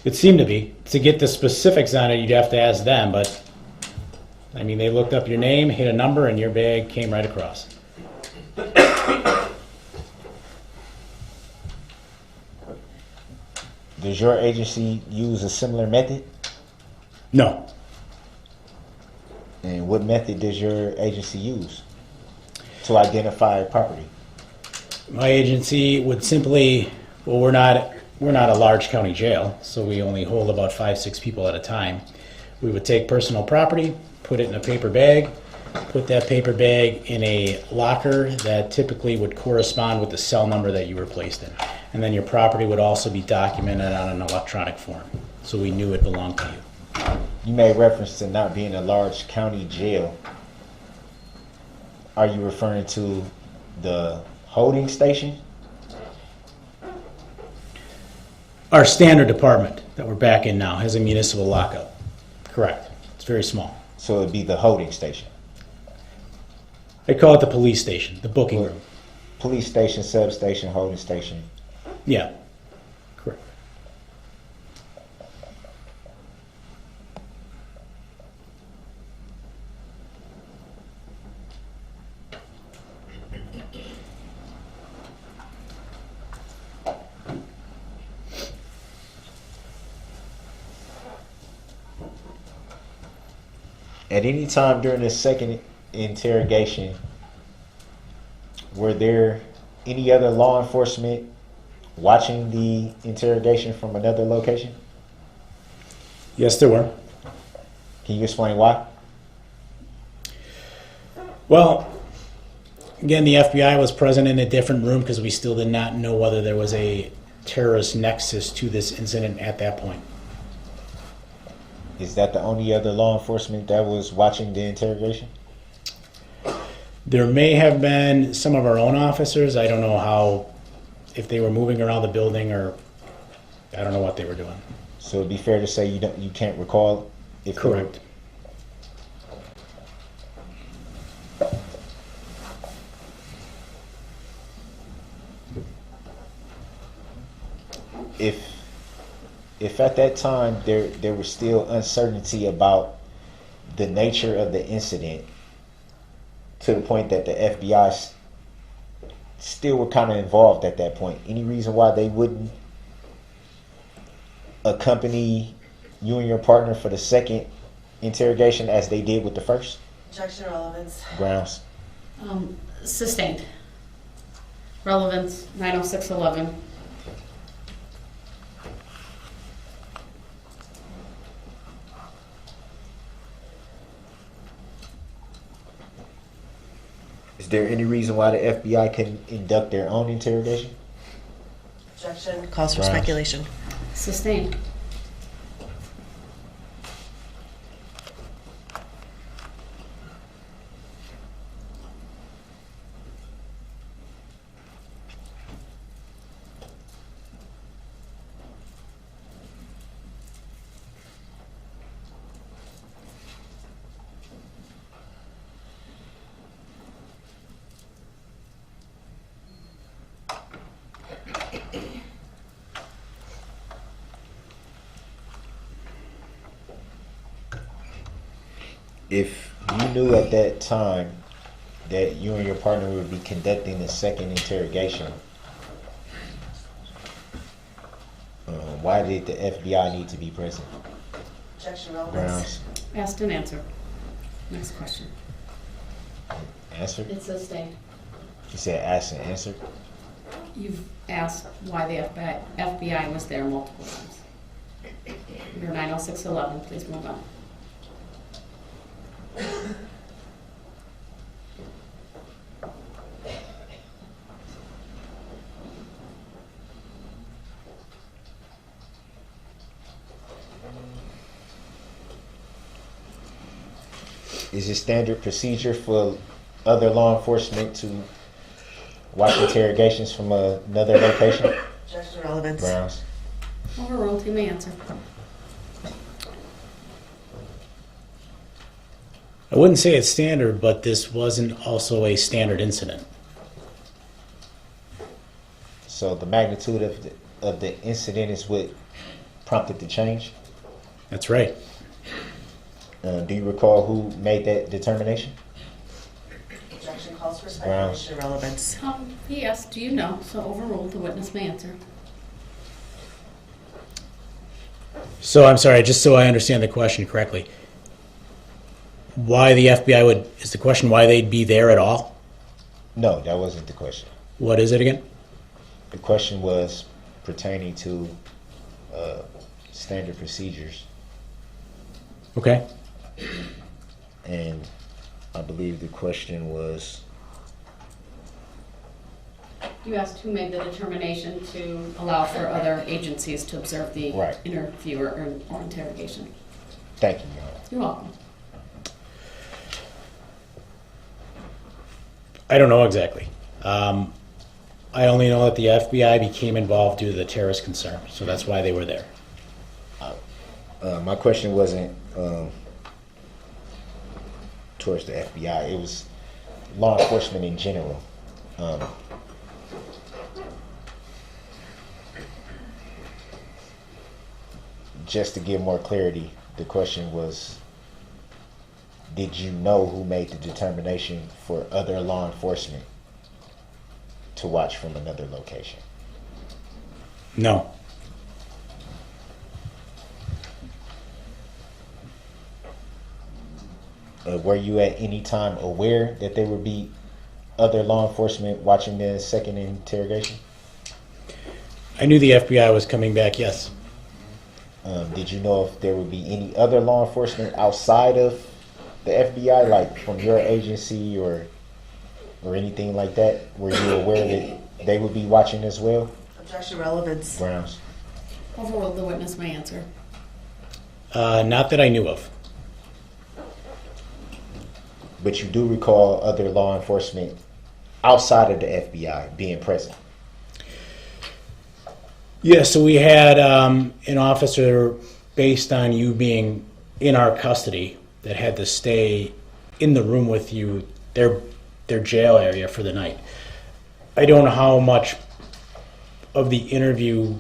It seemed to be. To get the specifics on it, you'd have to ask them, but I mean, they looked up your name, hit a number, and your bag came right across. Does your agency use a similar method? No. And what method does your agency use to identify property? My agency would simply, well, we're not a large county jail, so we only hold about 5-6 people at a time. We would take personal property, put it in a paper bag, put that paper bag in a locker that typically would correspond with the cell number that you were placed in. And then your property would also be documented on an electronic form, so we knew it belonged to you. You made reference to not being a large county jail. Are you referring to the holding station? Our standard department that we're back in now has a municipal lockup. Correct. It's very small. So it'd be the holding station. They call it the police station, the booking room. Police station, substation, holding station. Yeah, correct. At any time during this second interrogation, were there any other law enforcement watching the interrogation from another location? Yes, there were. Can you explain why? Well, again, the FBI was present in a different room because we still did not know whether there was a terrorist nexus to this incident at that point. Is that the only other law enforcement that was watching the interrogation? There may have been some of our own officers. I don't know how, if they were moving around the building or I don't know what they were doing. So it'd be fair to say you can't recall if they were- Correct. If at that time there was still uncertainty about the nature of the incident, to the point that the FBI still were kind of involved at that point, any reason why they wouldn't accompany you and your partner for the second interrogation as they did with the first? Objection relevance. Grounds. Sustained. Relevance, 90611. Is there any reason why the FBI can induct their own interrogation? Objection. Calls for Grounds. speculation. Sustained. If you knew at that time that you and your partner would be conducting the second interrogation, why did the FBI need to be present? Objection relevance. Grounds. Asked and answered. Next question. Answered? It's sustained. You said asked and answered? You've asked why the FBI was there multiple times. Under 90611, please move on. Is it standard procedure for other law enforcement to watch interrogations from another location? Objection relevance. Grounds. Overruled, you may answer. I wouldn't say it's standard, but this wasn't also a standard incident. So the magnitude of the incident is what prompted the change? That's right. Do you recall who made that determination? Objection calls for Grounds. speculation of relevance. He asked, do you know? So overruled, the witness may answer. So I'm sorry, just so I understand the question correctly. Why the FBI is the question why they'd be there at all? No, that wasn't the question. What is it again? The question was pertaining to standard procedures, Okay. and I believe the question was, You asked who made the determination to allow for other agencies to observe the Right. interview or interrogation. thank you, Your Honor. You're welcome. I don't know exactly. I only know that the FBI became involved due to the terrorist concern, so that's why they were there. My question wasn't towards the FBI. It was law enforcement in general. Just to give more clarity, the question was, did you know who made the determination for other law enforcement to watch from another location? No. Were you at any time aware that there would be other law enforcement watching the second interrogation? I knew the FBI was coming back, yes. Did you know if there would be any other law enforcement outside of the FBI, like from your agency or anything like that? Were you aware that they would be watching as well? Objection relevance. Grounds. Overruled, the witness may answer. Not that I knew of. But you do recall other law enforcement outside of the FBI being present? Yeah, so we had an officer, based on you being in our custody, that had to stay in the room with you, their jail area for the night. I don't know how much of the interview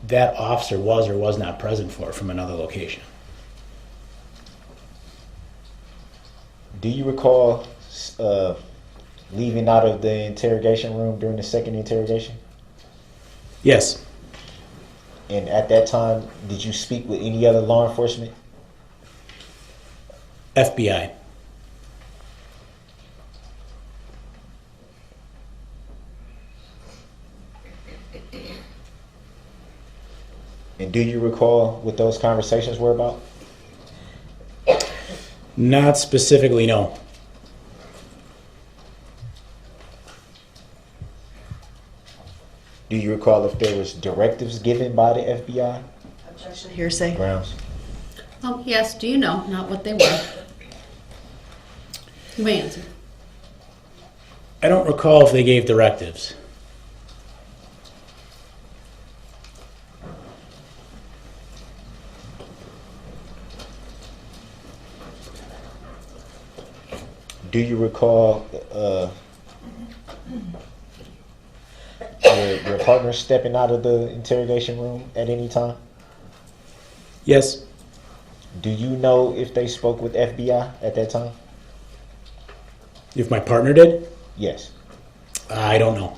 that officer was or was not present for from another location. Do you recall leaving out of the interrogation room during the second interrogation? Yes. And at that time, did you speak with any other law enforcement? FBI. And do you recall what those conversations were about? Not specifically, no. Do you recall if there was directives given by the FBI? Objection hearsay. Grounds. He asked, do you know? Not what they were. You may answer. I don't recall if they gave directives. Do you recall your partner stepping out of the interrogation room at any time? Yes. Do you know if they spoke with FBI at that time? If my partner did? Yes. I don't know.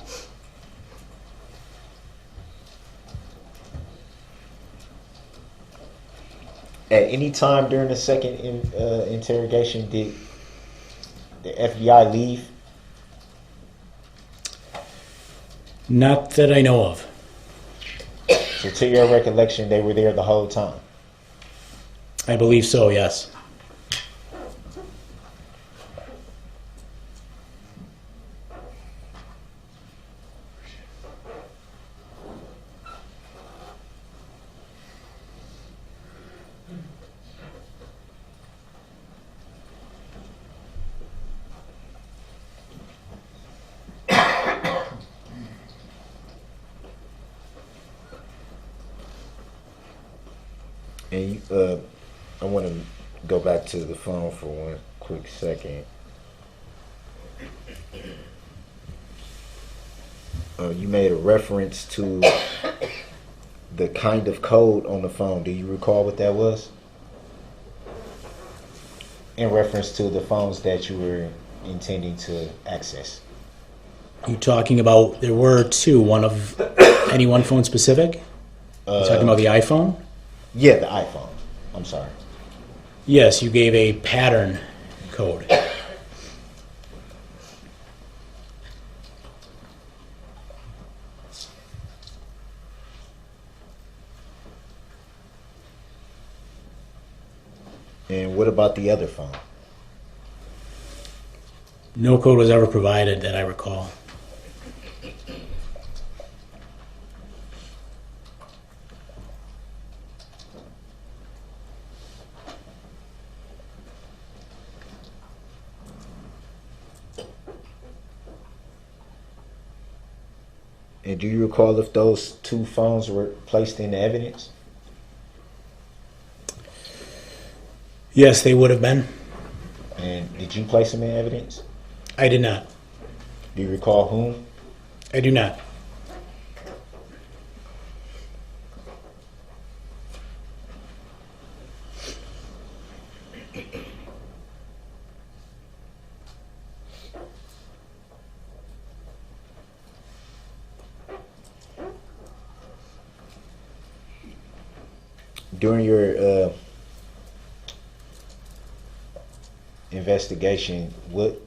At any time during the second interrogation, did the FBI leave? Not that I know of. So to your recollection, they were there the whole time? I believe so, yes. And I want to go back to the phone for one quick second. You made a reference to the kind of code on the phone. Do you recall what that was? In reference to the phones that you were intending to access. You talking about, there were two, one of, any one phone specific? You talking about the iPhone? Yeah, the iPhone. I'm sorry. Yes, you gave a pattern code. And what about the other phone? No code was ever provided that I recall. And do you recall if those two phones were placed in the evidence? Yes, they would have been. And did you place them in evidence? I did not. Do you recall whom? I do not. During your investigation, what?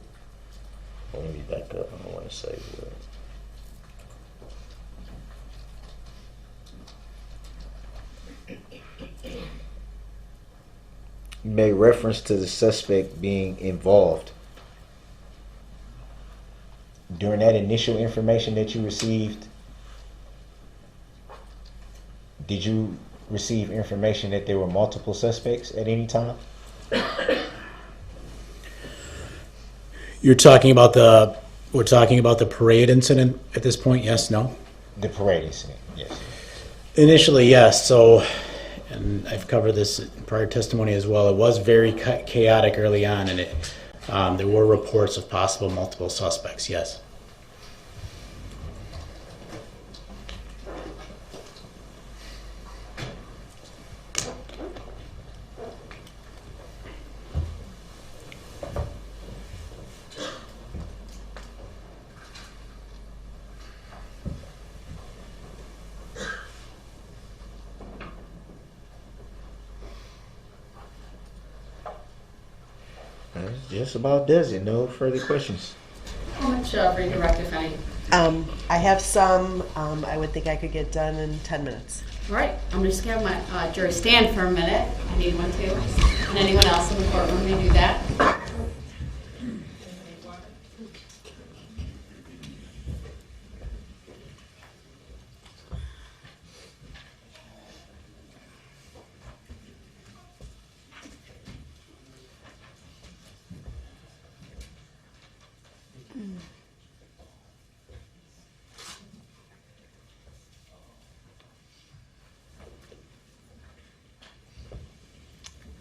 Let me back up. I don't want to say what. You made reference to the suspect being involved. During that initial information that you received, did you receive information that there were multiple suspects at any time? We're talking about the parade incident at this point, yes, no? The parade incident, yes. Initially, yes, so, and I've covered this in prior testimony as well, it was very chaotic early on, and there were reports of possible multiple suspects, yes. That just about does it. No further questions. How much redirect, if any? I have some, I would think I could get done in 10 minutes. All right, I'm just gonna have my jury stand for a minute. I need one too. And anyone else in the courtroom may do that.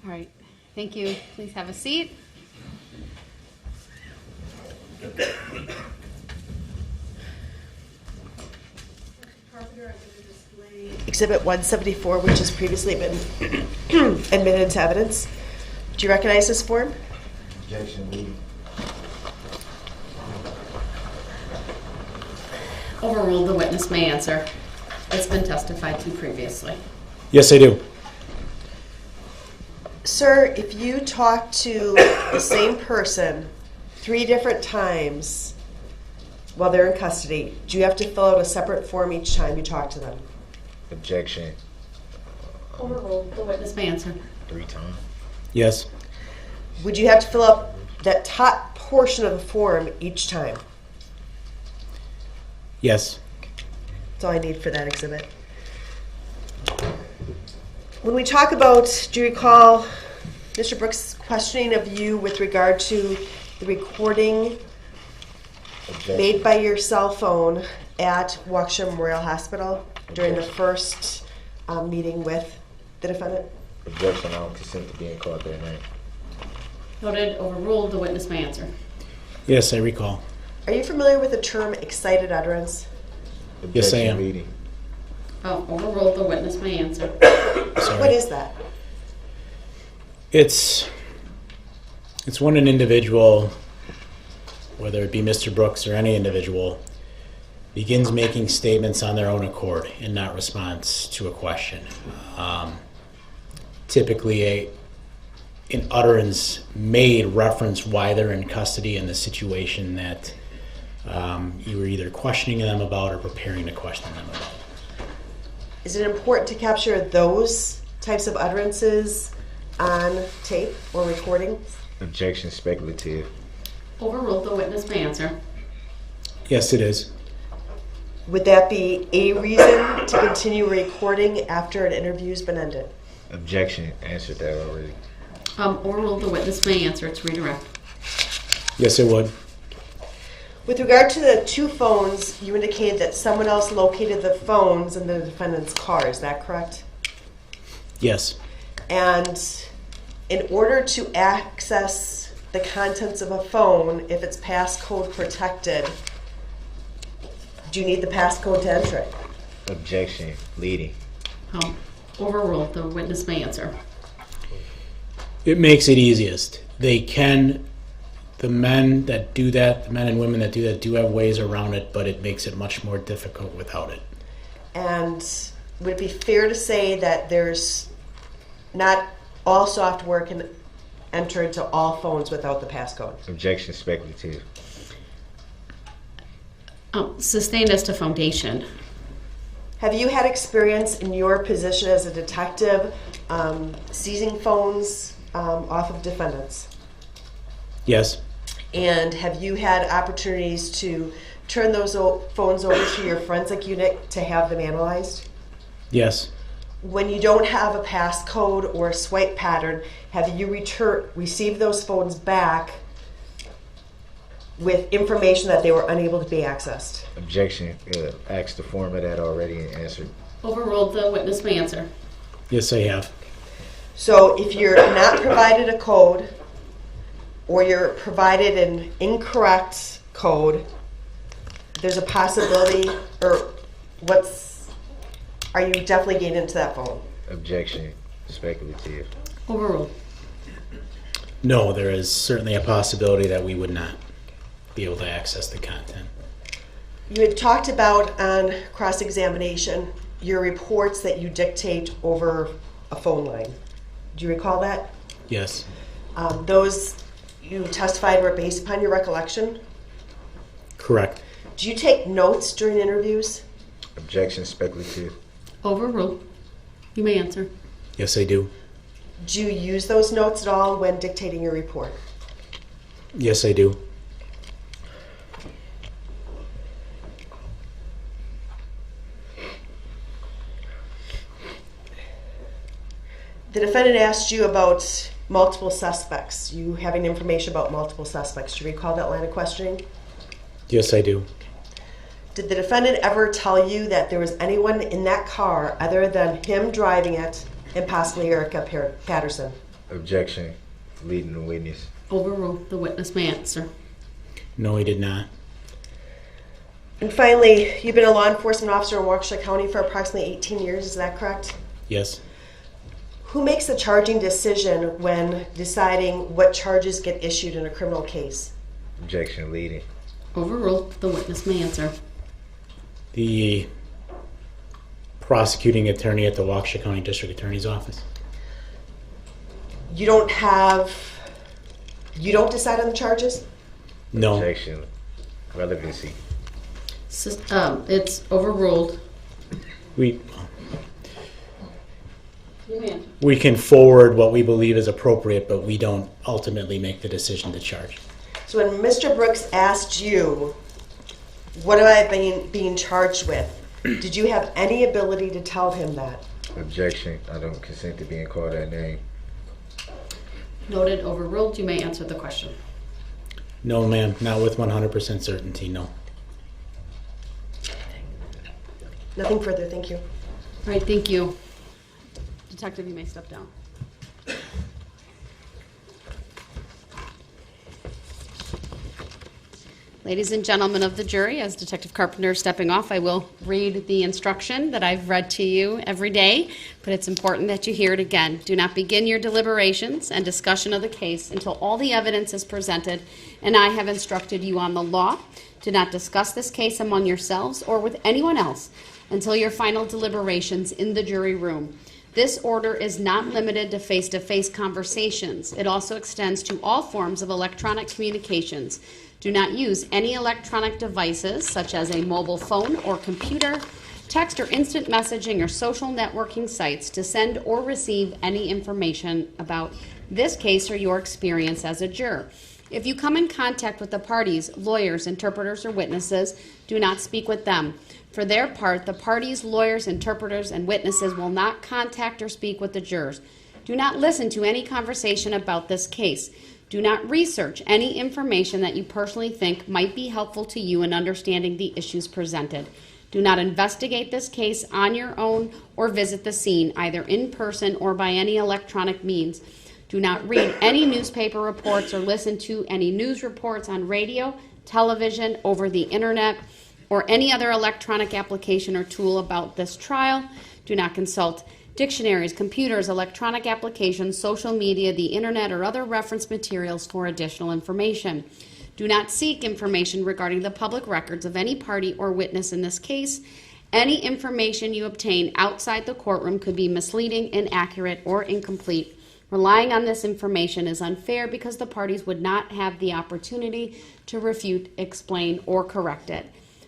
All right, thank you. Please have a seat. Exhibit 174, which has previously been admitted into evidence. Do you recognize this form? Objection, leading. Overruled, the witness may answer. It's been testified to previously. Yes, I do. Sir, if you talk to the same person 3 different times while they're in custody, do you have to fill out a separate form each time you talk to them? Objection. Overruled, the witness may answer. 3 times. Yes. Would you have to fill out that top portion of the form each time? Yes. That's all I need for that exhibit. When we talk about, do you recall Mr. Brooks' questioning of you with regard to the recording Objection. made by your cell phone at Waukesha Memorial Hospital during the first meeting with the defendant? Objection. I don't consent to being called that name. Noted, overruled, the witness may answer. Yes, I recall. Are you familiar with the term excited utterance? Yes, I Objection, am. leading. Oh, overruled, the witness may answer. Sorry. What is that? It's It's when an individual, whether it be Mr. Brooks or any individual, begins making statements on their own accord and not response to a question. Typically, an utterance may reference why they're in custody in the situation that you were either questioning them about or preparing to question them about. Is it important to capture those types of utterances on tape or recording? Objection, speculative. Overruled, the witness may answer. Yes, it is. Would that be a reason to continue recording after an interview's been ended? Objection, answered that already. Overruled, the witness may answer. It's redirect. Yes, it would. With regard to the two phones, you indicated that someone else located the phones in the defendant's car. Is that correct? Yes. And in order to access the contents of a phone, if it's passcode protected, do you need the passcode to enter it? Objection, leading. Overruled, the witness may answer. It makes it easiest. They can, the men that do that, the men and women that do that do have ways around it, but it makes it much more difficult without it. And would it be fair to say that there's not all software can enter into all phones without the passcode? Objection, speculative. Sustained as to foundation. Have you had experience in your position as a detective seizing phones off of defendants? Yes. And have you had opportunities to turn those phones over to your forensic unit to have them analyzed? Yes. When you don't have a passcode or a swipe pattern, have you received those phones back with information that they were unable to be accessed? Objection, asked the form of that already and answered. Overruled, the witness may answer. Yes, I have. So if you're not provided a code or you're provided an incorrect code, there's a possibility, or are you definitely getting into that phone? Objection, speculative. Overruled. No, there is certainly a possibility that we would not be able to access the content. You had talked about on cross-examination your reports that you dictate over a phone line. Do you recall that? Yes. Those you testified were based upon your recollection? Correct. Do you take notes during interviews? Objection, speculative. Overruled. You may answer. Yes, I do. Do you use those notes at all when dictating your report? Yes, I do. The defendant asked you about multiple suspects. You having information about multiple suspects. Do you recall that line of questioning? Yes, I do. Did the defendant ever tell you that there was anyone in that car other than him driving it and possibly Erica Patterson? Objection, leading the witness. Overruled, the witness may answer. No, he did not. And finally, you've been a law enforcement officer in Waukesha County for approximately 18 years, is that correct? Yes. Who makes the charging decision when deciding what charges get issued in a criminal case? Objection, leading. Overruled, the witness may answer. The prosecuting attorney at the Waukesha County District Attorney's Office. You don't decide on the charges? No. Objection, relevancy. It's overruled. We You may answer. we can forward what we believe is appropriate, but we don't ultimately make the decision to charge. So when Mr. Brooks asked you, what am I being charged with? Did you have any ability to tell him that? Objection, I don't consent to being called that name. Noted, overruled. You may answer the question. No, ma'am, not with 100% certainty, no. Nothing further, thank you. All right, thank you. Detective, you may step down. Ladies and gentlemen of the jury, as Detective Carpenter is stepping off, I will read the instruction that I've read to you every day, but it's important that you hear it again. Do not begin your deliberations and discussion of the case until all the evidence is presented and I have instructed you on the law. Do not discuss this case among yourselves or with anyone else until your final deliberations in the jury room. This order is not limited to face-to-face conversations. It also extends to all forms of electronic communications. Do not use any electronic devices, such as a mobile phone or computer, text or instant messaging or social networking sites to send or receive any information about this case or your experience as a juror. If you come in contact with the parties, lawyers, interpreters, or witnesses, do not speak with them. For their part, the parties, lawyers, interpreters, and witnesses will not contact or speak with the jurors. Do not listen to any conversation about this case. Do not research any information that you personally think might be helpful to you in understanding the issues presented. Do not investigate this case on your own or visit the scene, either in person or by any electronic means. Do not read any newspaper reports or listen to any news reports on radio, television, over the internet, or any other electronic application or tool about this trial. Do not consult dictionaries, computers, electronic applications, social media, the internet, or other reference materials for additional information. Do not seek information regarding the public records of any party or witness in this case. Any information you obtain outside the courtroom could be misleading, inaccurate, or incomplete. Relying on this information is unfair because the parties would not have the opportunity to refute, explain, or correct it.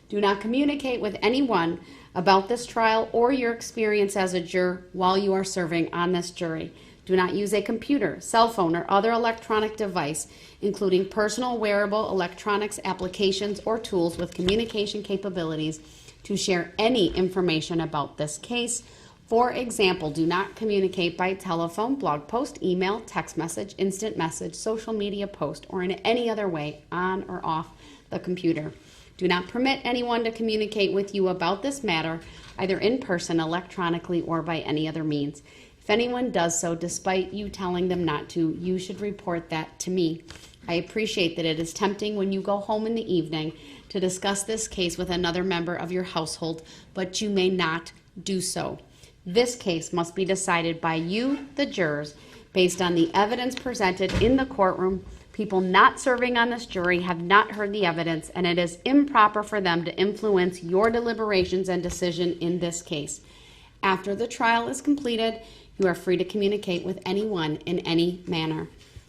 Do not communicate with anyone about this trial or your experience as a juror while you are serving on this jury. Do not use a computer, cell phone, or other electronic device, including personal wearable electronics applications or tools with communication capabilities, to share any information about this case. For example, do not communicate by telephone, blog post, email, text message, instant message, social media post, or in any other way on or off the computer. Do not permit anyone to communicate with you about this matter, either in person, electronically, or by any other means. If anyone does so, despite you telling them not to, you should report that to me. I appreciate that it is tempting when you go home in the evening to discuss this case with another member of your household, but you may not do so. This case must be decided by you, the jurors, based on the evidence presented in the courtroom. People not serving on this jury have not heard the evidence, and it is improper for them to influence your deliberations and decision in this case. After the trial is completed, you are free to communicate with anyone in any manner.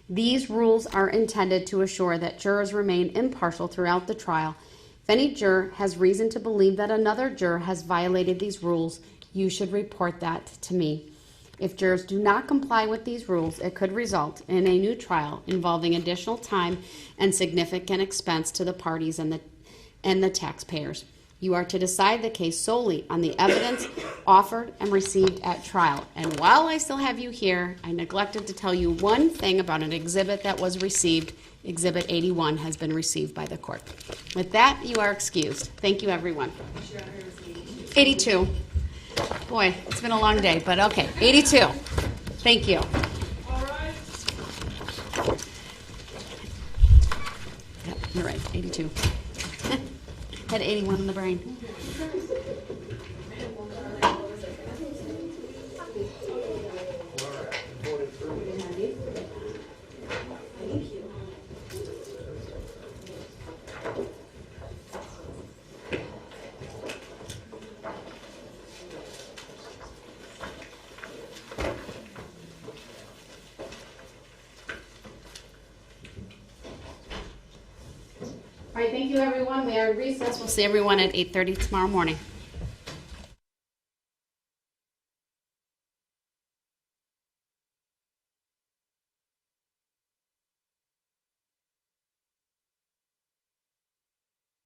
These rules are intended to assure that jurors remain impartial throughout the trial. If any juror has reason to believe that another juror has violated these rules, you should report that to me. If jurors do not comply with these rules, it could result in a new trial involving additional time and significant expense to the parties and the taxpayers. You are to decide the case solely on the evidence offered and received at trial. And while I still have you here, I neglected to tell you one thing about an exhibit that was received. Exhibit 81 has been received by the court. With that, you are excused. Thank you, everyone. 82. Boy, it's been a long day, but okay. 82. Thank you. Yep, you're right. 82. Had 81 in the brain. All right, thank you, everyone. We are in recess. We'll see everyone at 8:30 tomorrow morning.